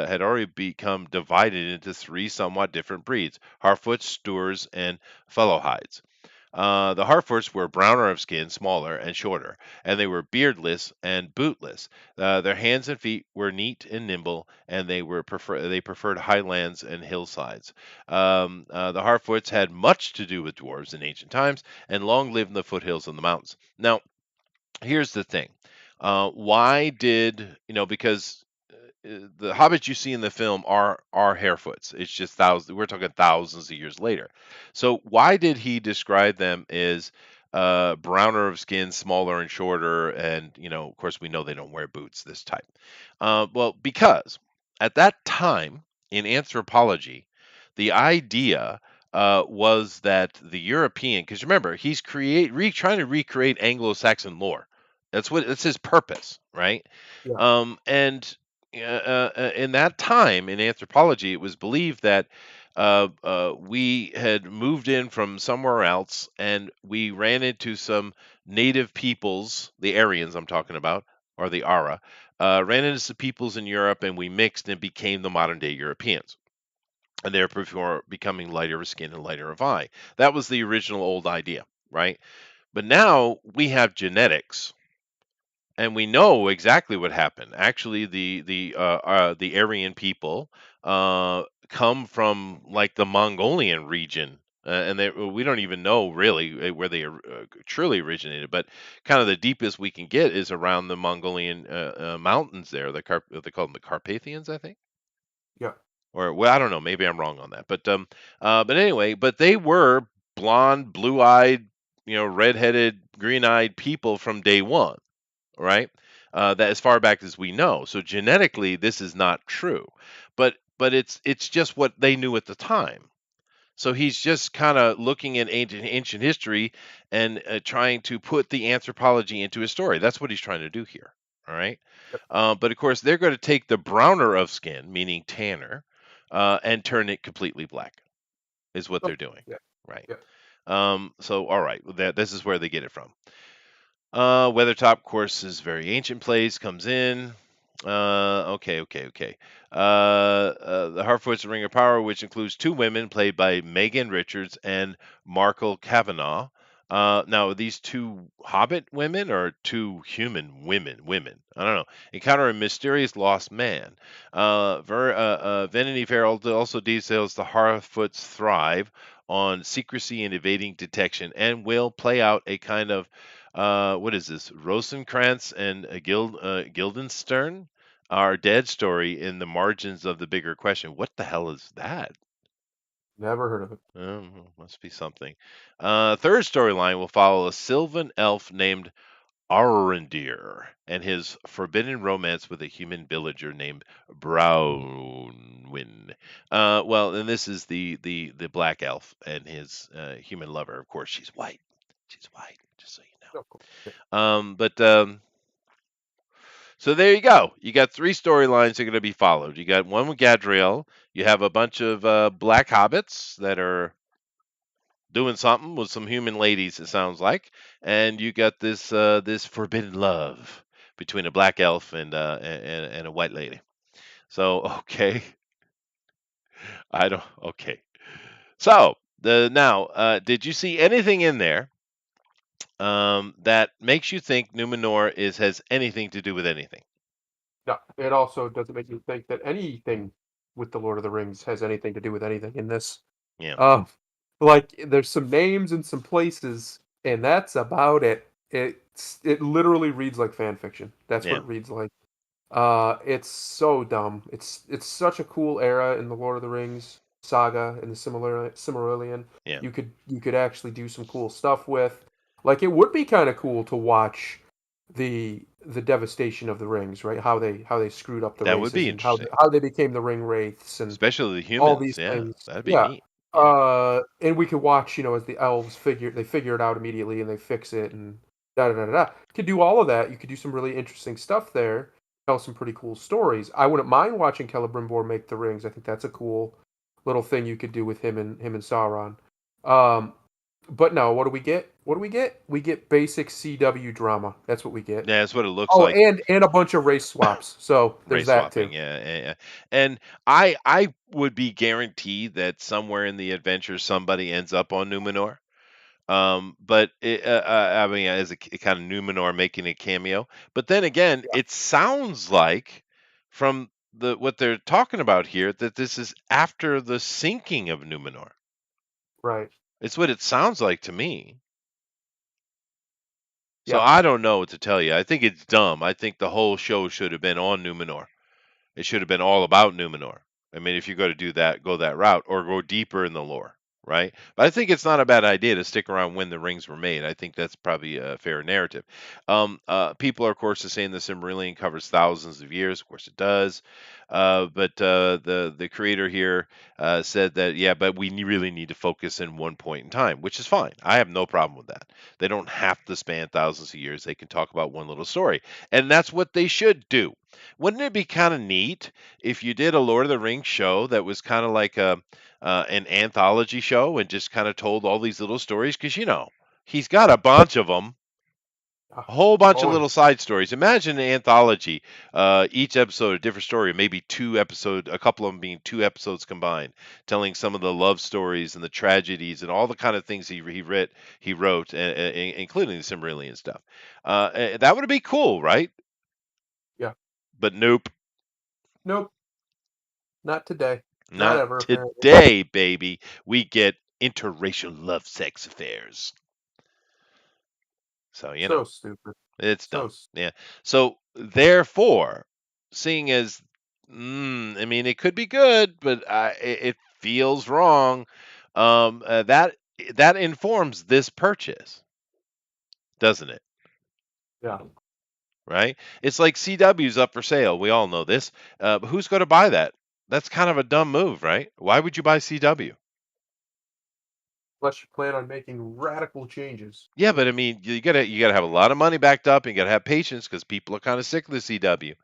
had already become divided into three somewhat different breeds: Harfoots, Stoors, and Fellowhides. The Harfoots were browner of skin, smaller and shorter, and they were beardless and bootless. Their hands and feet were neat and nimble, and they preferred highlands and hillsides. The Harfoots had much to do with dwarves in ancient times, and long lived in the foothills of the mountains. Now, here's the thing. Why did because the hobbits you see in the film are Harefoots. It's just thousands. We're talking thousands of years later. So why did he describe them as browner of skin, smaller and shorter? And of course, we know they don't wear boots. This type. Well, because at that time in anthropology, the idea was that the European, because remember, he's trying to recreate Anglo-Saxon lore. That's his purpose, right? Yeah. And in that time in anthropology, it was believed that we had moved in from somewhere else, and we ran into some native peoples, the Aryans I'm talking about, or the Ara, ran into some peoples in Europe, and we mixed and became the modern day Europeans. And therefore becoming lighter of skin and lighter of eye. That was the original old idea, right? But now we have genetics, and we know exactly what happened. Actually, the Aryan people come from like the Mongolian region, and we don't even know really where they truly originated. But kind of the deepest we can get is around the Mongolian mountains there. They call them the Carpathians, I think. Yeah. Or well, I don't know. Maybe I'm wrong on that. But anyway, but they were blonde, blue-eyed, red-headed, green-eyed people from day one, right? That as far back as we know. So genetically, this is not true, but it's just what they knew at the time. So he's just kind of looking at ancient history and trying to put the anthropology into his story. That's what he's trying to do here. All right. Yep. But of course, they're going to take the browner of skin, meaning tanner, and turn it completely black. Is what Oh, they're doing. yeah. Right. Yeah. So all right, this is where they get it from. Weathertop, of course, is very ancient place, comes in. Okay. The Harfoots Ring of Power, which includes two women played by Megan Richards and Markle Kavanagh. Now, are these two Hobbit women or two human women? Women, I don't know. Encounter a mysterious lost man. Vanity Fair also details the Harfoots thrive on secrecy and evading detection, and will play out a kind of what is this? Rosencrantz and Guildenstern are dead story in the margins of the bigger question. What the hell is that? Never heard of it. Must be something. Third storyline will follow a Sylvan elf named Arondir and his forbidden romance with a human villager named Brownwyn. Well, and this is the black elf and his human lover. Of course, she's white. She's white, just so you Oh, cool. Yeah. know. So there you go. You got three storylines that are going to be followed. You got one with Gadriel. You have a bunch of black hobbits that are doing something with some human ladies. It sounds like, and you got this forbidden love between a black elf and a white lady. So okay, I don't. Okay, so the now, did you see anything in there that makes you think Numenor has anything to do with anything? No, it also doesn't make you think that anything with the Lord of the Rings has anything to do with anything in this. Yeah, Um, like there's some names and some places, and that's about it. It literally reads like fan fiction. That's what yeah, it reads like. It's so dumb. It's such a cool era in the Lord of the Rings saga and the Silmarillion. yeah. You could actually do some cool stuff with. Like it would be kind of cool to watch the devastation of the rings, right? How they screwed up the That would races be and interesting. how they became the ring wraiths and Especially the all humans. these Yeah, things. that'd be Yeah. neat. Yeah. And we could watch, as the elves figure it out immediately and they fix it and da da da da. Da. You could do all of that. You could do some really interesting stuff there. Tell some pretty cool stories. I wouldn't mind watching Celebrimbor make the rings. I think that's a cool little thing you could do with him and Sauron. Um, but no, what do we get? What do we get? We get basic CW drama. That's what we get. Yeah, that's what it looks Oh, like. and a bunch of race swaps. So there's Race that too. swapping, yeah, yeah, yeah. And I would be guaranteed that somewhere in the adventure somebody ends up on Numenor. But I mean, as a kind of Numenor making a cameo. But then again, Yeah, it sounds like from what they're talking about here that this is after the sinking of Numenor. right. It's what it sounds like to me. So Yeah, I don't know what to tell you. I think it's dumb. I think the whole show should have been on Numenor. It should have been all about Numenor. I mean, if you're going to do that, go that route or go deeper in the lore, right? But I think it's not a bad idea to stick around when the rings were made. I think that's probably a fair narrative. People are, of course, saying the Silmarillion covers thousands of years. Of course, it does. But the creator here said that yeah, but we really need to focus in one point in time, which is fine. I have no problem with that. They don't have to span thousands of years. They can talk about one little story, and that's what they should do. Wouldn't it be kind of neat if you did a Lord of the Rings show that was kind of like a an anthology show and just kind of told all these little stories? Because he's got a bunch of them, yeah. a whole bunch of Oh, yeah. little side stories. Imagine an anthology, each episode a different story, maybe a couple of them being two episodes combined, telling some of the love stories and the tragedies and all the kind of things he wrote, including the Silmarillion stuff. That would be cool, right? Yeah. But nope. Nope. Not today. Not Not ever, apparently. today, baby. We get interracial love sex affairs. So, So stupid. it's So dumb. s Yeah. So, therefore, seeing as, I mean, it could be good, but it feels wrong. That informs this purchase, doesn't it? Yeah. Right? It's like CW's up for sale. We all know this. But who's going to buy that? That's kind of a dumb move, right? Why would you buy CW? Unless you plan on making radical changes. Yeah, but I mean, you gotta have a lot of money backed up, and you gotta have patience because people are kind of sick of the CW,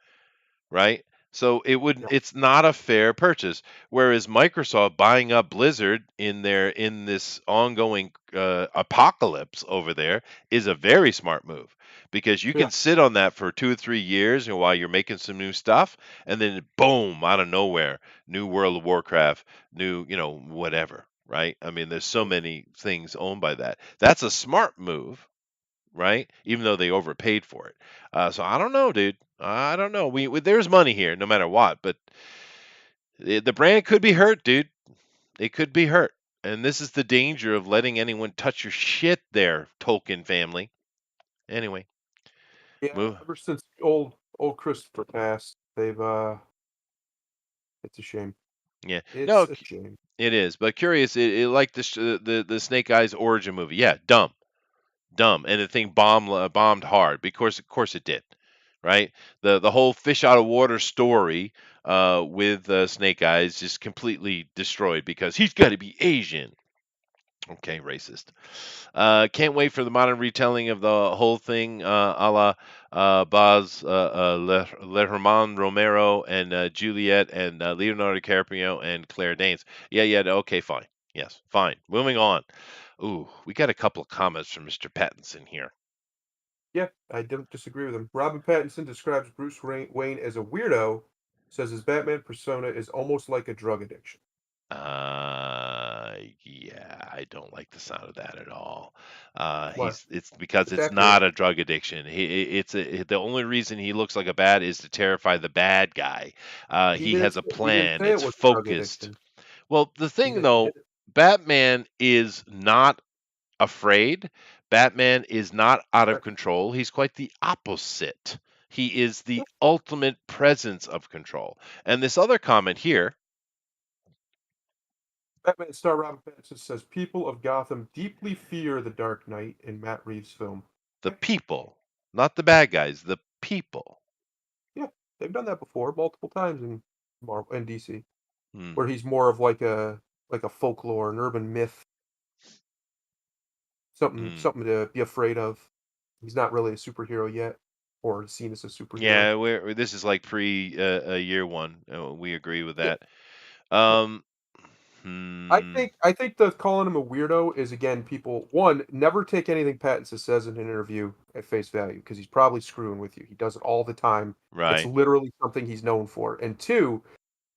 right? So Yeah. it's not a fair purchase. Whereas Microsoft buying up Blizzard in this ongoing apocalypse over there is a very smart move because you Yeah. can sit on that for 2 or 3 years, while you're making some new stuff, and then boom, out of nowhere, new World of Warcraft, new whatever, right? I mean, there's so Yeah. many things owned by that. That's a smart move, right? Even though they overpaid for it. So I don't know, dude. I don't know. There's money here, no matter what, but the brand could be hurt, dude. It could be hurt, and this is the danger of letting anyone touch your shit, there, Tolkien family. Anyway, Yeah, move. ever since old Christopher passed, it's a shame. Yeah, no, It's a shame. it is. But curious, it like the Snake Eyes origin movie. Yeah, dumb. Dumb, and the thing bombed hard because of course it did, right? The whole fish out of water story with Snake Eyes just completely destroyed because he's got to be Asian. Okay, racist. Can't wait for the modern retelling of the whole thing, a la Baz Lerman Romero and Juliet and Leonardo DiCaprio and Claire Danes. Yeah, yeah, okay, fine. Yes, fine. Moving on. Ooh, we got a couple of comments from Mr. Pattinson here. Yeah, I don't disagree with him. Robin Pattinson describes Bruce Wayne as a weirdo, says his Batman persona is almost like a drug addiction. Yeah, I don't like the sound of that at all. Why? It's because It's it's accurate. not a drug addiction. The only reason he looks like a bat is to terrify the bad guy. He has a He didn't plan. say it It's was a drug focused. addiction. Well, the He thing didn't he though, didn't Batman is not afraid. Batman is not out of right. control. He's quite the opposite. He is Yeah. the ultimate presence of control. And this other comment here, Batman star Robin Pattinson says people of Gotham deeply fear the Dark Knight in Matt Reeves' film. the Yeah, people. not the bad guys, the people. Yeah, they've done that before multiple times in Marvel and DC, Hmm. where he's more of like a folklore, an urban myth, Hmm. something to be afraid of. He's not really a superhero yet, or seen as a superhero. Yeah, this is like pre year one. We agree with Yeah, that. yeah. Um, hmm. I think that calling him a weirdo is again people one never take anything Pattinson says in an interview at face value because he's probably screwing with you. He does it all the time. It's Right. literally something he's known for. And two,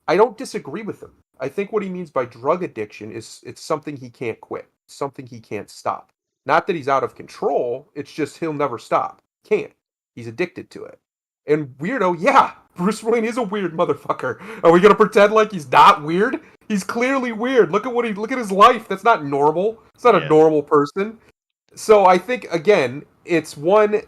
I don't disagree with him. I think what he means by drug addiction is it's something he can't quit, something he can't stop. Not that he's out of control, it's just he'll never stop. Can't. He's addicted to it. And weirdo, yeah, Bruce Wayne is a weird motherfucker. Are we gonna pretend like he's not weird? He's clearly weird. Look at his life. That's not normal. It's not a Yeah. normal person. So I think again, it's one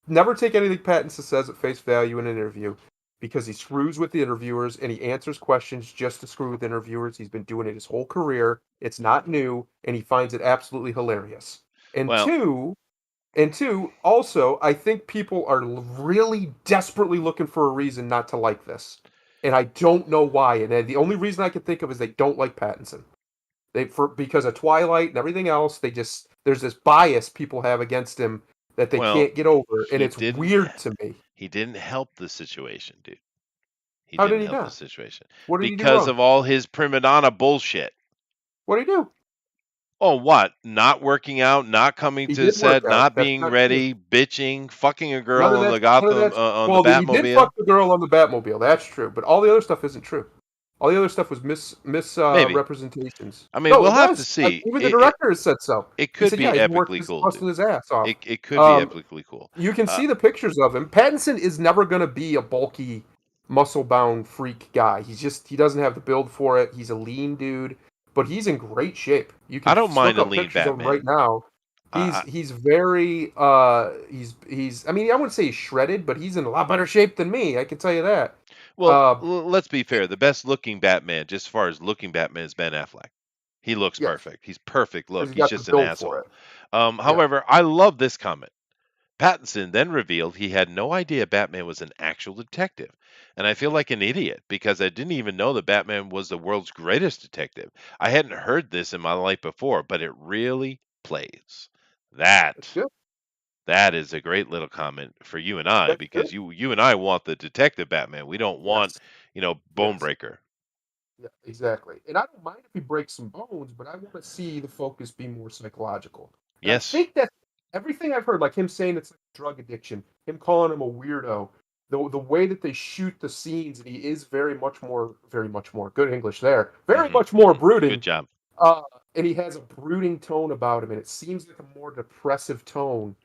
never take anything Pattinson says at face value in an interview because he screws with the interviewers and he answers questions just to screw with interviewers. He's been doing it his whole career. It's not new, and he finds it absolutely hilarious. And Well, two, also, I think people are really desperately looking for a reason not to like this. And I don't know why. And the only reason I can think of is they don't like Pattinson. They for because of Twilight and everything else, they just there's this bias people have against him that they well, can't get over, and he it's didn't weird to me. he didn't help the situation, dude. He How did didn't he help the not? situation What did he do because wrong? of all his prima donna bullshit. What did he do? Oh, what? Not working out, not coming He to the did work set, out. not That's being not true. ready, bitching, fucking a None girl of on the that's none of Gotham that's on the well, he did fuck Batmobile. the girl on the Batmobile. That's true, but all the other stuff isn't true. All the other stuff was Maybe. representations. I mean, No, we'll it have to was. see. Even the It director has said so. it He could said, "Yeah, be he worked epically his cool, dude. busting his ass off." It could be Um, epically cool. You can Uh, see the pictures of him. Pattinson is never going to be a bulky, muscle-bound freak guy. He doesn't have the build for it. He's a lean dude, but he's in great shape. You I can don't look mind a up lean pictures of him right Batman. now. I He's very he's I mean I wouldn't say he's shredded, but he's in a lot better shape than me. I can tell you that. well, Uh, let's be fair. The best looking Batman, just as far as looking Batman, is Ben Affleck. He looks yes, perfect. He's perfect because look. he's He's got the just an build for asshole. it. Yeah, However, I love this comment. Pattinson then revealed he had no idea Batman was an actual detective. And I feel like an idiot because I didn't even know that Batman was the world's greatest detective. I hadn't heard this in my life before, but it really plays. that's That good. that is a great little comment for you and I That's good. because you and I want the detective Batman. We don't want, Yes, yes. Bonebreaker. Yeah, exactly. And I don't mind if he breaks some bones, but I want to see the focus be more psychological. And I Yes. think that everything I've heard, like him saying it's like drug addiction, him calling him a weirdo, the way that they shoot the scenes, and he is very much more good English there, very Mhm. much more Mhm. Good brooding. job. Uh, and he has a brooding tone about him, and it seems like a more depressive tone.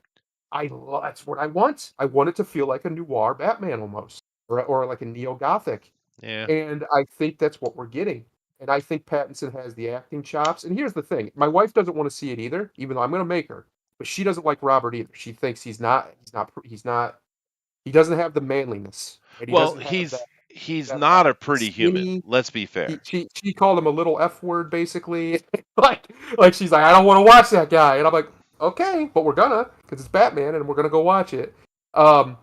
That's what I want. I want it to feel like a noir Batman almost, or like a neo Gothic. Yeah. And I think that's what we're getting. And I think Pattinson has the acting chops. And here's the thing: my wife doesn't want to see it either, even though I'm going to make her. But she doesn't like Robert either. She thinks he doesn't have the manliness, right? He Well, doesn't have he's that not vibe. a He's pretty human. skinny. Let's be fair. She called him a little F word basically. like she's like, I don't want to watch that guy, and I'm like, okay, but we're gonna because it's Batman, and we're gonna go watch it. Um,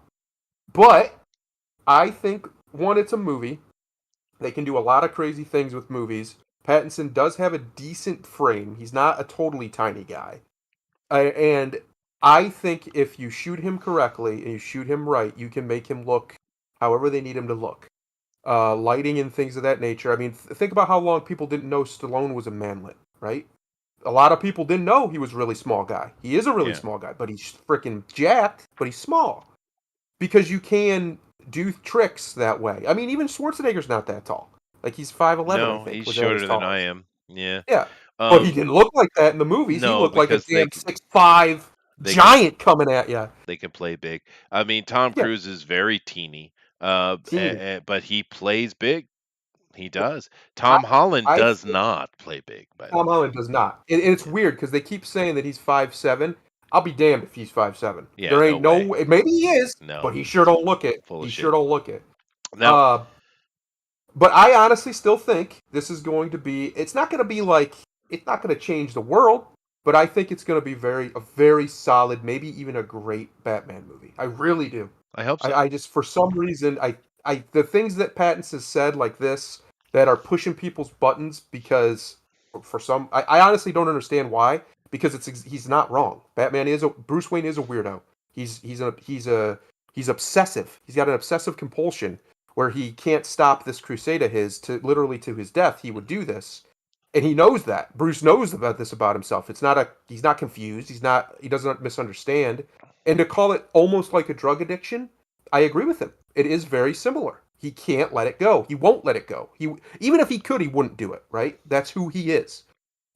but I think one, it's a movie. They can do a lot of crazy things with movies. Pattinson does have a decent frame. He's not a totally tiny guy. And I think if you shoot him correctly and you shoot him right, you can make him look however they need him to look. Lighting and things of that nature. I mean, think about how long people didn't know Stallone was a manlet, right? A lot of people didn't know he was a really small guy. He is a really Yeah. small guy, but he's freaking jacked, but he's small because you can do tricks that way. I mean, even Schwarzenegger's not that tall. Like he's 5'11", I No, think, he's was at his shorter than I tallest. am. Yeah. Yeah, but he Um, didn't look like that in the movies. He no, looked like a because damn 6'5" they can giant coming at you. they can play big. I mean, Tom Yeah, Cruise is very teeny, teeny. but he plays big. He Yeah, does. I Tom Holland I does think not play big, by the Tom way. Holland does not, and it's Yeah. weird because they keep saying that he's 5'7". I'll be damned if he's 5'7". Yeah, There no ain't no way. way. Maybe he is, but No, he sure don't look it. full of He sure shit. don't look it. Now, Uh, But I honestly still think this is going to be. It's not going to be like. It's not going to change the world. but I think it's going to be a very solid, maybe even a great Batman movie. I really do. I hope I, so. I just for some reason the things that Pattinson has said like this that are pushing people's buttons because for some I honestly don't understand why because he's not wrong. Bruce Wayne is a weirdo. He's obsessive. He's got an obsessive compulsion where he can't stop this crusade of his to literally to his death. He would do this, and he knows that. Bruce knows about this about himself. He's not confused. He doesn't misunderstand. And to call it almost like a drug addiction, I agree with him. It is very similar. He can't let it go. He won't let it go. He even if he could, he wouldn't do it, right? That's who he is.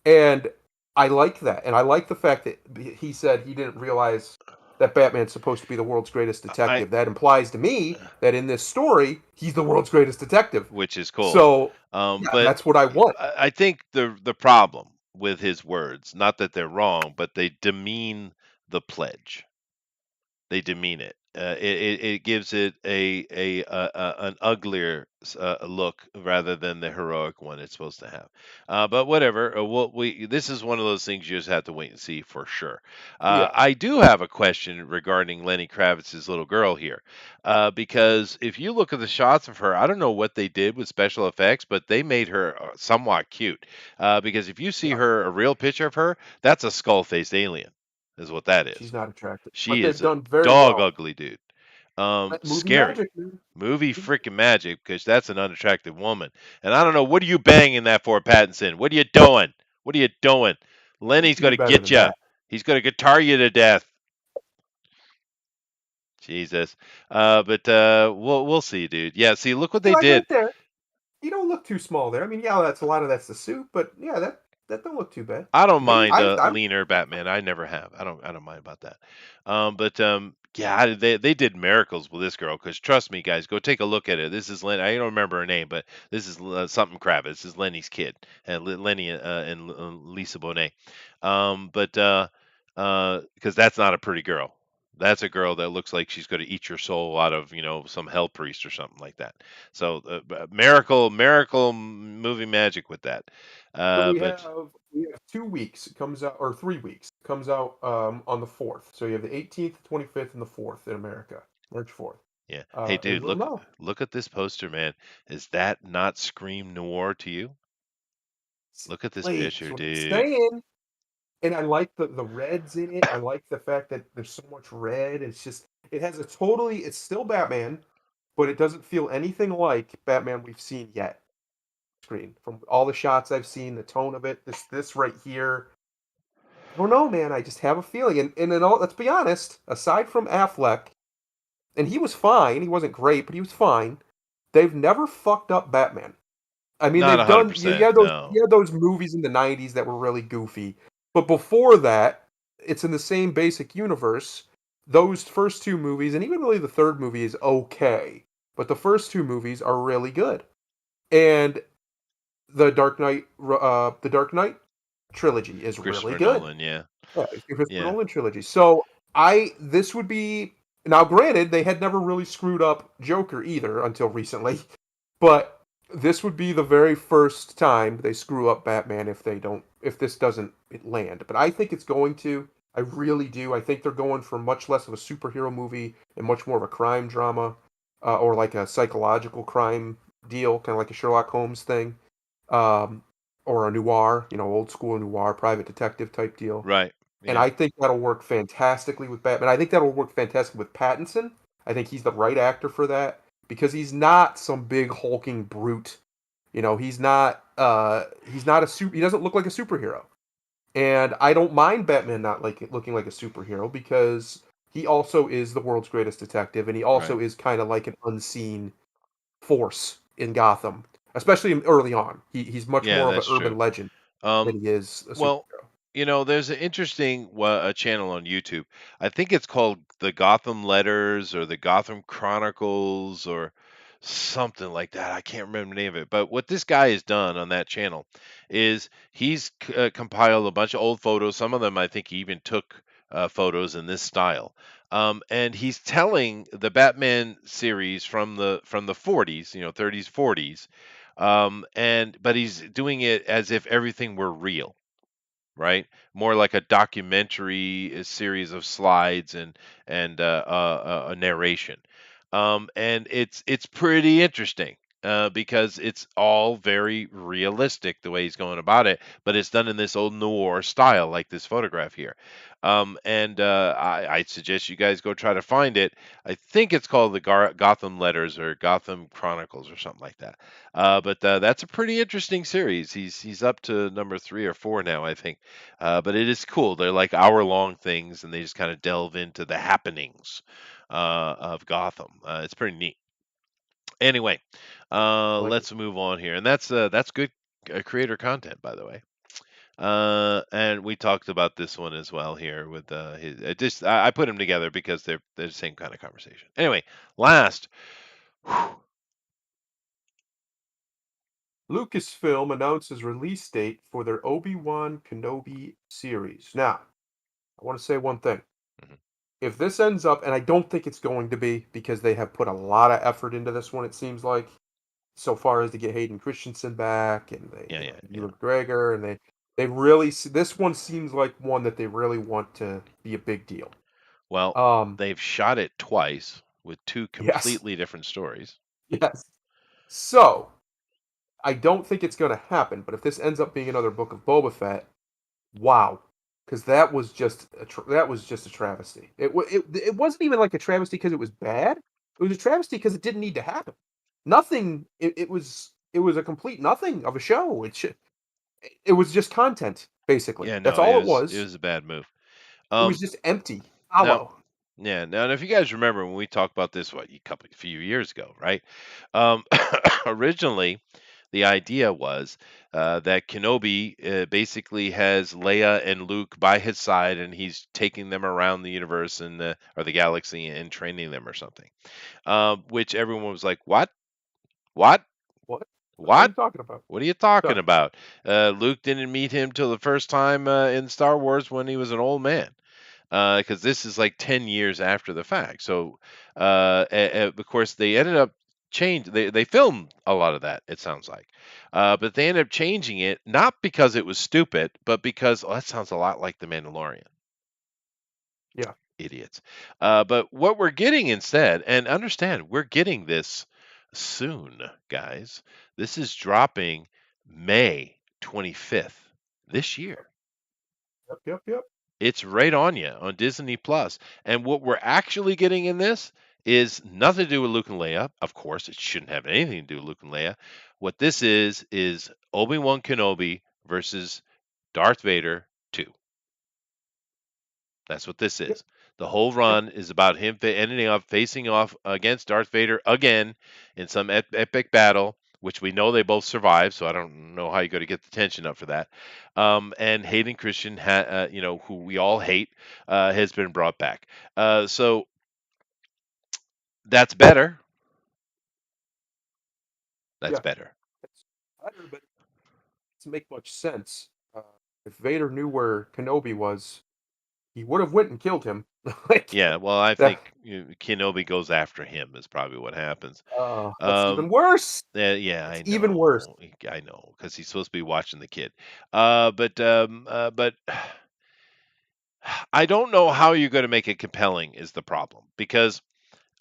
And I like that. And I like the fact that he said he didn't realize that Batman's supposed to be the world's greatest I detective. That implies to me that in this story, he's the world's greatest detective. Which is cool. So, yeah, But that's what I want. I think the problem with his words, not that they're wrong, but they demean the pledge. They demean it. It gives it an uglier look rather than the heroic one it's supposed to have. But whatever. What we This is one of those things you just have to wait and see for sure. Yeah, I do have a question regarding Lenny Kravitz's little girl here, because if you look at the shots of her, I don't know what they did with special effects, but they made her somewhat cute. Because if you see yeah, her a real picture of her, that's a skull-faced alien, is what that she's is. not attractive, but She they've is a done very dog well. ugly dude. Movie Scary. magic, man. Movie freaking magic because that's an unattractive woman. And I don't know, what are you banging that for, Pattinson? What are you doing? What are you doing? You Lenny's can do going to better get than you. that. He's going to guitar you to death. Jesus. But we'll see, dude. Yeah, see, look what You they like did. right there. You don't look too small there. I mean, yeah, that's a lot of that's the suit, but yeah, that don't look too bad. I don't Me, mind I a I'm leaner Batman. I never have. I don't mind about that. But yeah, they did miracles with this girl. Because trust me, guys, go take a look at it. This is Len. I don't remember her name, but this is something Kravitz. This is Lenny's kid, and Lenny and Lisa Bonet. But because that's not a pretty girl. That's a girl that looks like she's going to eat your soul out of some hell priest or something like that. So miracle movie magic with that. so But we have 2 weeks. It comes out or 3 weeks. It comes out on the 4th. So you have the 18th, 25th, and the 4th in America, March 4th. Yeah. Hey, And dude, we'll look know. look at this poster, man. Is that not Scream Noir to you? Look at this Please, that's picture, what I'm dude. saying. And I like the reds in it. I like the fact that there's so much red. It has a totally it's still Batman, but it doesn't feel anything like Batman we've seen yet. Screen from all the shots I've seen, the tone of it, this right here. I don't know, man. I just have a feeling. And in all, let's be honest. Aside from Affleck, and he was fine. He wasn't great, but he was fine. They've never fucked up Batman. I mean, Not they've done. You 100%, had those. no. You had those movies in the '90s that were really goofy, but before that, it's in the same basic universe. Those first two movies, and even really the third movie is okay, but the first two movies are really good. And the Dark Knight trilogy is really Christopher good. Nolan, yeah. Yeah, it's the Christopher Yeah. Nolan trilogy. So this would be now. Granted, they had never really screwed up Joker either until recently, but this would be the very first time they screw up Batman if this doesn't land. But I think it's going to. I really do. I think they're going for much less of a superhero movie and much more of a crime drama, or like a psychological crime deal, kind of like a Sherlock Holmes thing, um, or a noir, old school noir, private detective type deal. Right. And Yeah. I think that'll work fantastically with Batman. I think that'll work fantastically with Pattinson. I think he's the right actor for that because he's not some big hulking brute. He's not a super he doesn't look like a superhero. And I don't mind Batman not like looking like a superhero because he also is the world's greatest detective and he Right. also is kind of like an unseen force in Gotham, especially early on. He's much Yeah, more of an that's true. urban legend Um, than he is a well, superhero. there's an interesting a channel on YouTube. I think it's called the Gotham Letters or the Gotham Chronicles or something like that. I can't remember the name of it. But what this guy has done on that channel is he's compiled a bunch of old photos. Some of them I think he even took photos in this style. And he's telling the Batman series from the 40s, 30s, 40s, but he's doing it as if everything were real, right? More like a documentary, a series of slides and a narration. And it's pretty interesting because it's all very realistic the way he's going about it, but it's done in this old noir style, like this photograph here. I suggest you guys go try to find it. I think it's called the Gotham Letters or Gotham Chronicles or something like that. But that's a pretty interesting series. He's up to number 3 or 4 now, I think. But it is cool. They're like hour-long things, and they just kind of delve into the happenings of Gotham. It's pretty neat. Anyway, I like it. let's move on here, and that's good creator content, by the way. And we talked about this one as well here with his. I put them together because they're the same kind of conversation. Anyway, last. Whew, Lucasfilm announces release date for their Obi-Wan Kenobi series. Now, I want to say one thing. mhm, If this ends up, and I don't think it's going to be because they have put a lot of effort into this one, it seems like, so far as to get Hayden Christensen back and yeah, they yeah, yeah. Ewan McGregor and they really this one seems like one that they really want to be a big deal. Well, Um, they've shot it twice with two yes, completely different stories. yes. So I don't think it's going to happen, but if this ends up being another Book of Boba Fett, wow, because that was just a travesty. It wasn't even like a travesty because it was bad. It was a travesty because it didn't need to happen. Nothing. It was a complete nothing of a show. It was just content basically. Yeah, That's no, all it it was. was a bad move. It was Um, just empty, now, hollow. yeah, now if you guys remember when we talked about this, what a few years ago, right? Originally, the idea was that Kenobi basically has Leia and Luke by his side, and he's taking them around the universe and or the galaxy and training them or something. Which everyone was like, "What? What? What? What are What? you talking about? What are you talking Yeah, about?" Luke didn't meet him till the first time in Star Wars when he was an old man, because this is like 10 years after the fact. So, of course, they ended up they filmed a lot of that, it sounds like. But they ended up changing it, not because it was stupid, but because, oh, that sounds a lot like The Mandalorian. yeah, Idiots. But what we're getting instead, and understand, we're getting this soon, guys. This is dropping May 25th this year. yep, yep, yep. It's right on you on Disney Plus. And what we're actually getting in this is nothing to do with Luke and Leia. Of course, it shouldn't have anything to do with Luke and Leia. What this is Obi-Wan Kenobi versus Darth Vader 2. That's what this Yep, is. The whole yep. run is about him ending up facing off against Darth Vader again in some epic battle, which we know they both survived. So I don't know how you're going to get the tension up for that. And Hayden Christian, who we all hate, has been brought back. So that's better. That's Yeah. better. It's better, but it doesn't make much sense. If Vader knew where Kenobi was, he would have went and killed him. Like Yeah. Well, I that. think Kenobi goes after him is probably what happens. That's Um, even worse. Yeah, That's I even worse. know. I know because he's supposed to be watching the kid. But I don't know how you're going to make it compelling is the problem because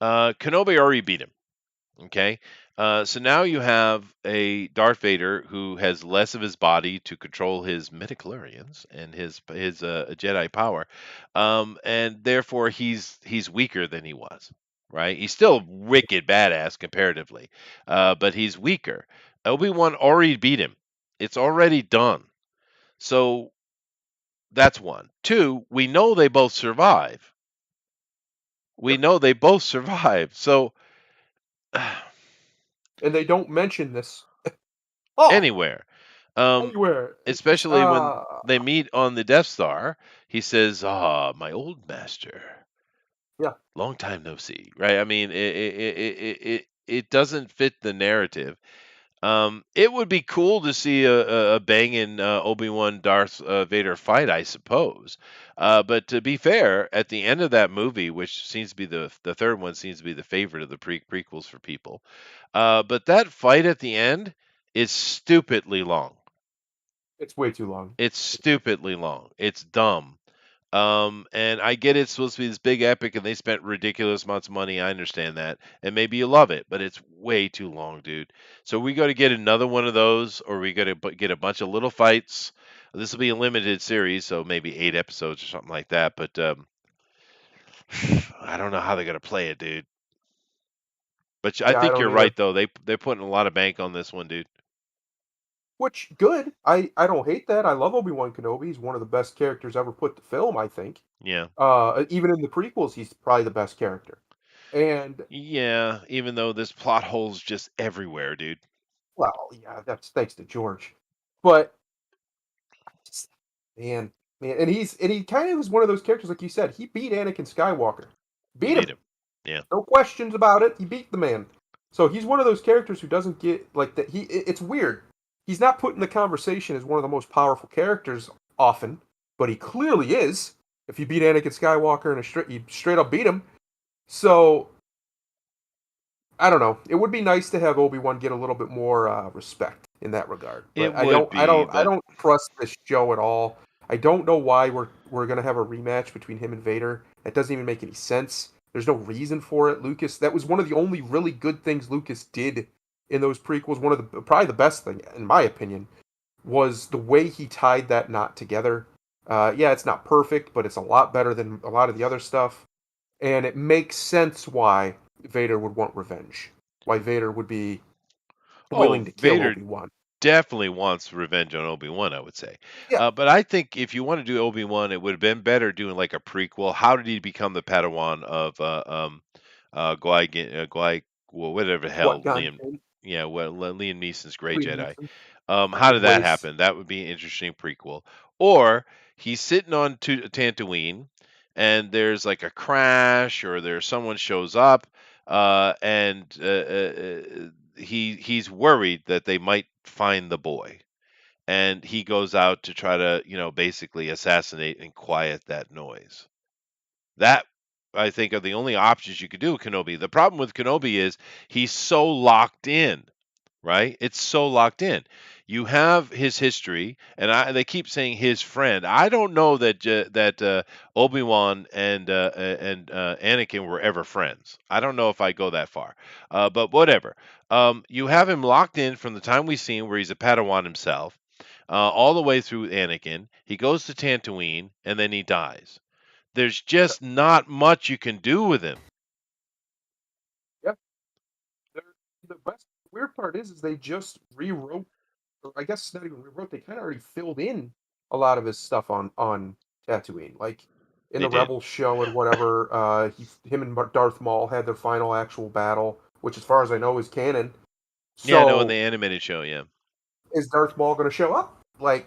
Kenobi already beat him. Okay, so now you have a Darth Vader who has less of his body to control his midichlorians and his Jedi power, and therefore he's weaker than he was. Right, he's still wicked badass comparatively, but he's weaker. Obi-Wan already beat him. It's already done. So that's one. Two, we know they both survive. We Yep. know they both survive. So And they don't mention this. Oh, anywhere. Um, anywhere. It's just Especially when they meet on the Death Star, he says, "Ah, my old master, yeah, long time no see." Right? I mean, it doesn't fit the narrative. It would be cool to see a banging Obi-Wan Darth Vader fight, I suppose. But to be fair, at the end of that movie, which seems to be the third one, seems to be the favorite of the prequels for people. But that fight at the end is stupidly long. It's way too long. It's stupidly long. It's dumb. And I get it's supposed to be this big epic and they spent ridiculous amounts of money. I understand that. And maybe you love it, but it's way too long, dude. So we got to get another one of those, or we got to get a bunch of little fights. This will be a limited series, so maybe 8 episodes or something like that. But I don't know how they're gonna play it, dude. But I Yeah, I think don't you're either. right though. They're putting a lot of bank on this one, dude. Which good. I don't hate that. I love Obi-Wan Kenobi. He's one of the best characters ever put to film, I think. Yeah. Even in the prequels, he's probably the best character. And Yeah, even though there's plot holes just everywhere, dude. well, yeah, that's thanks to George. But just- man, and he kind of is one of those characters, like you said. He beat Anakin Skywalker, He beat beat him. him. Yeah. No questions about it. He beat the man. So he's one of those characters who doesn't get like that. It's weird. He's not put in the conversation as one of the most powerful characters often, but he clearly is. If you beat Anakin Skywalker in a you straight up beat him. So I don't know. It would be nice to have Obi Wan get a little bit more respect in that regard, It but would be, I but don't trust this show at all. I don't know why we're gonna have a rematch between him and Vader. That doesn't even make any sense. There's no reason for it. Lucas, that was one of the only really good things Lucas did in those prequels. One of the probably the best thing, in my opinion, was the way he tied that knot together. Yeah, it's not perfect, but it's a lot better than a lot of the other stuff, and it makes sense why Vader would want revenge. Why Vader would be oh, willing to kill Vader Obi Wan. definitely wants revenge on Obi-Wan, I would say. Yeah, But I think if you want to do Obi-Wan, it would have been better doing like a prequel. How did he become the Padawan of well, whatever the Qui hell, Gon Liam, Jinn, yeah, well, Liam Neeson's Gray Liam Jedi. Neeson, How did that Blaze. happen? That would be an interesting prequel. Or he's sitting on Tatooine, and there's like a crash, or there's someone shows up, and he's worried that they might find the boy, and he goes out to try to, basically assassinate and quiet that noise. That I think are the only options you could do with Kenobi. The problem with Kenobi is he's so locked in, right? It's so locked in. You have his history, and they keep saying his friend. I don't know that Obi Wan and Anakin were ever friends. I don't know if I go that far, but whatever. You have him locked in from the time we see him, where he's a Padawan himself, all the way through Anakin. He goes to Tatooine, and then he dies. There's Yeah, just not much you can do with him. yeah. They're, the best weird part is they just rewrote, or I guess not even rewrote. They kind of already filled in a lot of his stuff on Tatooine, like in They the did. Rebels show and whatever. Him and Darth Maul had their final actual battle, which, as far as I know, is canon. Yeah, no, in the So animated show, yeah. is Darth Maul going to show up? Like,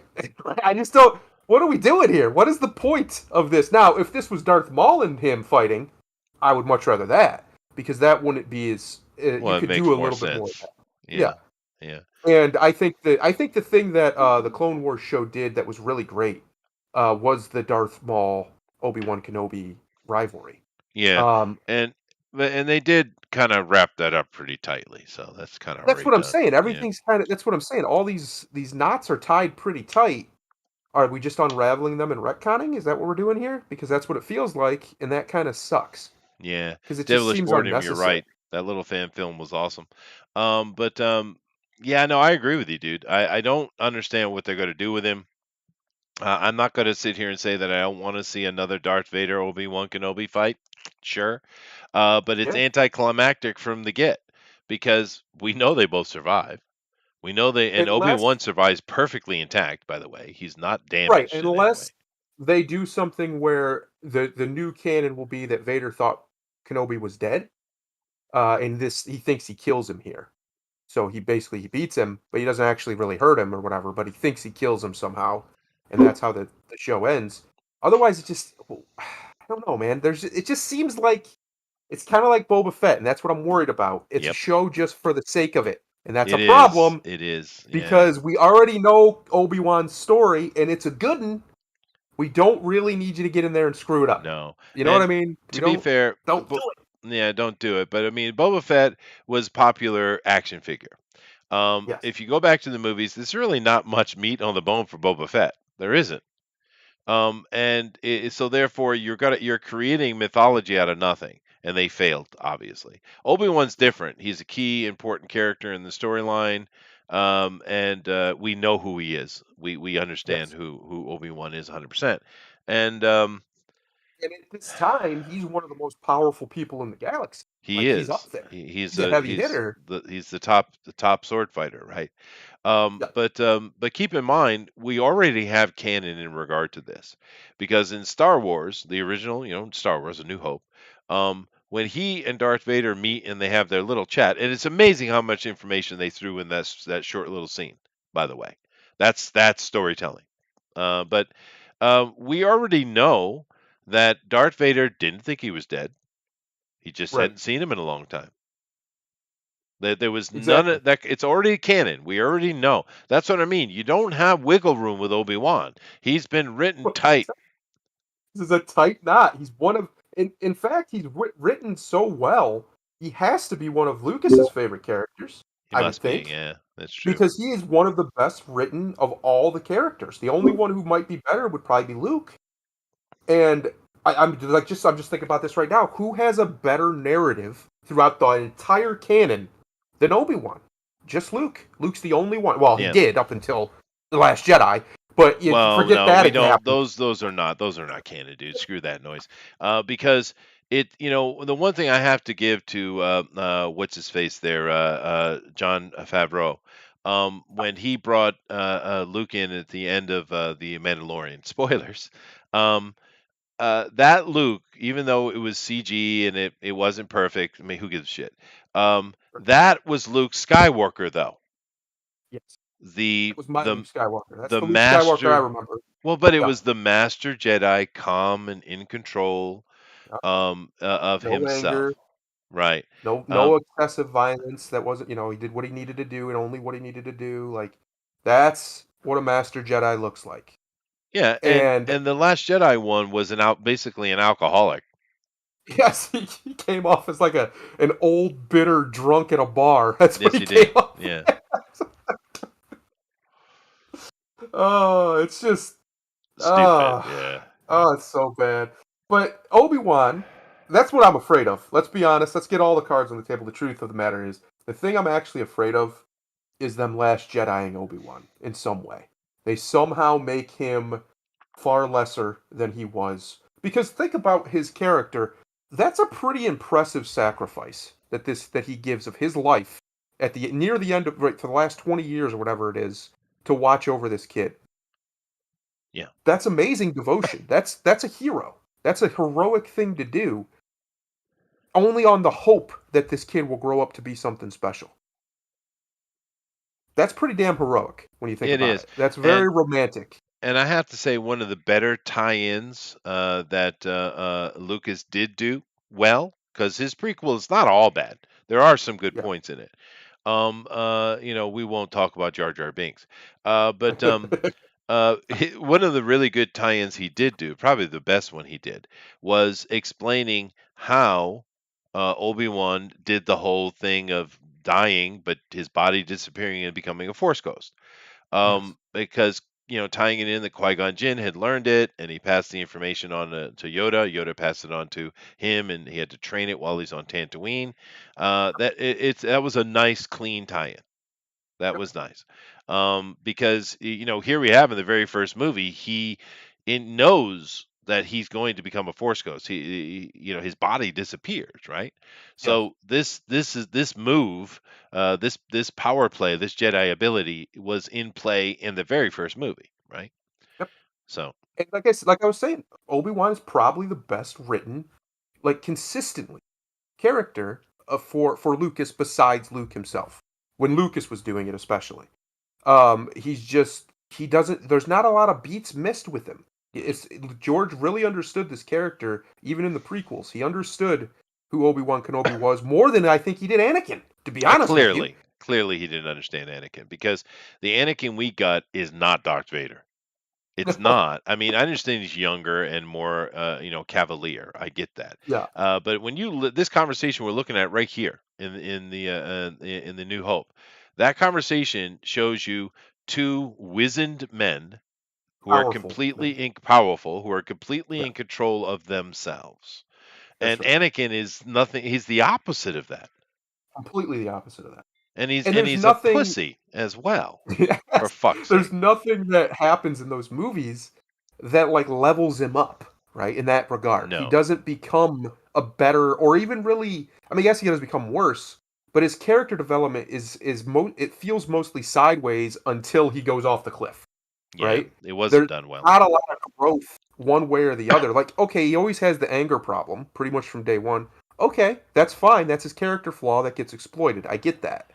I just don't. What are we doing here? What is the point of this? Now, if this was Darth Maul and him fighting, I would much rather that because that wouldn't be as you Well, it could makes do a more little bit more of sense. that. Yeah, Yeah, yeah, and I think the thing that the Clone Wars show did that was really great was the Darth Maul Obi Wan Kenobi rivalry. yeah, Um, and they did kind of wrap that up pretty tightly, so that's kind of that's already what I'm done. saying. Yeah, Everything's kind of that's what I'm saying. All these knots are tied pretty tight. Are we just unraveling them and retconning? Is that what we're doing here? Because that's what it feels like, and that kind of sucks. yeah. Because it just Devilish seems Boredom, you're unnecessary. right. That little fan film was awesome. But yeah, no, I agree with you, dude. I don't understand what they're going to do with him. I'm not going to sit here and say that I don't want to see another Darth Vader Obi-Wan Kenobi fight. Sure. But it's Yeah, anticlimactic from the get because we know they both survive. We know and unless Obi-Wan survives perfectly intact, by the way. He's not right, damaged in any unless way. they do something where the new canon will be that Vader thought Kenobi was dead, and this he thinks he kills him here. So he beats him, but he doesn't actually really hurt him or whatever. But he thinks he kills him somehow, and that's how the show ends. Otherwise, it just I don't know, man. It just seems like it's kind of like Boba Fett, and that's what I'm worried about. It's a Yep. show just for the sake of it, and that's a It is. problem It is. Yeah. because we already know Obi-Wan's story, and it's a good one. We don't really need you to get in there and screw it up. No. You know what I And mean? We to be fair, don't do it. yeah, don't do it. But I mean, Boba Fett was popular action figure. Yes. If you go back to the movies, there's really not much meat on the bone for Boba Fett. There isn't. So therefore you're creating mythology out of nothing, and they failed obviously. Obi-Wan's Yeah. different. He's a key important character in the storyline, and we know who he is. We understand Yes. who Obi-Wan is 100%, and And at this time, he's one of the most powerful people in the galaxy. he Like, he's up is. there. He's He's a heavy he's hitter. he's the top sword fighter, right? Yes. But keep in mind, we already have canon in regard to this, because in Star Wars, the original, Star Wars: A New Hope, when he and Darth Vader meet and they have their little chat, and it's amazing how much information they threw in that short little scene. By the way, that's storytelling. But we already know that Darth Vader didn't think he was dead. He just Right. hadn't seen him in a long time. There was none Exactly. of that. It's already canon. We already know. That's what I mean. You don't have wiggle room with Obi-Wan. He's been written tight. This is a tight knot. He's one of in fact, he's written so well, he has to be one of Lucas's favorite characters, He I would must be. think, Yeah, that's true. because he is one of the best written of all the characters. The only one who might be better would probably be Luke. And I'm just thinking about this right now. Who has a better narrative throughout the entire canon than Obi-Wan? Just Luke. Luke's the only one. Well, he Yeah. did up until The Last Jedi, but you Well, forget no, that we don't. example. Those are not canon, dude. Screw that noise. Because the one thing I have to give to what's his face there, John Favreau, when he brought Luke in at the end of the Mandalorian. Spoilers. Um, that Luke, even though it was CG and it wasn't perfect, I mean, who gives a shit? That was Luke Skywalker, though. Yes. The That was my the Luke Skywalker. That's the the Luke Skywalker I master, remember. well, but it Yeah. was the master Jedi, calm and in control, Yeah. of No anger, himself, right? no Um, excessive violence. That wasn't, he did what he needed to do and only what he needed to do. Like, that's what a master Jedi looks like. yeah, and And and the Last Jedi one was basically an alcoholic. yes, he came off as like an old bitter drunk at a bar. That's what Yes, he he did. came off Yeah, as. Oh, it's just stupid. oh, Yeah, yeah, oh, it's so bad. But Obi-Wan, that's what I'm afraid of. Let's be honest. Let's get all the cards on the table. The truth of the matter is, the thing I'm actually afraid of is them Last Jediing Obi-Wan in some way. They somehow make him far lesser than he was. Because think about his character. That's a pretty impressive sacrifice that he gives of his life at the near the end of right for the last 20 years or whatever it is to watch over this kid. yeah. That's amazing devotion. That's a hero. That's a heroic thing to do only on the hope that this kid will grow up to be something special. That's pretty damn heroic when you think It about is, it. That's very and romantic. and I have to say one of the better tie-ins that Lucas did do well, because his prequel is not all bad. There are some good Yeah. points in it. We won't talk about Jar Jar Binks, but one of the really good tie-ins he did do, probably the best one he did, was explaining how Obi-Wan did the whole thing of dying, but his body disappearing and becoming a Force ghost. Yes. Because tying it in that Qui-Gon Jinn had learned it, and he passed the information on to Yoda. Yoda passed it on to him, and he had to train it while he's on Tatooine. That was a nice, clean tie-in. That Yep. was nice. Because here we have in the very first movie, he knows that he's going to become a Force ghost. His body disappears, right? Yes. So this move, this power play, this Jedi ability was in play in the very first movie, right? Yep. So And like I was saying, Obi-Wan is probably the best written, like consistently character for Lucas besides Luke himself. When Lucas was doing it, especially, he doesn't. There's not a lot of beats missed with him. It's George really understood this character even in the prequels. He understood who Obi-Wan Kenobi was more than I think he did Anakin. To be honest with you, clearly he didn't understand Anakin, because the Anakin we got is not Darth Vader. It's no, not. I mean, I understand he's younger and more, cavalier. I get that. yeah, But when this conversation we're looking at right here in the New Hope, That conversation shows you two wizened men who are Powerful completely men. powerful, who are completely Yeah, in control of themselves. that's And right. Anakin is nothing. He's the opposite of that, Completely the opposite of that. and he's And and there's he's a nothing pussy as well. For yes, fuck's there's sake, nothing that happens in those movies that, like, levels him up, right, in that regard. He no. doesn't become a better or even really I mean, yes, he does become worse, but his character development it feels mostly sideways until he goes off the cliff, Yeah, right? it wasn't There's done well. not a lot of growth one way or the other. Like, okay, he always has the anger problem pretty much from day one. Okay, that's fine. That's his character flaw that gets exploited. I get that.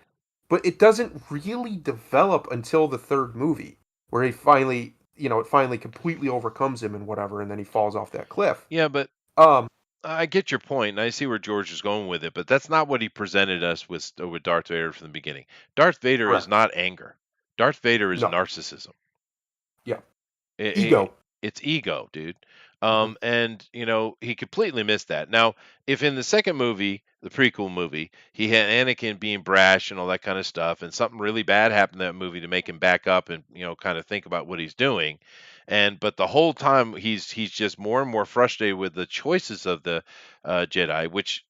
But it doesn't really develop until the third movie, where he finally, it finally completely overcomes him and whatever, and then he falls off that cliff. Yeah, but Um, I get your point, and I see where George is going with it. But that's not what he presented us with Darth Vader from the beginning. Darth Vader is correct. not anger. Darth Vader is No. narcissism. Yeah. I Ego. it's ego, dude. Mhm. And he completely missed that. Now, if in the second movie, the prequel movie, he had Anakin being brash and all that kind of stuff, and something really bad happened in that movie to make him back up and kind of think about what he's doing, but the whole time he's just more and more frustrated with the choices of the Jedi, which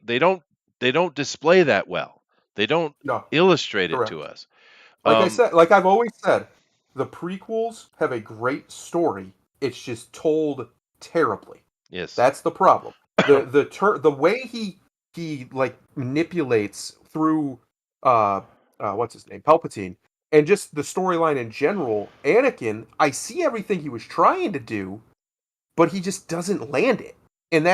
they don't display that well. They don't No. illustrate it to Correct. us. Um, Like I've always said, the prequels have a great story. It's just told terribly. yes. That's the problem. The way he like manipulates through uh what's his name? Palpatine, and just the storyline in general, Anakin, I see everything he was trying to do, but he just doesn't land it. And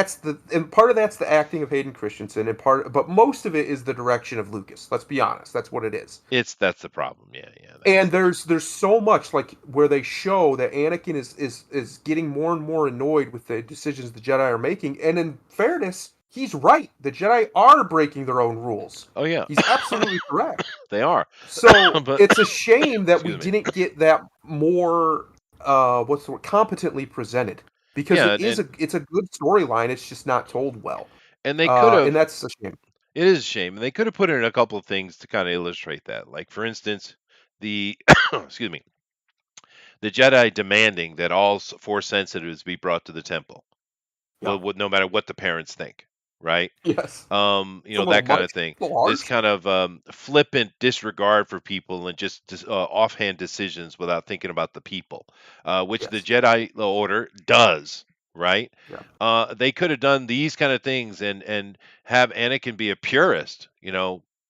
part of that's the acting of Hayden Christensen but most of it is the direction of Lucas. Let's be honest. That's what it is. That's the problem. Yeah, yeah, And that's there's so much like where they show that Anakin is getting more and more annoyed with the decisions the Jedi are making. And in fairness, he's right. The Jedi are breaking their own rules. oh yeah, He's absolutely correct. they are. So But it's a shame that we excuse me. didn't get that more what's the word, competently presented because Yeah, and it's a good storyline. It's just not told well, and they could and have. that's a shame. It is a shame, and they could have put in a couple of things to kind of illustrate that. Like for instance, the excuse me, the Jedi demanding that all Force sensitives be brought to the temple. Yeah. No matter what the parents think, right? Yes. It's a little That kind of much. thing. A little This harsh. kind of flippant disregard for people and just offhand decisions without thinking about the people, which the Yes. Jedi Order does, right? Yeah. They could have done these kind of things and have Anakin be a purist,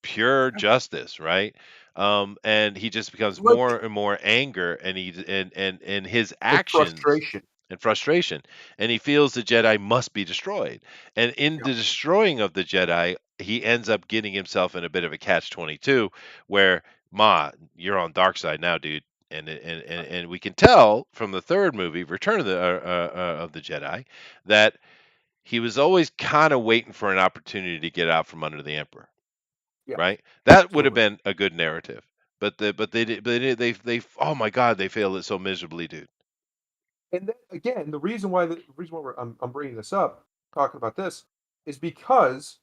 pure Yeah. justice, right? And he just becomes more Like and more anger, and and his and actions frustration. and frustration, and he feels the Jedi must be destroyed. And in Yeah. the destroying of the Jedi, he ends up getting himself in a bit of a catch-22 where Ma, you're on dark side now, dude. And we can tell from the third movie, Return of the Jedi, that he was always kind of waiting for an opportunity to get out from under the Emperor, Yeah. right? That would have Absolutely. been a good narrative, but they oh my God, they failed it so miserably, dude. And then again, the reason why I'm bringing this up, talking about this, is because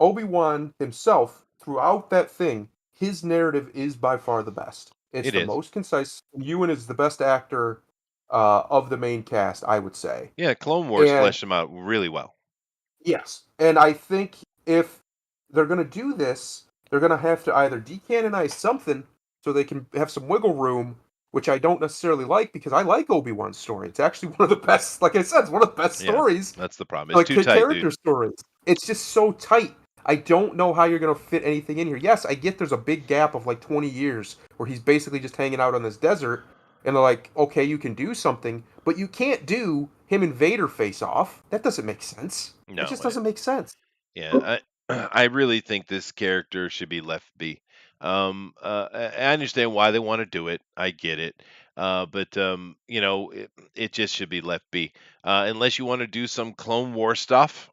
Obi-Wan himself, throughout that thing, his narrative is by far the best. It's It the is. most concise. Ewan is the best actor of the main cast, I would say. Yeah, Clone Wars And fleshed him out really well. yes, and I think if they're going to do this, they're going to have to either decanonize something so they can have some wiggle room, which I don't necessarily like because I like Obi-Wan's story. It's actually one of the best, like I said, it's one of the best Yeah, stories, that's the problem. It's like too tight, dude. character stories. It's just so tight. I don't know how you're going to fit anything in here. Yes, I get there's a big gap of like 20 years where he's basically just hanging out on this desert and they're like, okay, you can do something, but you can't do him and Vader face off. That doesn't make sense. It No, just doesn't make sense. yeah, I really think this character should be left be. I understand why they want to do it. I get it. But it just should be left be. Unless you want to do some Clone War stuff,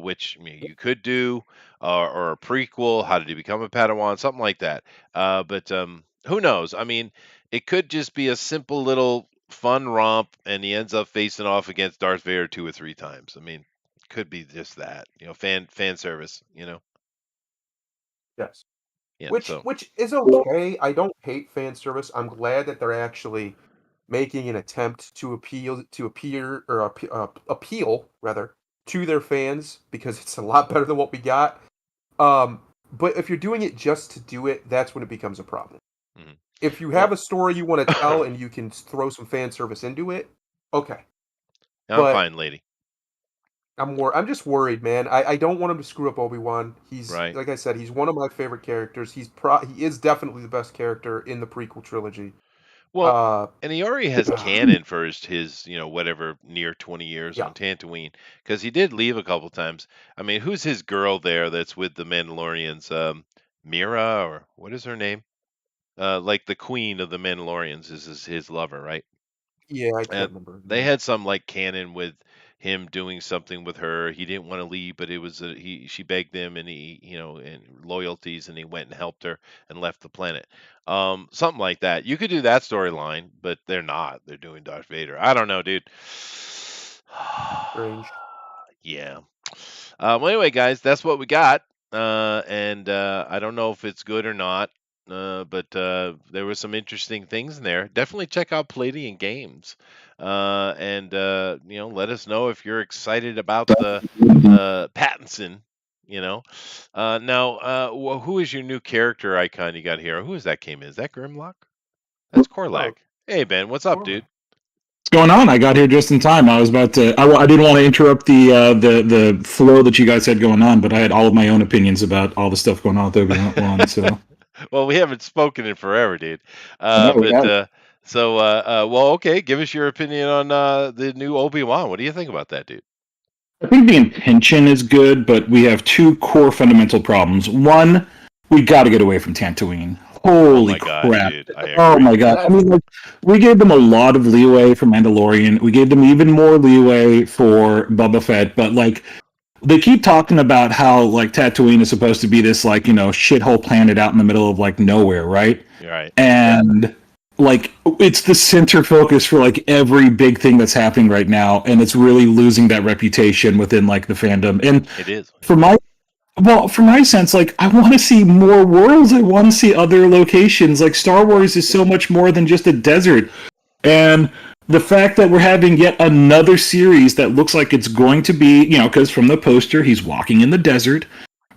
which I mean, you could do, or a prequel, How Did He Become a Padawan, something like that. But who knows? I mean, it could just be a simple little fun romp, and he ends up facing off against Darth Vader 2 or 3 times. I mean, could be just that, fan service. Yes. Yeah, so which is okay. I don't hate fan service. I'm glad that they're actually making an attempt to appeal rather to their fans because it's a lot better than what we got. Um, but if you're doing it just to do it, that's when it becomes a problem. mhm. If you have Well, a story you want to tell and you can throw some fan service into it, okay. I'm But fine, lady. I'm just worried, man. I don't want him to screw up Obi-Wan. He's Right. like I said, he's one of my favorite characters. He is definitely the best character in the prequel trilogy. Well, Uh, and he already has canon for his whatever near 20 years yeah, on Tatooine because he did leave a couple times. I mean, who's his girl there that's with the Mandalorians? Mira or what is her name? Like the queen of the Mandalorians is his lover, right? yeah, I And can't remember her they name. had some like canon with him doing something with her. He didn't want to leave, but it was she begged him and he and loyalties and he went and helped her and left the planet. Something like that. You could do that storyline, but they're not. They're doing Darth Vader. I don't know, dude. Strange. Yeah. Well, anyway, guys, that's what we got. And I don't know if it's good or not, but there were some interesting things in there. Definitely check out Palladium Games, and let us know if you're excited about the Pattinson. Now, who is your new character icon you got here? Who is that came in? Is that Grimlock? That's Korlak. Oh, Hey Ben, what's up, dude? Cormac. What's going on? I got here just in time. I was about to. I didn't want to interrupt the flow that you guys had going on, but I had all of my own opinions about all the stuff going on with Obi-Wan. So Well, we haven't spoken in forever, dude. I know we But have. well, okay. Give us your opinion on the new Obi Wan. What do you think about that, dude? I think the intention is good, but we have two core fundamental problems. One, we got to get away from Tatooine. Oh Holy my God, crap! dude, I Oh agree. my god! I That's mean, like, we gave them a lot of leeway for Mandalorian. We gave them even more leeway for Boba Fett, but like they keep talking about how like Tatooine is supposed to be this like shithole planet out in the middle of like nowhere, right? You're right. And like it's the center focus for like every big thing that's happening right now, and it's really losing that reputation within like the fandom. And It is. for my for my sense, like I want to see more worlds. I want to see other locations. Like Star yeah, Wars is so much more than just a desert. And the fact that we're having yet another series that looks like it's going to be, because from the poster, he's walking in the desert,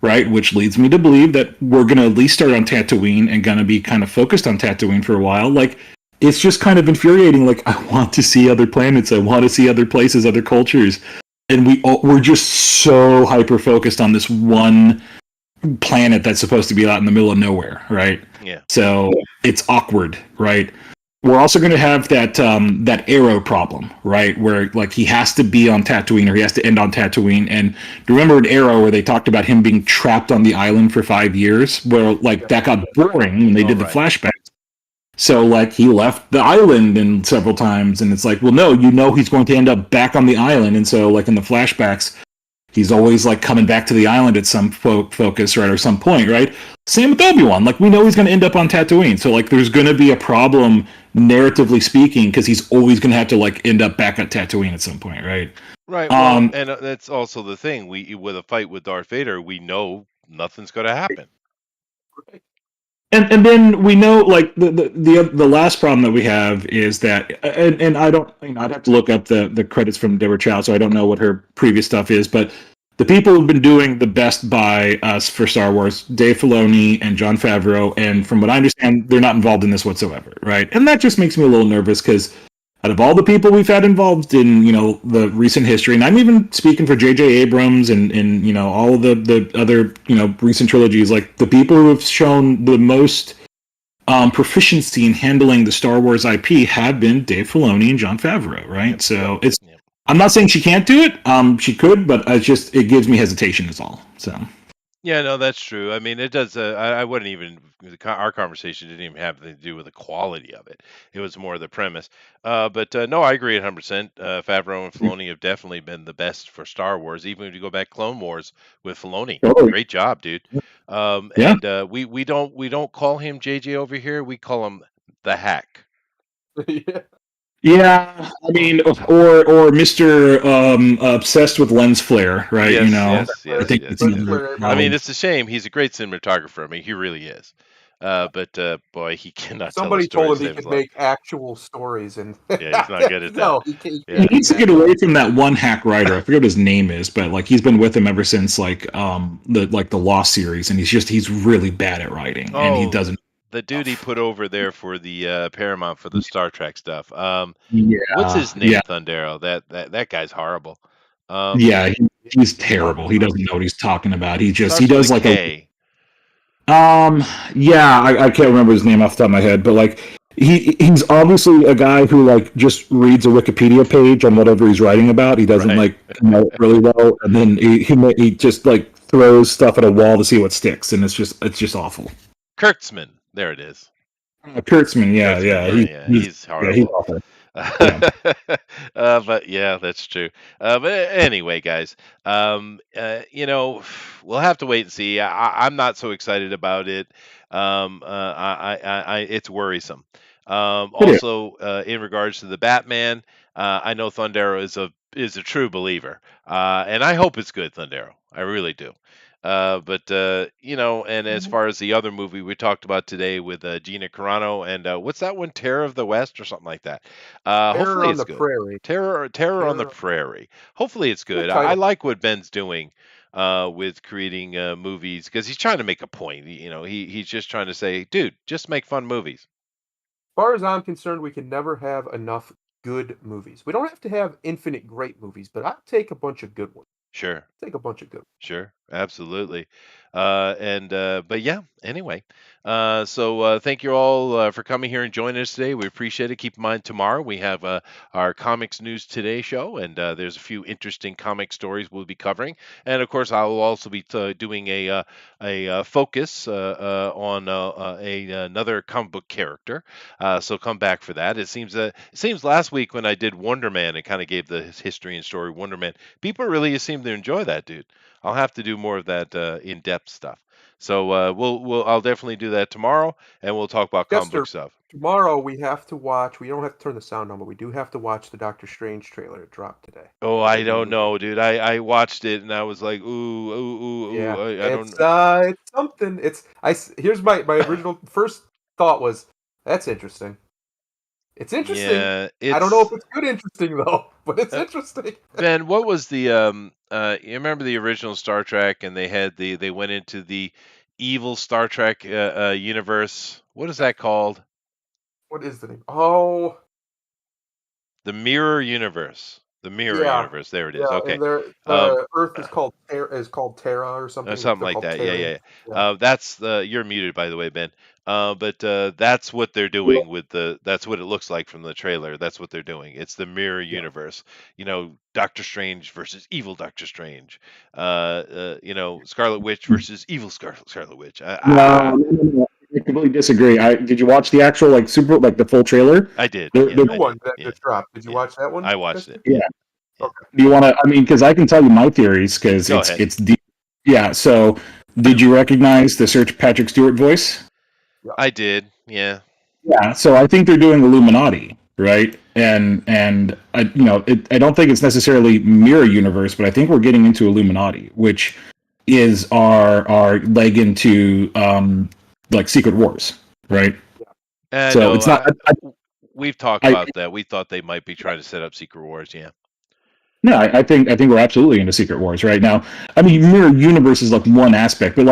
right? Which leads me to believe that we're going to at least start on Tatooine and going to be kind of focused on Tatooine for a while. Like, it's just kind of infuriating. Like, I want to see other planets. I want to see other places, other cultures. And we're just so hyper focused on this one planet that's supposed to be out in the middle of nowhere, right? Yeah. So it's awkward, right? We're also going to have that arrow problem, right? Where like he has to be on Tatooine or he has to end on Tatooine. And remember an Arrow where they talked about him being trapped on the island for 5 years, where like yeah, that got boring when they All did the right. flashbacks. So like he left the island and several times, and it's like, well, no, he's going to end up back on the island, and so like in the flashbacks, he's always like coming back to the island at some focus, right, or some point, right? Same with Obi-Wan. Like we know he's going to end up on Tatooine, so like there's going to be a problem narratively speaking because he's always going to have to like end up back at Tatooine at some point, right? Right. Well, Um, and that's also the thing. We with a fight with Darth Vader, we know nothing's going to happen. right. and then we know like the last problem that we have is that and I don't I'd have to look up the credits from Deborah Chow, so I don't know what her previous stuff is, but the people who've been doing the best by us for Star Wars, Dave Filoni and John Favreau, and from what I understand, they're not involved in this whatsoever, right? And that just makes me a little nervous because out of all the people we've had involved in the recent history, and I'm even speaking for J.J. Abrams and all of the other recent trilogies, like the people who have shown the most proficiency in handling the Star Wars IP have been Dave Filoni and John Favreau, right? Yep. Yep. So it's Yep. I'm not saying she can't do it. She could, but it gives me hesitation is all. So Yeah, no, that's true. I mean, it does. I wouldn't even. Our conversation didn't even have anything to do with the quality of it. It was more the premise. But no, I agree 100%. Favreau and Filoni have definitely been the best for Star Wars. Even if you go back Clone Wars with Filoni, totally, great job, dude. yeah. And we don't call him JJ over here. We call him the Hack. Yeah. Yeah, I mean, or Mister obsessed with lens flare, right? You Yes, know, yes, I yes, think yes, it's yes. another Flare I everybody. mean, knowledge. it's a shame. He's a great cinematographer. I mean, he really is. But boy, he cannot tell a Somebody story told to him he save his could life. make actual stories, and Yeah, he's not good at that. no, he He can't Yeah. do needs to that. get away from that one hack writer. I forget what his name is, but like he's been with him ever since the Lost series, and he's really bad at writing, and he Oh, doesn't. the dude he put over there for the Paramount for the Star Trek stuff. What's his Yeah, name? yeah, Thundero. That guy's horrible. Um, yeah. He's He's hard to terrible. He find. doesn't know what he's talking about. He starts with a does like a K. yeah, I can't remember his name off the top of my head, but like he's obviously a guy who like just reads a Wikipedia page on whatever he's writing about. He doesn't Right. like know it really well, and then he just like throws stuff at a wall to see what sticks, and it's just awful. Kurtzman. There it is. Kurtzman, yeah, Kurtzman. yeah, Yeah, yeah. He's he's horrible. awful. Yeah, But yeah, that's true. But anyway, guys, we'll have to wait and see. I'm not so excited about it. It's worrisome. it is. Also, in regards to the Batman, I know Thundero is a true believer, and I hope it's good, Thundero. I really do. And as far as the other movie we talked about today with Gina Carano and what's that one, Terror of the West or something like that. Terror Hopefully on it's the good. Prairie. Terror on the Terror. Prairie. Hopefully it's Good good. I title. like what Ben's doing with creating movies because he's trying to make a point. He's just trying to say, dude, just make fun movies. As far as I'm concerned, we can never have enough good movies. We don't have to have infinite great movies, but I'll take a bunch of good ones. Sure. Take a bunch of good. Sure, absolutely. But yeah, anyway. Thank you all for coming here and joining us today. We appreciate it. Keep in mind, tomorrow we have our Comics News Today show, and there's a few interesting comic stories we'll be covering. And of course, I will also be doing a focus on another comic book character. So come back for that. It seems last week when I did Wonder Man and kind of gave the history and story of Wonder Man, people really seem to enjoy that, dude. I'll have to do more of that in-depth stuff. So I'll definitely do that tomorrow, and we'll talk about comic book Chester, stuff. tomorrow we have to watch. We don't have to turn the sound on, but we do have to watch the Doctor Strange trailer. It dropped today. Oh, The I new don't movie. know, dude. I watched it and I was like, ooh, ooh, ooh, Yeah, ooh. I don't know. it's something. Here's my original first thought was that's interesting. It's interesting. Yeah, I don't know it's if it's good interesting though, but it's uh, interesting. Ben. What was the you remember the original Star Trek, and they went into the evil Star Trek universe. What is that called? What is the name? Oh, The Mirror Universe. The Mirror yeah, Universe. There it is. yeah. Okay. And Um, the Earth is called Terra or something. Something They're like called that. Yeah, yeah. Terran. Yeah. Yeah. That's the. You're muted, by the way, Ben. But that's what they're doing with the. That's what it looks like from the trailer. That's what they're doing. It's the mirror Yeah. universe. Doctor Strange versus evil Doctor Strange. Scarlet Witch versus evil Scarlet Witch. No. I completely disagree. Did you watch the actual like super like the full trailer? I did. They're, Yeah, The they're, new I one did. that Yeah, just dropped. Did you yeah. watch that one, I watched it. Chester? yeah. Yeah, yeah. Okay. Do you want to? I mean, because I can tell you my theories because Go it's ahead. it's deep. Yeah. So, did you recognize the Sir Patrick Stewart voice? Yeah. I did. Yeah. Yeah. So I think they're doing Illuminati, right? And I don't think it's necessarily mirror universe, but I think we're getting into Illuminati, which is our leg into like Secret Wars, right? So No. it's not. We've talked I about that. We thought they might be trying to set up Secret Wars. Yeah. No, I think we're absolutely into Secret Wars right now. I mean, Mirror Universe is like one aspect, but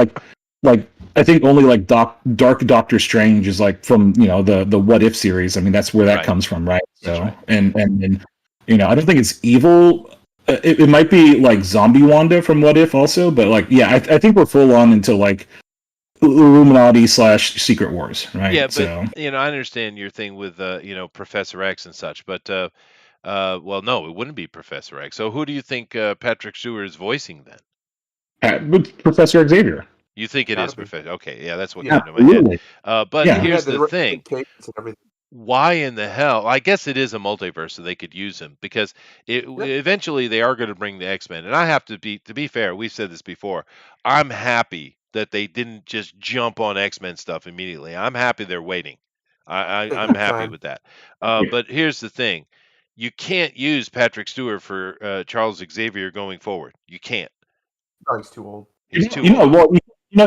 like I think only like Dark Doctor Strange is like from the What If series. I mean, that's where that Right. comes from, right? That's So right. and I don't think it's evil. It might be like Zombie Wanda from What If also, but like yeah, I think we're full on into like Illuminati slash Secret Wars, Yeah, right? but So I understand your thing with Professor X and such, but well, no, it wouldn't be Professor X. So who do you think Patrick Stewart is voicing then? with Professor Xavier, You think it Gotta is be. Professor? Okay, yeah, that's what Yeah. came to my head. absolutely, But And yeah. he here's had the the thing: right cadence and everything. why in the hell? I guess it is a multiverse, so they could use him because Yeah. eventually they are going to bring the X-Men. And I have to be fair, we've said this before. I'm happy that they didn't just jump on X-Men stuff immediately. I'm happy they're waiting. I'm happy Time. with that. Yeah. But here's the thing: you can't use Patrick Stewart for Charles Xavier going forward. You can't. Oh, he's too old. He's too old. Well,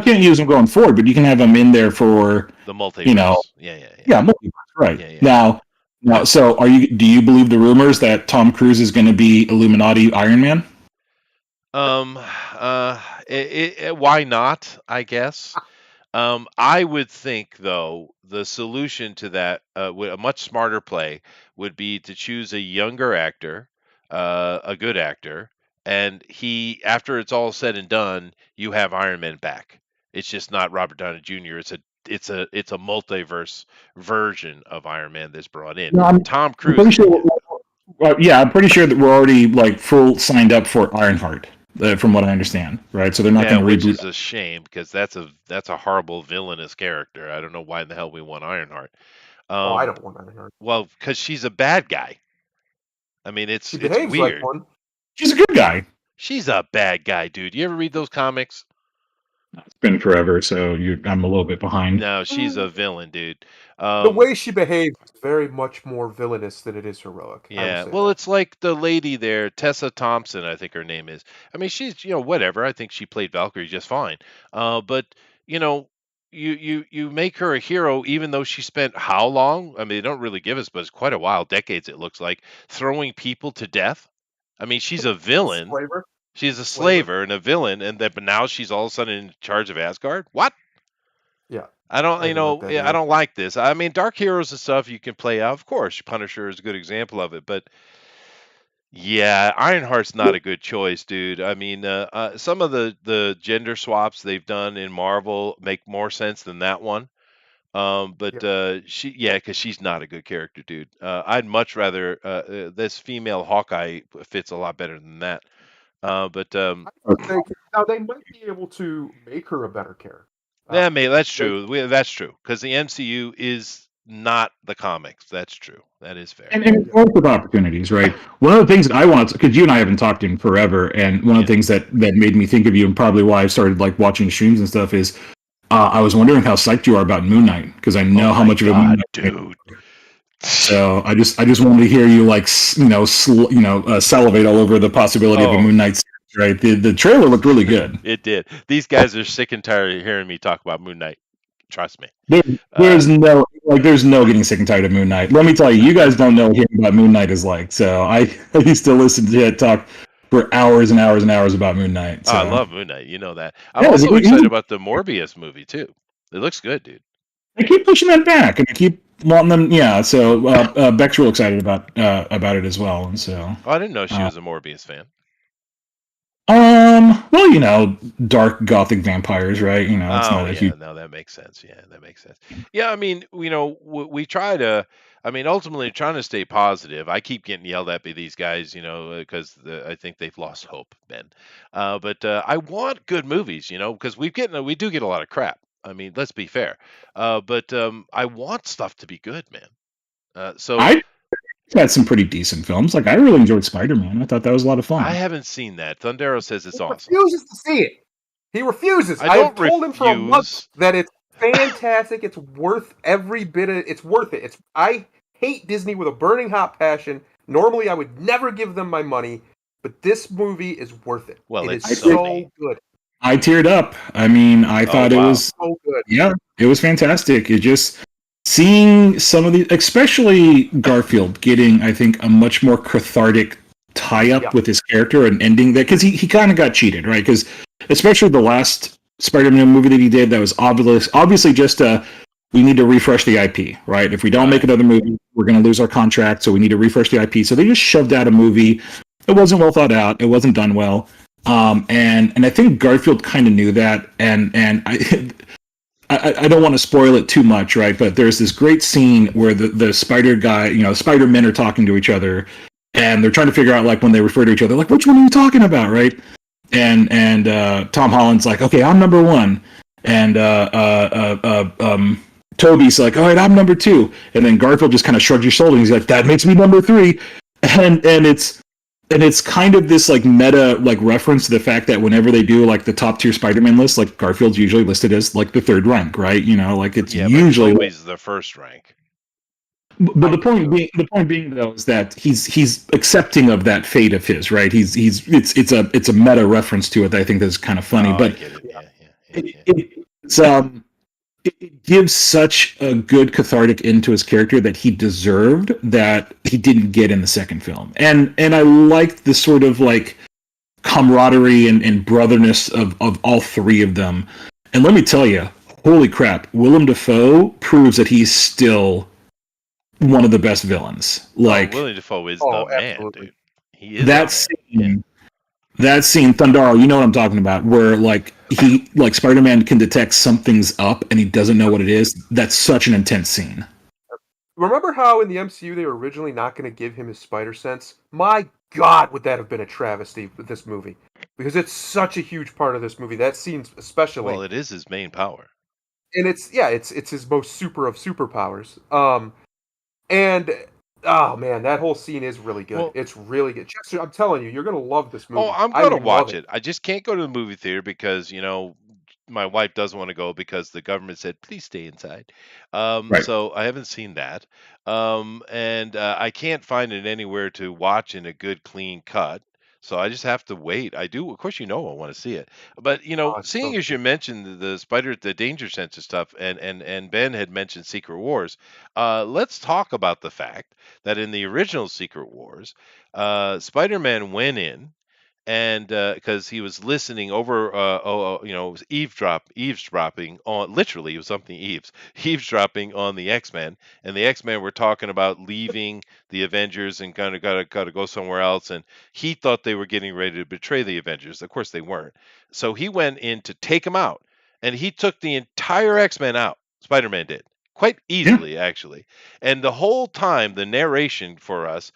can't use them going forward, but you can have them in there for, The you know, multiverse. Yeah, yeah, yeah, yeah, multiverse, right. yeah, yeah. Now, so do you believe the rumors that Tom Cruise is going to be Illuminati Iron Man? Um, why not? I guess. I would think, though, the solution to that, a much smarter play, would be to choose a younger actor, a good actor, and after it's all said and done, you have Iron Man back. It's just not Robert Downey Jr. It's a multiverse version of Iron Man that's brought in. No, Tom I'm Cruise pretty can sure. do. Yeah, I'm pretty sure that we're already like full signed up for Ironheart, from what I understand, right? So they're not Yeah, going to which reboot. is a shame because that's a horrible villainous character. I don't know why in the hell we want Ironheart. Oh, I Um, don't want to hear. well, because she's a bad guy. I mean, She it's behaves like weird. one. She's a good guy. She's a bad guy, dude. You ever read those comics? It's been forever, so I'm a little bit behind. No, she's a villain, dude. The way she behaves is very much more villainous than it is heroic. I will Yeah, say well, that. it's like the lady there, Tessa Thompson, I think her name is. I mean, she's, whatever. I think she played Valkyrie just fine. But you know, you make her a hero even though she spent how long? I mean, they don't really give us, but it's quite a while, decades it looks like, throwing people to death. I mean, she's a villain. Flavor. She's a Flavor. slaver and a villain, but now she's all of a sudden in charge of Asgard. What? Yeah. I don't, I didn't like that I either. don't like this. I mean, Dark Heroes and stuff you can play out. Of course, Punisher is a good example of it, but yeah, Ironheart's not a good choice, dude. I mean, some of the gender swaps they've done in Marvel make more sense than that one. But Yeah. yeah, because she's not a good character, dude. I'd much rather this female Hawkeye fits a lot better than that. But Now they might be able to make her a better character. yeah, mate, that's They, true. That's true because the MCU is not the comics. That's true. That is fair. And it's worth of opportunities, right? One of the things that I want to, because you and I haven't talked in forever, and one of Yeah. the things that made me think of you, and probably why I started like watching streams and stuff, is I was wondering how psyched you are about Moon Knight, because I know Oh how my much of a Moon God, Knight fan you dude. are. So I just wanted to hear you like salivate all over the possibility of a Oh, Moon Knight series, right? The trailer looked really good. it did. These guys are sick and tired of hearing me talk about Moon Knight. Trust me. There's no getting sick and tired of Moon Knight. Let me tell you, you guys don't know what Moon Knight is like. So I used to listen to it talk for hours and hours and hours about Moon Knight. Oh, So I love Moon Knight. You know that. I'm yeah, also excited about the Morbius movie too. It looks good, dude. I keep pushing that back, and I keep wanting them. Yeah, so Beck's real excited about it as well, and so. Oh, I didn't know she was a Morbius fan. Well, dark gothic vampires, right? It's Oh not a yeah, huge. no, that makes sense. Yeah, that makes sense. Yeah, I mean, we try to. I mean, ultimately, trying to stay positive. I keep getting yelled at by these guys, because I think they've lost hope, Ben. But I want good movies, because we do get a lot of crap. I mean, let's be fair. But I want stuff to be good, man. So I had some pretty decent films. Like I really enjoyed Spider-Man. I thought that was a lot of fun. I haven't seen that. Thundero says it's he awesome. refuses to see it. He refuses. I I've don't told him for a month refuse. that it's fantastic. It's worth every bit of. It's worth it. I hate Disney with a burning hot passion. Normally, I would never give them my money, but this movie is worth it. Well, it is it's so Sony. good. I teared up. I mean, I thought it wow. was So good. Yeah, it was fantastic. It just seeing some of the, especially Garfield, getting I think a much more cathartic tie-up Yeah. with his character and ending that, because he kind of got cheated, right? Because especially the last Spider-Man movie that he did, that was obviously just we need to refresh the IP, right? If we don't make another movie, we're going to lose our contract, so we need to refresh the IP. So they just shoved out a movie. It wasn't well thought out. It wasn't done well. And I think Garfield kind of knew that, and I don't want to spoil it too much, right? But there's this great scene where the spider guy, Spider-Men are talking to each other, and they're trying to figure out, like, when they refer to each other, like, which one are you talking about, right? And Tom Holland's like, okay, I'm number one, and Toby's like, all right, I'm number two, and then Garfield just kind of shrugs his shoulders. He's like, that makes me number three, and it's kind of this like meta like reference to the fact that whenever they do like the top tier Spider-Man list, like Garfield's usually listed as like the third rank, right? Like it's Yeah, usually but always the first rank. But I do too. the point being though is that he's accepting of that fate of his, right? He's it's a meta reference to it that I think that's kind of funny, Oh, I but get it. Yeah, Yeah, yeah, yeah, it, yeah. it's it gives such a good cathartic end to his character that he deserved that he didn't get in the second film. And I liked the sort of like camaraderie and brotherness of all three of them. And let me tell you, holy crap, Willem Dafoe proves that he's still one of the best villains. Oh, Like William Defoe is the oh, man, absolutely. dude. He is the that man. Yeah. scene, Thundaro, you know what I'm talking about, where like Spider-Man can detect something's up and he doesn't know what it is. That's such an intense scene. Remember how in the MCU they were originally not going to give him his spider sense? My God, would that have been a travesty with this movie? Because it's such a huge part of this movie. That scene Well, especially, it is his main power. and it's his most super of superpowers. And oh man, that whole scene is really good. Well, It's really good. Chester, I'm telling you, you're gonna love this oh, movie. I'm I gonna love watch it. it. I just can't go to the movie theater because my wife doesn't want to go because the government said please stay inside. Right. So I haven't seen that, and I can't find it anywhere to watch in a good clean cut. So I just have to wait. I do, of course, I want to see it, but Oh, it's seeing so as you good. mentioned the danger sensor stuff, and Ben had mentioned Secret Wars, let's talk about the fact that in the original Secret Wars, Spider-Man went in and because he was listening over was eavesdropping on, literally it was something eaves eavesdropping on the X-Men, and the X-Men were talking about leaving the Avengers and kind of gotta go somewhere else, and he thought they were getting ready to betray the Avengers. Of course they weren't. So he went in to take them out, and he took the entire X-Men out. Spider-Man did, quite Yeah. easily actually. And the whole time the narration for us,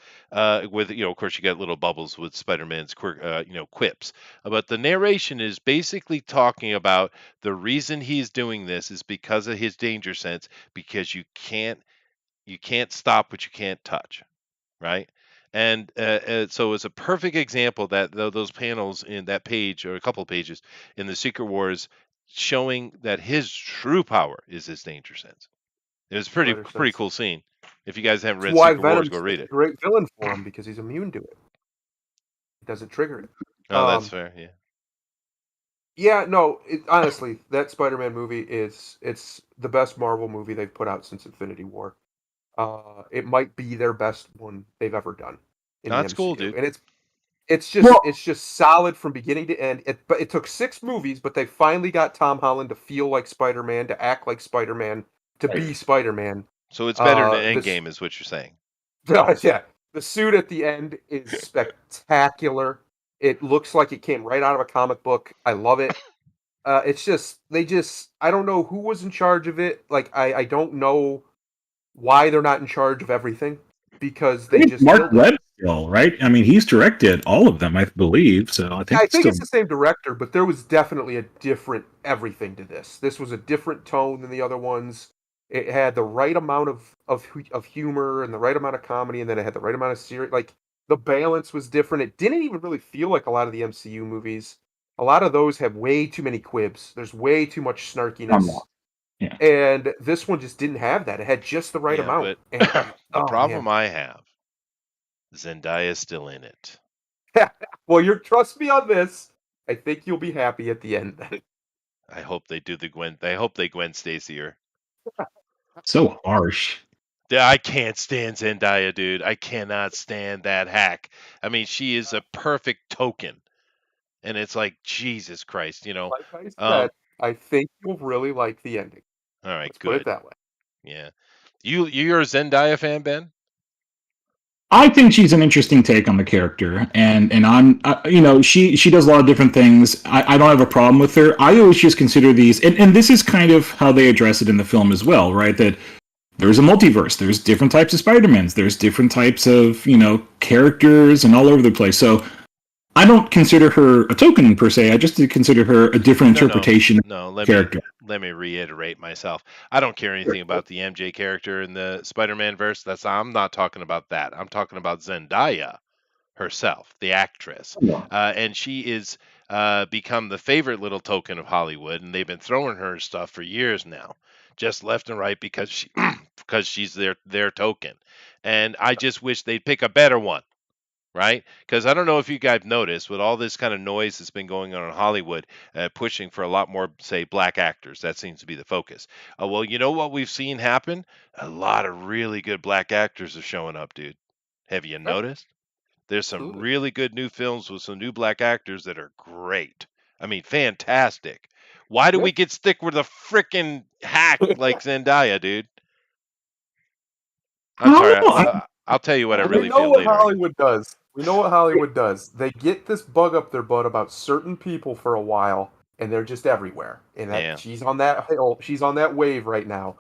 with of course you get little bubbles with Spider-Man's quips, but the narration is basically talking about the reason he's doing this is because of his danger sense, because you can't stop what you can't touch, right? And so it's a perfect example that those panels in that page, or a couple of pages in the Secret Wars, showing that his true power is his danger sense. It was pretty Spider pretty sense. cool scene. If you guys haven't It's read why Secret Wars, Venom's go such read a it. great villain for him because he's immune to it. It doesn't trigger it. Oh, that's Um, fair. Yeah. yeah, no, honestly, that Spider-Man movie it's the best Marvel movie they've put out since Infinity War. It might be their best one they've ever done in the That's cool, MCU, dude. and Well, it's just solid from beginning to end. But it took 6 movies, but they finally got Tom Holland to feel like Spider-Man, to act like Spider-Man, to right. be Spider-Man. So it's better than This Endgame, is what you're saying. yeah, the suit at the end is spectacular. It looks like it came right out of a comic book. I love it. It's just they just I don't know who was in charge of it. Like I don't know why they're not in charge of everything because I they think just Mark killed it. Webb still, right? I mean, he's directed all of them, I believe. So I think I it's think still it's the same director, but there was definitely a different everything to this. This was a different tone than the other ones. It had the right amount of humor and the right amount of comedy, and then it had the right amount of serious. Like the balance was different. It didn't even really feel like a lot of the MCU movies. A lot of those have way too many quibs. There's way too much snarkiness, yeah. and this one just didn't have that. It had just the right Yeah, amount. but And the oh man, problem I have, Zendaya's still in it. well, you're trust me on this. I think you'll be happy at the end. Then. I hope they do the Gwen. I hope they Gwen Stacy her. So harsh. Yeah, I can't stand Zendaya, dude. I cannot stand that hack. I mean, she is a perfect token, and it's like Jesus Christ. Like I Um. said, I think you'll really like the ending. All right, Let's put it good. that way. Yeah. You're a Zendaya fan, Ben? I think she's an interesting take on the character, and I'm, she does a lot of different things. I don't have a problem with her. I always just consider these, and this is kind of how they address it in the film as well, right? That there's a multiverse. There's different types of Spider-Mans. There's different types of characters and all over the place. So I don't consider her a token per se. I just consider her a different No, no, interpretation of no. the character. Let me reiterate myself. I don't care anything about the MJ character in the Spider-Man verse. I'm not talking about that. I'm talking about Zendaya herself, the actress, and she is become the favorite little token of Hollywood, and they've been throwing her stuff for years now just left and right because because she's their token. And I just wish they'd pick a better one, right? Because I don't know if you guys noticed with all this kind of noise that's been going on in Hollywood, pushing for a lot more, say, black actors. That seems to be the focus. Well, you know what we've seen happen? A lot of really good black actors are showing up, dude. Have you Yeah, noticed? There's some absolutely. really good new films with some new black actors that are great. I mean, fantastic. Why do Yeah. we get stick with a freaking hack like Zendaya, dude? I'm I sorry. don't know. I'll tell you what I We really know feel what later. Hollywood does. We know what Hollywood does. They get this bug up their butt about certain people for a while, and they're just everywhere. And that Yeah. she's on that hill, she's on that wave right now.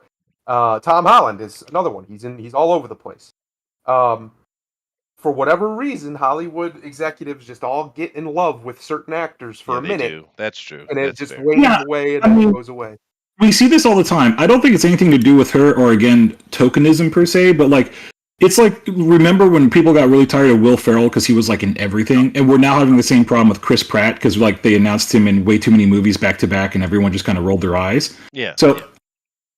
Tom Holland is another one. He's all over the place. Um, for whatever reason, Hollywood executives just all get in love with certain actors for Yeah, a they minute, do. That's true. and it That's just fair. wanes Yeah, away and I then mean, goes away. we see this all the time. I don't think it's anything to do with her or again tokenism per se, but like it's like remember when people got really tired of Will Ferrell because he was like in everything, and we're now having the same problem with Chris Pratt because like they announced him in way too many movies back to back, and everyone just kind of rolled their eyes. Yeah. So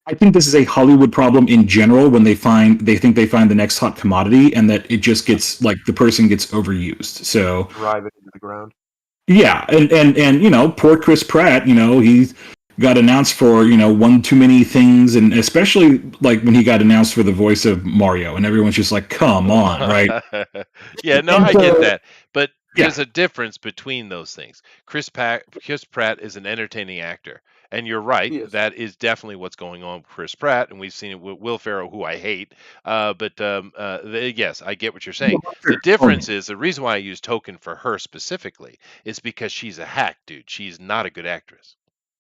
I think this is a Hollywood problem in general when they think they find the next hot commodity, and that it just gets like the person gets overused. So Drive it into the ground. yeah, and poor Chris Pratt, he got announced for one too many things, and especially like when he got announced for the voice of Mario, and everyone's just like, "Come on," right? Yeah, no, And I get that. But yeah, there's a difference between those things. Chris Pratt is an entertaining actor. And you're right, He is. that is definitely what's going on with Chris Pratt, and we've seen it with Will Ferrell, who I hate. Yes, I get what you're saying. The difference is the reason why I use Token for her specifically is because she's a hack, dude. She's not a good actress.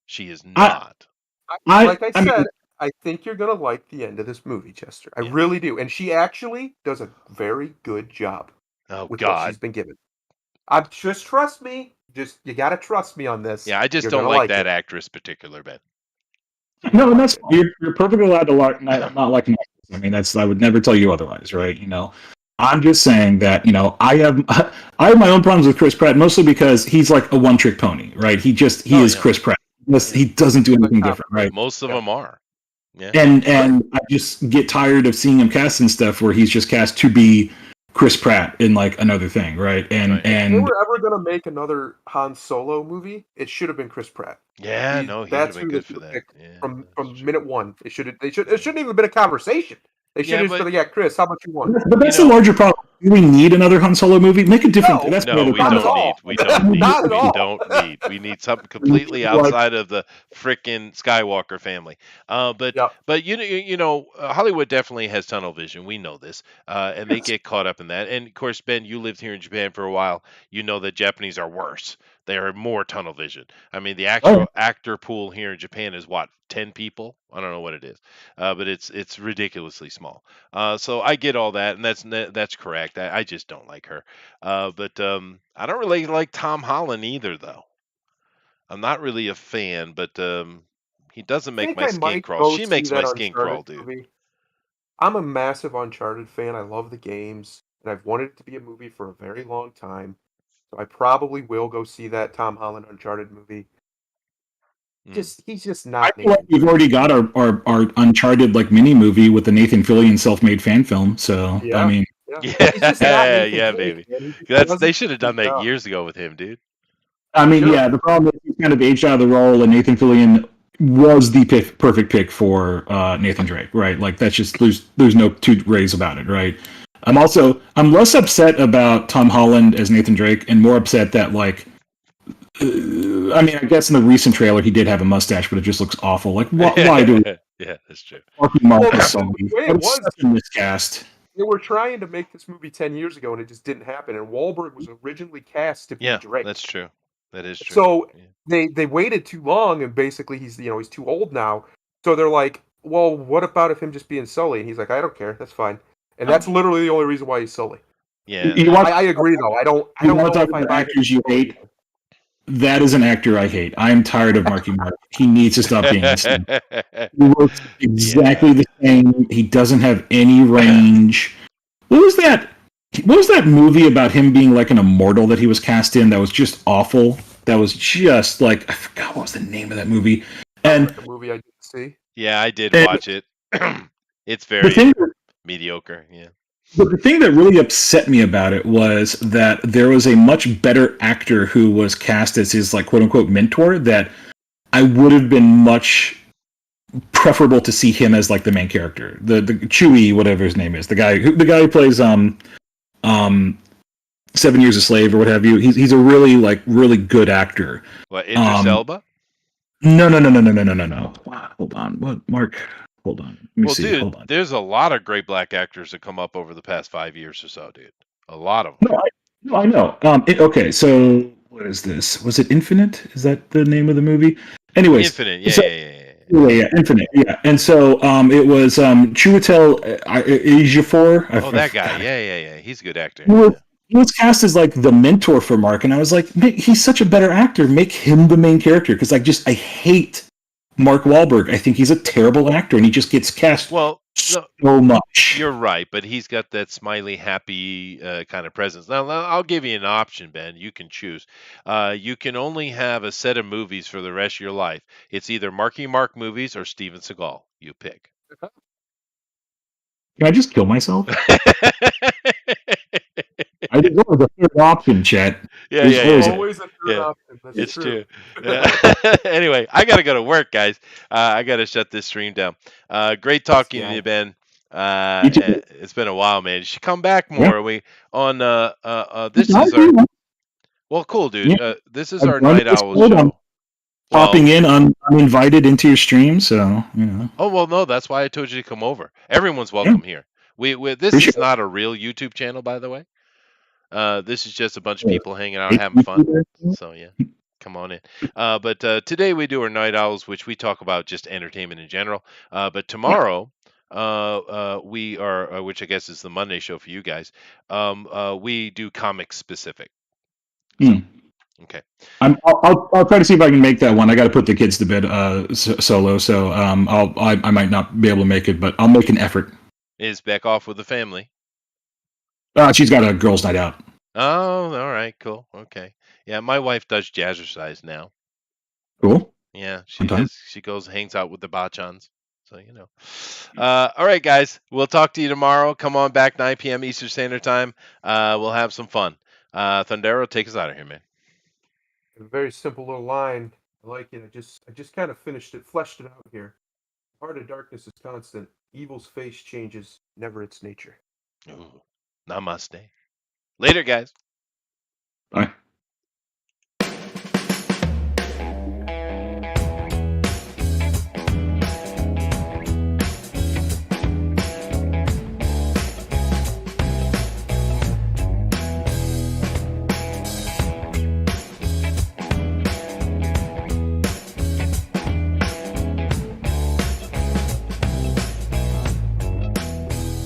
She is I not. Like I I mean, said, I think you're gonna like the end of this movie, Chester. I Yeah. really do, and she actually does a very good job Oh with what she's God. been given. I just trust me. Just you gotta trust me on this. Yeah, I just You're don't gonna like like that it. actress particular, Ben. You're no, gonna and like that's it. you're perfectly allowed to like not like an actress. I mean, I would never tell you otherwise, right? I'm just saying that I have I have my own problems with Chris Pratt mostly because he's like a one trick pony, right? He Oh is yeah. Chris Pratt. Yeah. He doesn't do Like anything Tom different, Cruise. right? Most of Yeah. them are. Yeah. And I just get tired of seeing him cast in stuff where he's just cast to be Chris Pratt in like another thing, right? And Right. If they and were ever gonna make another Han Solo movie, it should have been Chris Pratt. Yeah, no, he would have That's been who they good should for have that. picked Yeah, that's from true. minute one. It Yeah. shouldn't even have been a conversation. They should Yeah, have just but been like, yeah, Chris, how much you want? but you that's the know, larger problem. Do we need another Han Solo movie? Make a different. No, That's my no, other we not at problem. don't need. all. We don't need. Not at We all. don't need. We need something We need, completely like, outside of the frickin' Skywalker family. But Yep. Hollywood definitely has tunnel vision. We know this, and they get caught up in that. And of course, Ben, you lived here in Japan for a while. You know that Japanese are worse. They are more tunnel vision. I mean, the oh, actual actor pool here in Japan is what, 10 people? I don't know what it is, but it's ridiculously small. So I get all that, and that's correct. I just don't like her. But I don't really like Tom Holland either, though. I'm not really a fan, but he doesn't I make think my I skin might crawl. go She see makes my that skin Uncharted crawl, dude. movie. I'm a massive Uncharted fan. I love the games, and I've wanted it to be a movie for a very long time. So I probably will go see that Tom Holland Uncharted movie. Mm. He's just I not feel like Nathan we've Drake. already got our Uncharted like mini movie with the Nathan Fillion self-made fan film. So I Yeah, mean, yeah. He's just not Yeah, Nathan yeah, Drake, baby. man. He just They doesn't should have do his done that job. years ago with him, dude. They should have. yeah. The problem is he's kind of aged out of the role, and Nathan Fillion was the perfect pick for Nathan Drake, right? Like that's just there's no two ways about it, right? I'm less upset about Tom Holland as Nathan Drake, and more upset that like. I mean, I guess in the recent trailer he did have a mustache, but it just looks awful. Like, why do Yeah, that's true. Marky Mark Well, is the Sully? way it That was was, such a miscast. they were trying to make this movie 10 years ago, and it just didn't happen. And Wahlberg was originally cast to be Yeah, Drake. that's true. That is true. So Yeah. they waited too long, and basically he's too old now. So they're like, well, what about if him just being Sully? And he's like, I don't care, that's fine. And that's literally the only reason why he's Sully. Yeah, You want I agree though. I you don't want to know talk if I about buy actors him. you hate? That is an actor I hate. I am tired of Marky Mark. He needs to stop being this thing. He looks yeah. exactly the same. He doesn't have any range. What was that? What was that movie about him being like an immortal that he was cast in? That was just awful. That was just like I forgot what was the name of that movie. Sounds And like a movie I didn't see. Yeah, I did And watch it. It's the very thing mediocre. Yeah. But the thing that really upset me about it was that there was a much better actor who was cast as his like quote unquote mentor that I would have been much preferable to see him as like the main character. The Chewie, whatever his name is, the guy who plays 7 Years a Slave or what have you. He's a really good actor. What, Idris Um Elba? no. Wow, hold on. What Mark? Hold on. Let me Well, see. dude, Hold on. there's a lot of great black actors that come up over the past 5 years or so, dude. A lot of them. No, I know. Okay, so what is this? Was it Infinite? Is that the name of the movie? Anyways, Infinite. Yeah, so yeah, yeah, yeah. yeah, Infinite, yeah. And so it was Chiwetel Ejiofor. Oh, that guy. God, Yeah, yeah, yeah. He's a good actor. he was, Yeah. he was cast as like the mentor for Mark, and I was like, he's such a better actor. Make him the main character because I hate Mark Wahlberg. I think he's a terrible actor, and he just gets cast Well, so no, much. you're right, but he's got that smiley, happy kind of presence. Now, I'll give you an option, Ben. You can choose. You can only have a set of movies for the rest of your life. It's either Marky Mark movies or Steven Seagal. You pick. Can I just kill myself? There's always a third option, Chet. Yeah, There's yeah, yeah, always yeah. Always a third Yeah, option. That's it's true. true. Yeah. Anyway, I gotta go to work, guys. I gotta shut this stream down. Great talking to Yeah. you, Ben. You too. It's been a while, man. You should come back Yeah. more. We on this is our Yeah. well, cool, Yeah. dude. This is I've our joined Night Owl Discord. I'm show. Well, popping in. I'm invited into your stream, so oh well, no, that's why I told you to come over. Everyone's yeah, welcome here. We this appreciate is not a real YouTube channel, by the way. This is just a bunch of it. people hanging out, having fun. So yeah, come on in. But today we do our night owls, which we talk about just entertainment in general. But tomorrow, we are, which I guess is the Monday show for you guys. We do comic specific. So Hmm. okay, I'll try to see if I can make that one. I got to put the kids to bed solo, so I might not be able to make it, but I'll make an effort. is Beck off with the family? She's got a girls' night out. Oh, all right, cool, okay. Yeah, my wife does jazzercise now. Cool. Yeah, Fun time. she goes hangs out with the bachans. So you know. All right, guys. We'll talk to you tomorrow. Come on back 9 p.m. Eastern Standard Time. We'll have some fun. Thundero, take us out of here, man. A very simple little line. I like it. I just kind of finished it, fleshed it out here. Heart of darkness is constant. Evil's face changes, never its nature. Ooh, namaste. Later, guys. Bye.